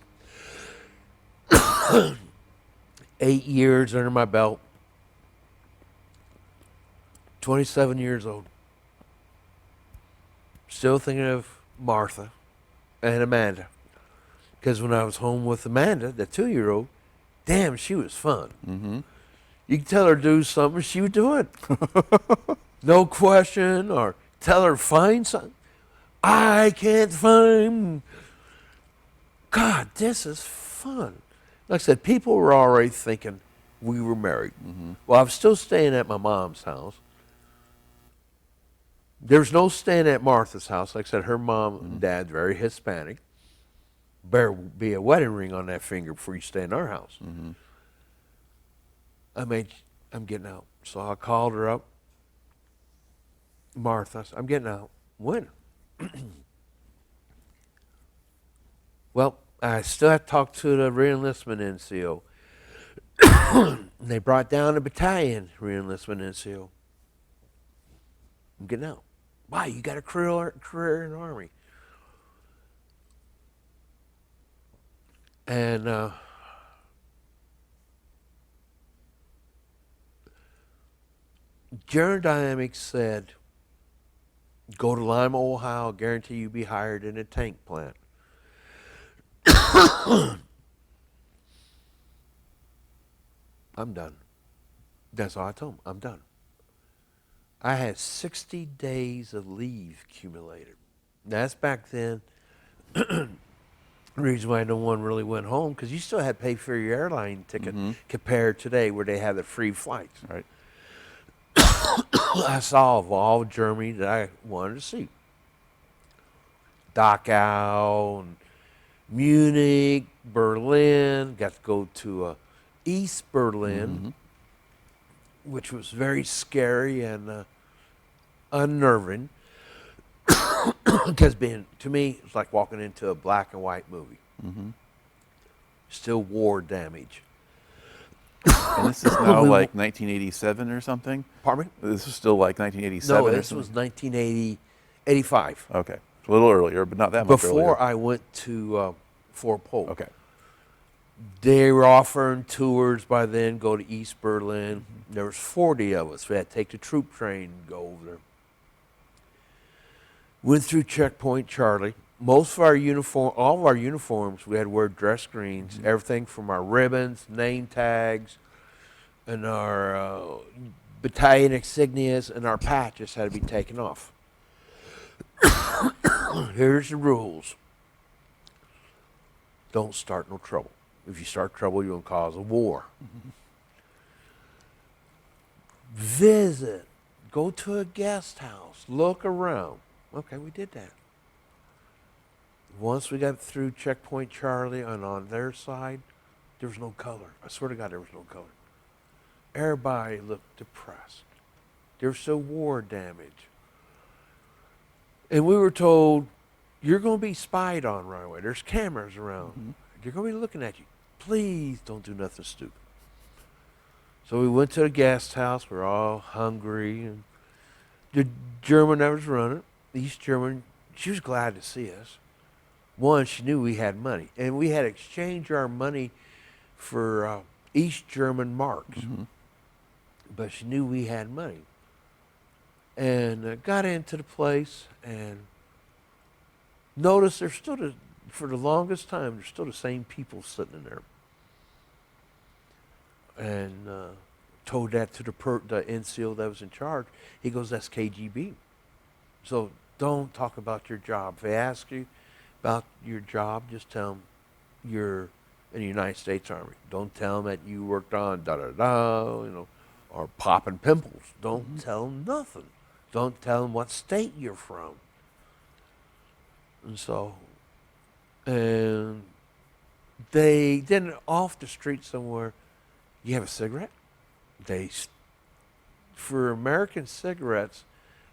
8 years under my belt. 27 years old. Still thinking of Martha and Amanda. Because when I was home with Amanda, the 2-year-old, damn, she was fun. You could tell her to do something, she would do it. No question, or tell her find something. I can't find. God, this is fun. Like I said, people were already thinking we were married. Well, I was still staying at my mom's house. There's no staying at Martha's house. Like I said, her mom and dad, very Hispanic. Better be a wedding ring on that finger before you stay in our house. I mean, I'm getting out. So I called her up. Martha, I said, I'm getting out. When? Well, I still have to talk to the reenlistment NCO. They brought down a battalion reenlistment NCO. I'm getting out. Why? You got a career in the Army. And General Dynamics said, go to Lima, Ohio, guarantee you'll be hired in a tank plant. I'm done. That's all I told him. I'm done. I had 60 days of leave accumulated. That's back then. The reason why no one really went home, because you still had to pay for your airline ticket compared to today where they have the free flights. Right. I saw all of Germany that I wanted to see. Dachau, and Munich, Berlin. Got to go to East Berlin, which was very scary and unnerving. Because to me, it's like walking into a black and white movie. Still war damage. And this is now like 1987 or something? Pardon me? This is still like 1987 No, or this something? was 1985. Okay. It's a little earlier, but not that much earlier. Before I went to Fort Polk. Okay. They were offering tours by then, go to East Berlin. There was 40 of us. We had to take the troop train and go over there. Went through Checkpoint Charlie. Most of our all of our uniforms, we had to wear dress greens. Everything from our ribbons, name tags, and our battalion insignias and our patches had to be taken off. Here's the rules. Don't start no trouble. If you start trouble, you're going to cause a war. Visit. Go to a guest house. Look around. Okay, we did that. Once we got through Checkpoint Charlie and on their side, there was no color. I swear to God, there was no color. Everybody looked depressed. There was still war damage. And we were told, you're going to be spied on right away. There's cameras around. They're going to be looking at you. please don't do nothing stupid. So we went to the guest house. We're all hungry, and the German that was running, the East German, she was glad to see us. One, she knew we had money, and we had exchanged our money for East German marks. Mm-hmm. But she knew we had money. And got into the place and noticed there's still, for the longest time, there's still the same people sitting in there. And told that to the NCO that was in charge. He goes, that's KGB. So don't talk about your job. If they ask you about your job, just tell them you're in the United States Army. Don't tell them that you worked on da-da-da, you know, or popping pimples. Don't tell them nothing. Don't tell them what state you're from. And so, and then off the street somewhere, you have a cigarette? For American cigarettes,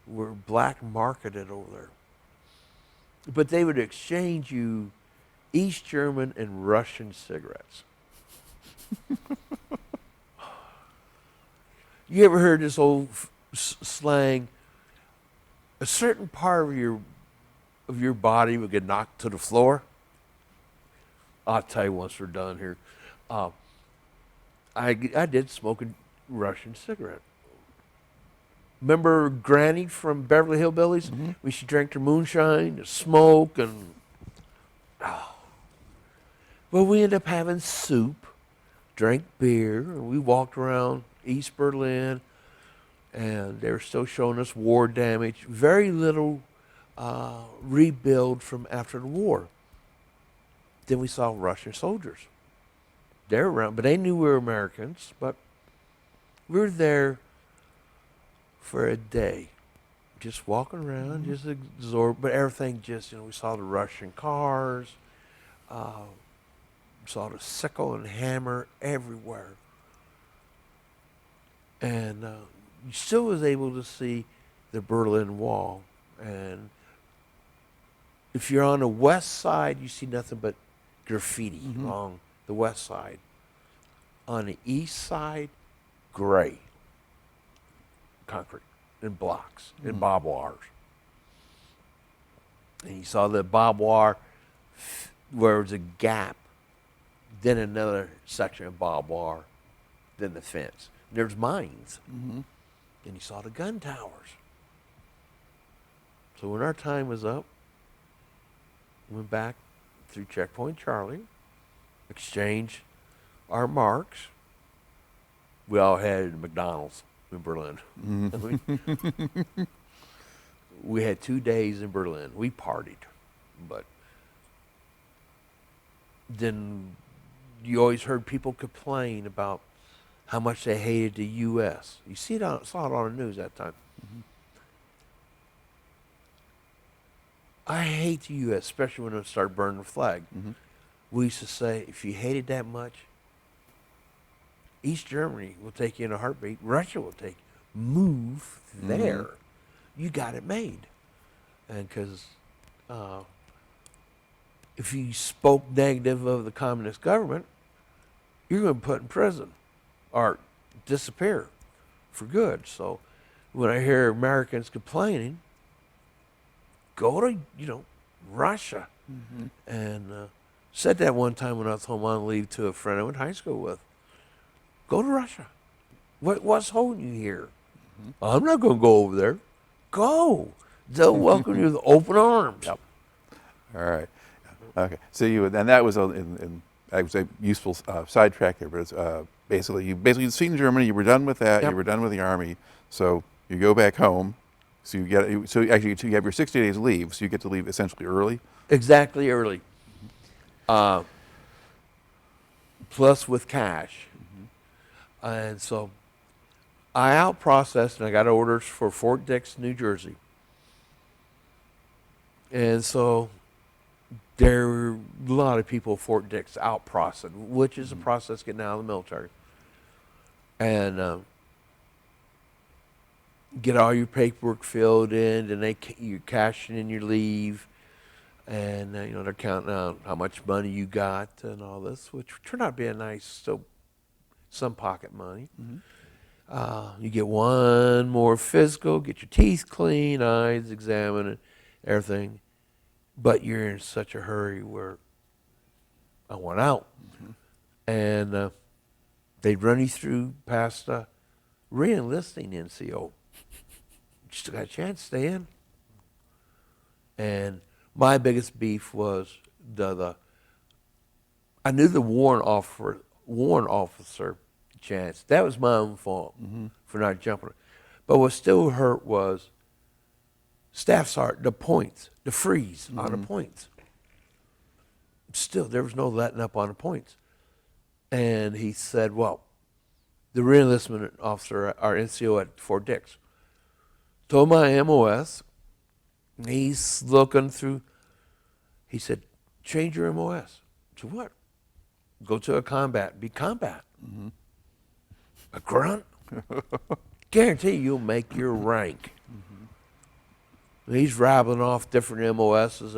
were black marketed over there. But they would exchange you East German and Russian cigarettes. You ever heard this old slang? A certain part of your body would get knocked to the floor. I'll tell you once we're done here. I did smoke a Russian cigarette. Remember Granny from Beverly Hillbillies? Mm-hmm. When she drank her moonshine, the smoke, and well, we ended up having soup, drank beer, and we walked around East Berlin, and they were still showing us war damage. Very little rebuild from after the war. Then we saw Russian soldiers. They're around, but they knew we were Americans, but we were there for a day, just walking around, just absorbed, but everything just, we saw the Russian cars, saw the sickle and hammer everywhere. And you still was able to see the Berlin Wall. And if you're on the west side, you see nothing but graffiti along the west side. On the east side, gray, concrete, and blocks, and barbed wires. And you saw the barbed wire where there was a gap, then another section of barbed wire, then the fence. There's mines. And you saw the gun towers. So when our time was up, went back through Checkpoint Charlie, exchanged our marks. We all had McDonald's in Berlin. We had 2 days in Berlin. We partied, but then you always heard people complain about how much they hated the U.S. You saw it on the news that time. I hate the U.S., especially when it started burning the flag. We used to say, if you hate it that much, East Germany will take you in a heartbeat. Russia will take you. Move there. You got it made. And because if you spoke negative of the communist government, you're going to be put in prison or disappear for good. So when I hear Americans complaining, go to, Russia. And said that one time when I was home on leave to a friend I went to high school with. Go to Russia. What's holding you here? I'm not going to go over there. Go. They'll welcome you with open arms. Yep. All right. Okay. So and that was I would say useful sidetrack there, but it's basically you'd seen Germany. You were done with that. Yep. You were done with the Army. So you go back home. So you have your 60 days leave. So you get to leave essentially early. Exactly early. Plus with cash. And so I out-processed, and I got orders for Fort Dix, New Jersey. And so there were a lot of people at Fort Dix out-processing, which is a process getting out of the military. And get all your paperwork filled in, and you're cashing in your leave. And they're counting out how much money you got and all this, which turned out to be a nice, some pocket money. You get one more physical, get your teeth cleaned, eyes examined, and everything. But you're in such a hurry where I want out. And they'd run you through past re-enlisting NCO. You still got a chance to stay in. And my biggest beef was I knew the warrant officer chance. That was my own fault for not jumping. But what still hurt was Staff Sergeant, the points, the freeze on the points. Still, there was no letting up on the points. And he said, well, the reenlistment officer, our NCO at Fort Dix, told my MOS, he's looking through, he said, change your MOS. To what? Go to a combat, be combat. A grunt? Guarantee you'll make your rank. He's rattling off different MOSs.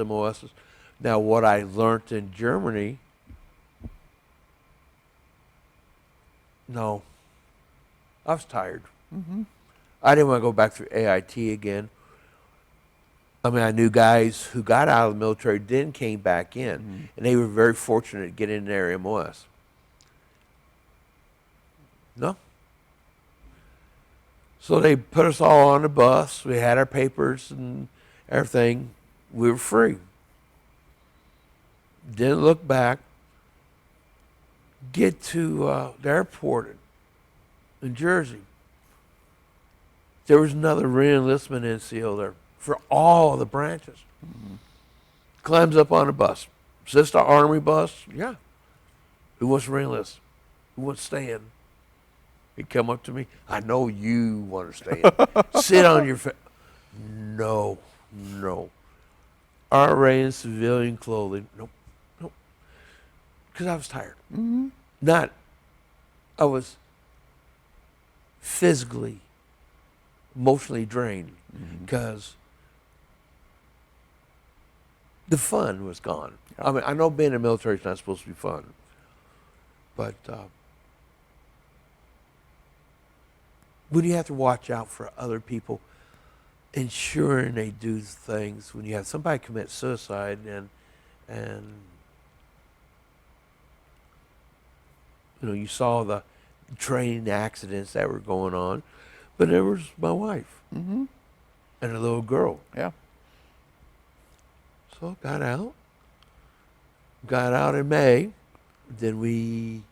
Now, what I learned in Germany, no, I was tired. I didn't want to go back through AIT again. I mean, I knew guys who got out of the military, then came back in, and they were very fortunate to get in their MOS. No. So they put us all on the bus. We had our papers and everything. We were free. Didn't look back. Get to the airport in Jersey. There was another reenlistment NCO there for all the branches. Climbs up on a bus. Is this the Army bus? Yeah. Who wants to reenlist? Who wants to stay in? He'd come up to me. I know you want to stay in. Sit on your No. RA in civilian clothing. Nope. Because I was tired. I was physically, emotionally drained because the fun was gone. I mean, I know being in the military is not supposed to be fun, but when you have to watch out for other people, ensuring they do things, when you have somebody commit suicide and you saw the train accidents that were going on, but there was my wife and a little girl. Yeah. So got out in May. Then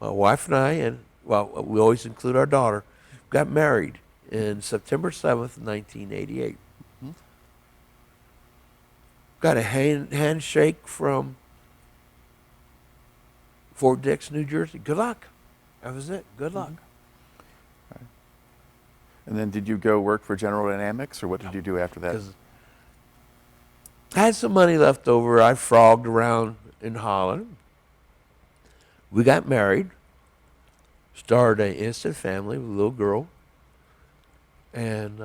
my wife and I, we always include our daughter, got married in September 7th, 1988. Got a handshake from Fort Dix, New Jersey. Good luck. That was it. Good luck. Right. And then did you go work for General Dynamics, or what did you do after that? I had some money left over. I frogged around in Holland. We got married. Started an instant family with a little girl. And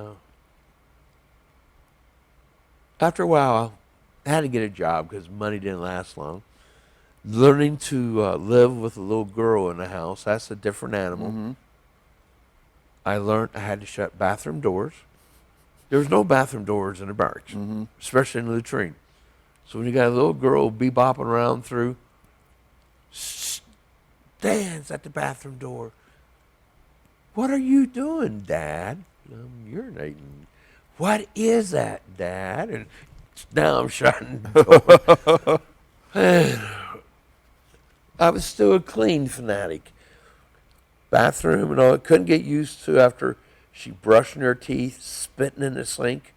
after a while, I had to get a job because money didn't last long. Learning to live with a little girl in the house, that's a different animal. I learned I had to shut bathroom doors. There was no bathroom doors in the barracks, especially in the latrine. So when you got a little girl bebopping around through, stands at the bathroom door. What are you doing, Dad? I'm urinating. What is that, Dad? And now I'm shutting the door. I was still a clean fanatic. Bathroom and all, couldn't get used to after she brushing her teeth, spitting in the sink.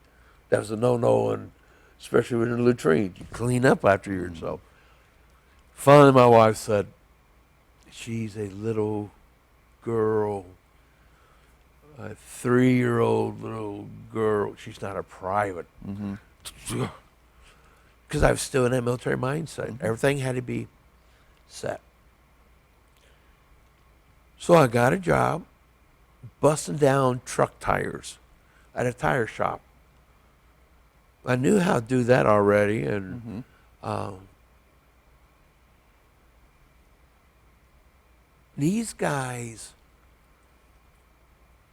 That was a no-no, and especially in the latrine. You clean up after yourself. Finally, my wife said, she's a little girl, a 3-year-old little girl. She's not a private. Because I was still in that military mindset. Everything had to be set. So I got a job busting down truck tires at a tire shop. I knew how to do that already, and these guys,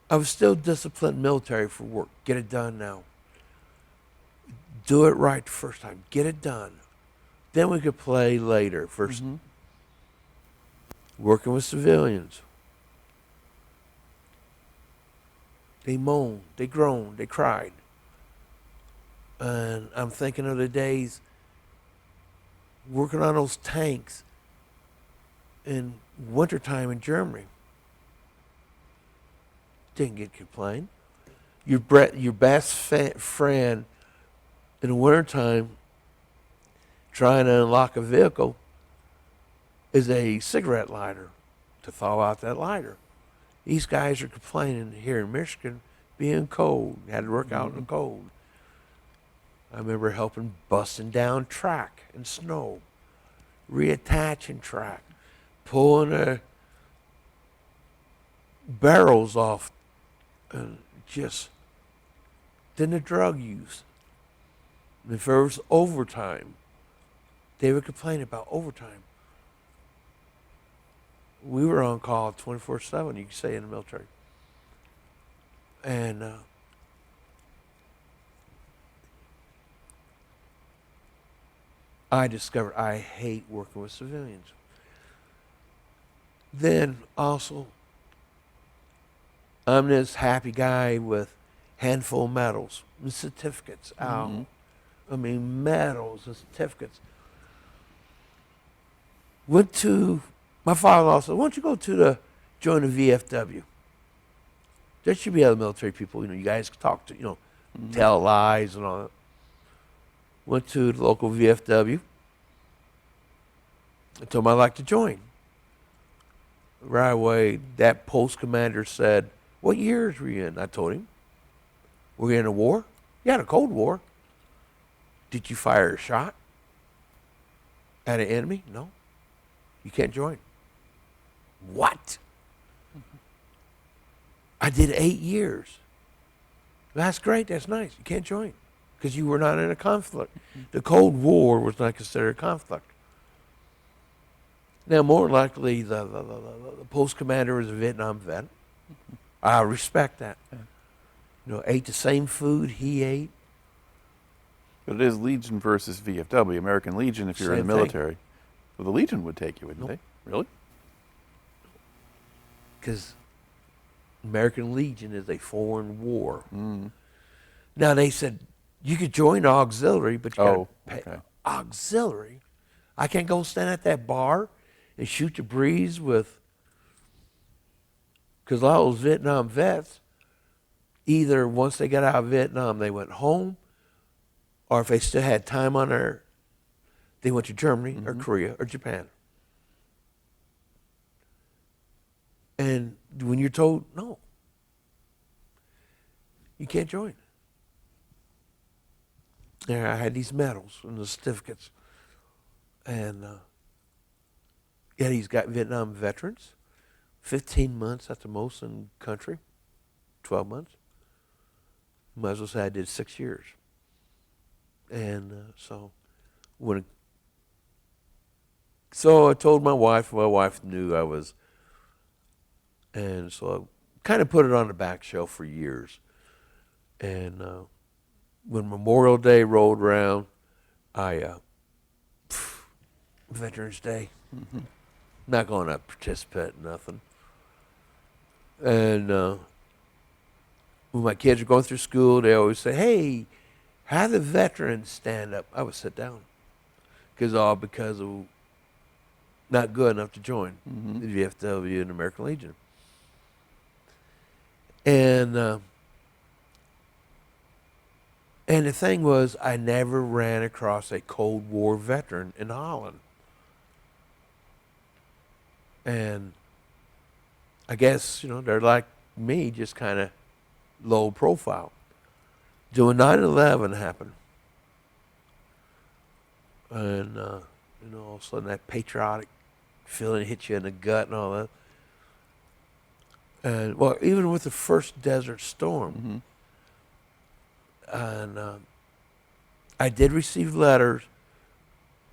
I was still disciplined military for work. Get it done now. Do it right the first time. Get it done. Then we could play later. First, working with civilians. They moaned, they groaned, they cried. And I'm thinking of the days working on those tanks in wintertime in Germany. Didn't get complained. Your best friend in the wintertime trying to unlock a vehicle is a cigarette lighter to thaw out that lighter. These guys are complaining here in Michigan being cold, had to work out in the cold. I remember helping busting down track in snow, reattaching track, pulling the barrels off, and just then the drug use. And if there was overtime, they would complain about overtime. We were on call 24/7, you could say, in the military. And I discovered I hate working with civilians. Then also, I'm this happy guy with handful of medals and certificates. I mean, medals and certificates. Went to, my father-in-law said, why don't you go join the VFW? There should be other military people, you guys can talk to, tell lies and all that. Went to the local VFW. I told him I'd like to join. Right away, that post commander said, what years were you in? I told him. Were you in a war? Yeah, the Cold War. Did you fire a shot at an enemy? No. You can't join. What? I did 8 years. That's great. That's nice. You can't join because you were not in a conflict. The Cold War was not considered a conflict. Now, more likely, the post commander was a Vietnam vet. I respect that. Ate the same food he ate. But it is Legion versus VFW, American Legion if you're in the military. Well, the Legion would take you, wouldn't they? Really? Because American Legion is a foreign war. Now, they said you could join auxiliary, but you got to pay. Okay. Auxiliary? I can't go stand at that bar and shoot the breeze with, because a lot of those Vietnam vets, either once they got out of Vietnam, they went home, or if they still had time on they went to Germany or Korea or Japan. And when you're told, no, you can't join. And I had these medals and the certificates. And he's got Vietnam veterans, 15 months at the most in the country, 12 months. Might as well say I did 6 years. And so I told my wife knew I was, and so I kind of put it on the back shelf for years. And when Memorial Day rolled around, Veterans Day, not going to participate in nothing. And when my kids are going through school, they always say, hey, have the veterans stand up. I would sit down because of not good enough to join the VFW and American Legion. And the thing was, I never ran across a Cold War veteran in Holland. And I guess, they're like me, just kind of low profile. When 9/11 happened, and all of a sudden that patriotic feeling hit you in the gut and all that. And even with the first Desert Storm, and I did receive letters.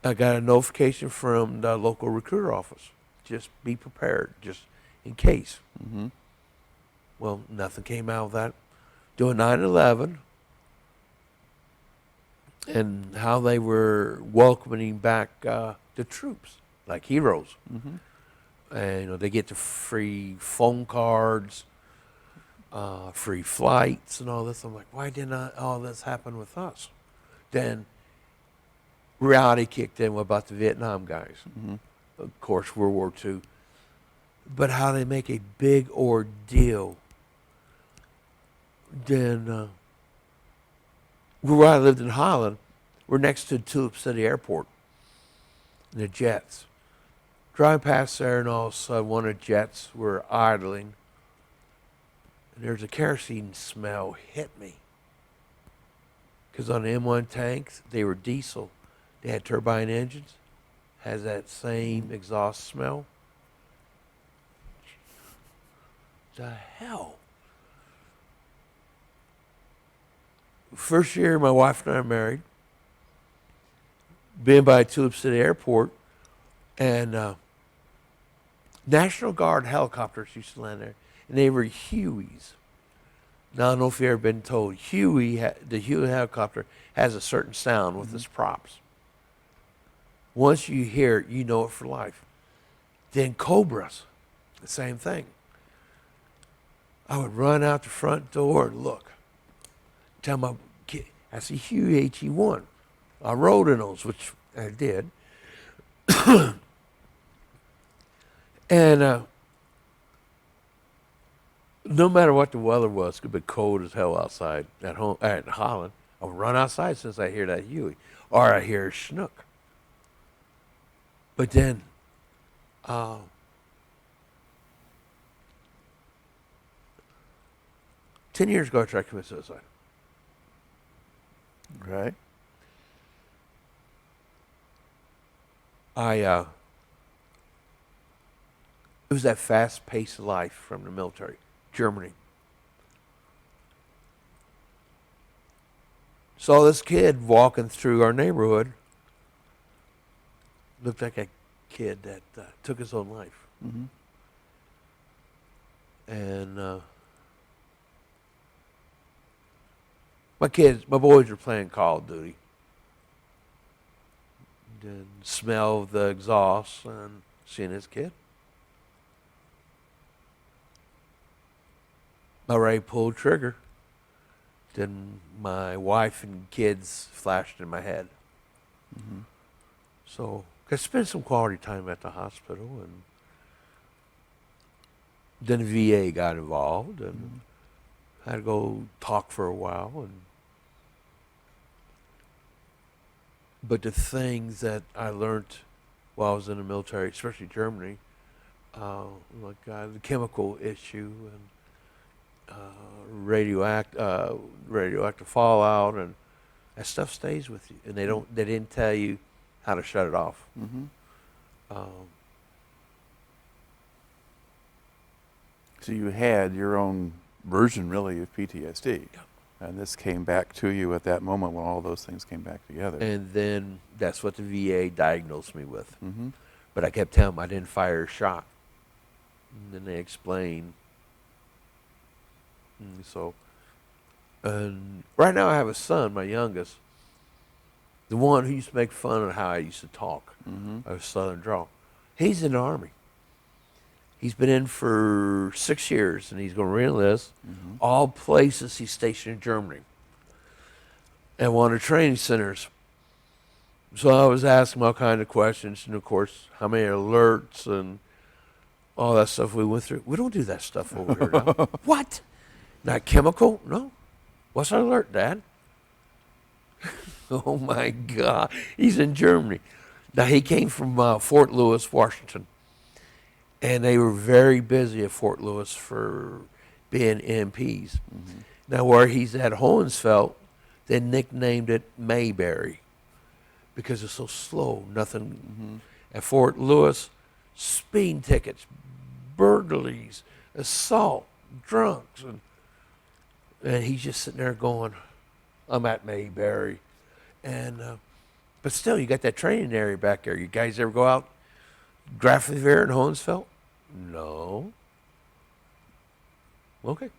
I got a notification from the local recruiter office. Just be prepared, just in case. Mm-hmm. Well, nothing came out of that. Doing 9/11 and how they were welcoming back the troops like heroes. Mm-hmm. And they get the free phone cards, free flights, and all this. I'm like, why didn't all this happen with us? Then reality kicked in about the Vietnam guys. Mm-hmm. Of course, World War II. But how they make a big ordeal. Then, where I lived in Holland, we're next to Tulip City Airport. And the jets. Driving past there, and all of a sudden, one of the jets were idling. And there's a kerosene smell hit me. Because on the M1 tanks, they were diesel. They had turbine engines. Has that same exhaust smell. The hell? First year my wife and I are married. Been by Tulip City Airport. And National Guard helicopters used to land there. And they were Hueys. Now, I don't know if you've ever been told, the Huey helicopter has a certain sound with its props. Once you hear it, you know it for life. Then Cobras, the same thing. I would run out the front door and look. Tell my kid, I see Huey HE1. I rode in those, which I did. And no matter what the weather was, it could be cold as hell outside at home in Holland. I would run outside since I hear that Huey, or I hear a Chinook. But then, 10 years ago, I tried to commit suicide. Right. It was that fast-paced life from the military. Germany. Saw this kid walking through our neighborhood. Looked like a kid that took his own life. Mm-hmm. And my boys were playing Call of Duty. Then smell the exhaust and seeing this kid. I already pulled trigger. Then my wife and kids flashed in my head. Mm-hmm. So I spent some quality time at the hospital, and then the VA got involved, and I had to go talk for a while. But the things that I learned while I was in the military, especially Germany, like the chemical issue and radioactive fallout, and that stuff stays with you. And they didn't tell you how to shut it off. Mm-hmm. So you had your own version, really, of PTSD. Yeah. And this came back to you at that moment when all those things came back together. And then that's what the VA diagnosed me with. Mm-hmm. But I kept telling them I didn't fire a shot. And then they explained. And right now I have a son, my youngest, the one who used to make fun of how I used to talk, of Southern drawl. He's in the Army. He's been in for 6 years, and he's going to reenlist. All places he's stationed in Germany and one of the training centers. So I was asking all kinds of questions, and of course, how many alerts and all that stuff we went through. We don't do that stuff over here now. What? Not chemical? No. What's our alert, Dad? Oh my God. He's in Germany. Now, he came from Fort Lewis, Washington. And they were very busy at Fort Lewis for being MPs. Now, where he's at Hohensfeld, they nicknamed it Mayberry because it's so slow. Nothing. At Fort Lewis, speeding tickets, burglaries, assault, drunks. And he's just sitting there going, I'm at Mayberry. And but still, you got that training area back there. You guys ever go out Graffley Fair in Honesfeld? No. Okay.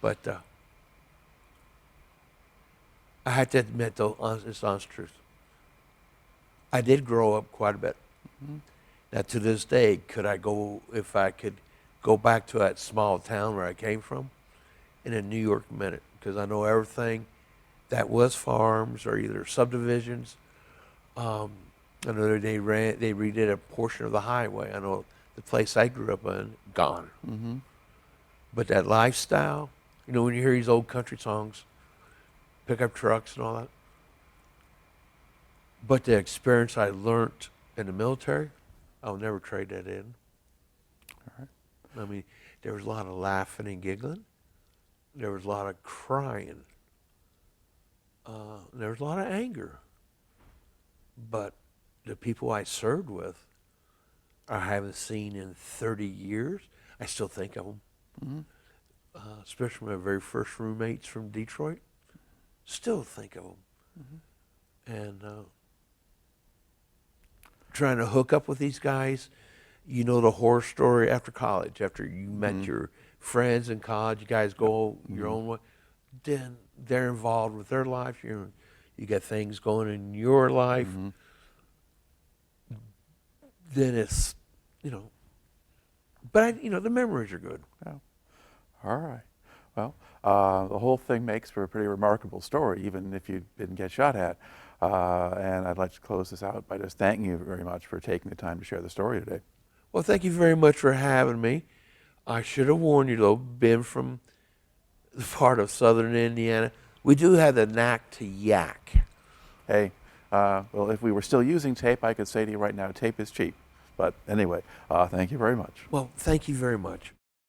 But I had to admit, though, it's honest truth. I did grow up quite a bit. Now, to this day, if I could go back to that small town where I came from, in a New York minute, because I know everything that was farms or either subdivisions. I know they redid a portion of the highway. I know the place I grew up in, gone. But that lifestyle, when you hear these old country songs, pickup trucks and all that. But the experience I learned in the military, I'll never trade that in. All right. I mean, there was a lot of laughing and giggling. There was a lot of crying. There was a lot of anger. But the people I served with, I haven't seen in 30 years. I still think of them. Especially my very first roommates from Detroit. Still think of them. And trying to hook up with these guys, the horror story after college, after you met your friends in college, you guys go your own way, then they're involved with their life. You got things going in your life. Then it's, but the memories are good. Yeah. All right. Well, the whole thing makes for a pretty remarkable story, even if you didn't get shot at. And I'd like to close this out by just thanking you very much for taking the time to share the story today. Well, thank you very much for having me. I should have warned you, though, being from the part of southern Indiana, we do have the knack to yak. Hey, well, if we were still using tape, I could say to you right now, tape is cheap. But anyway, thank you very much. Well, thank you very much.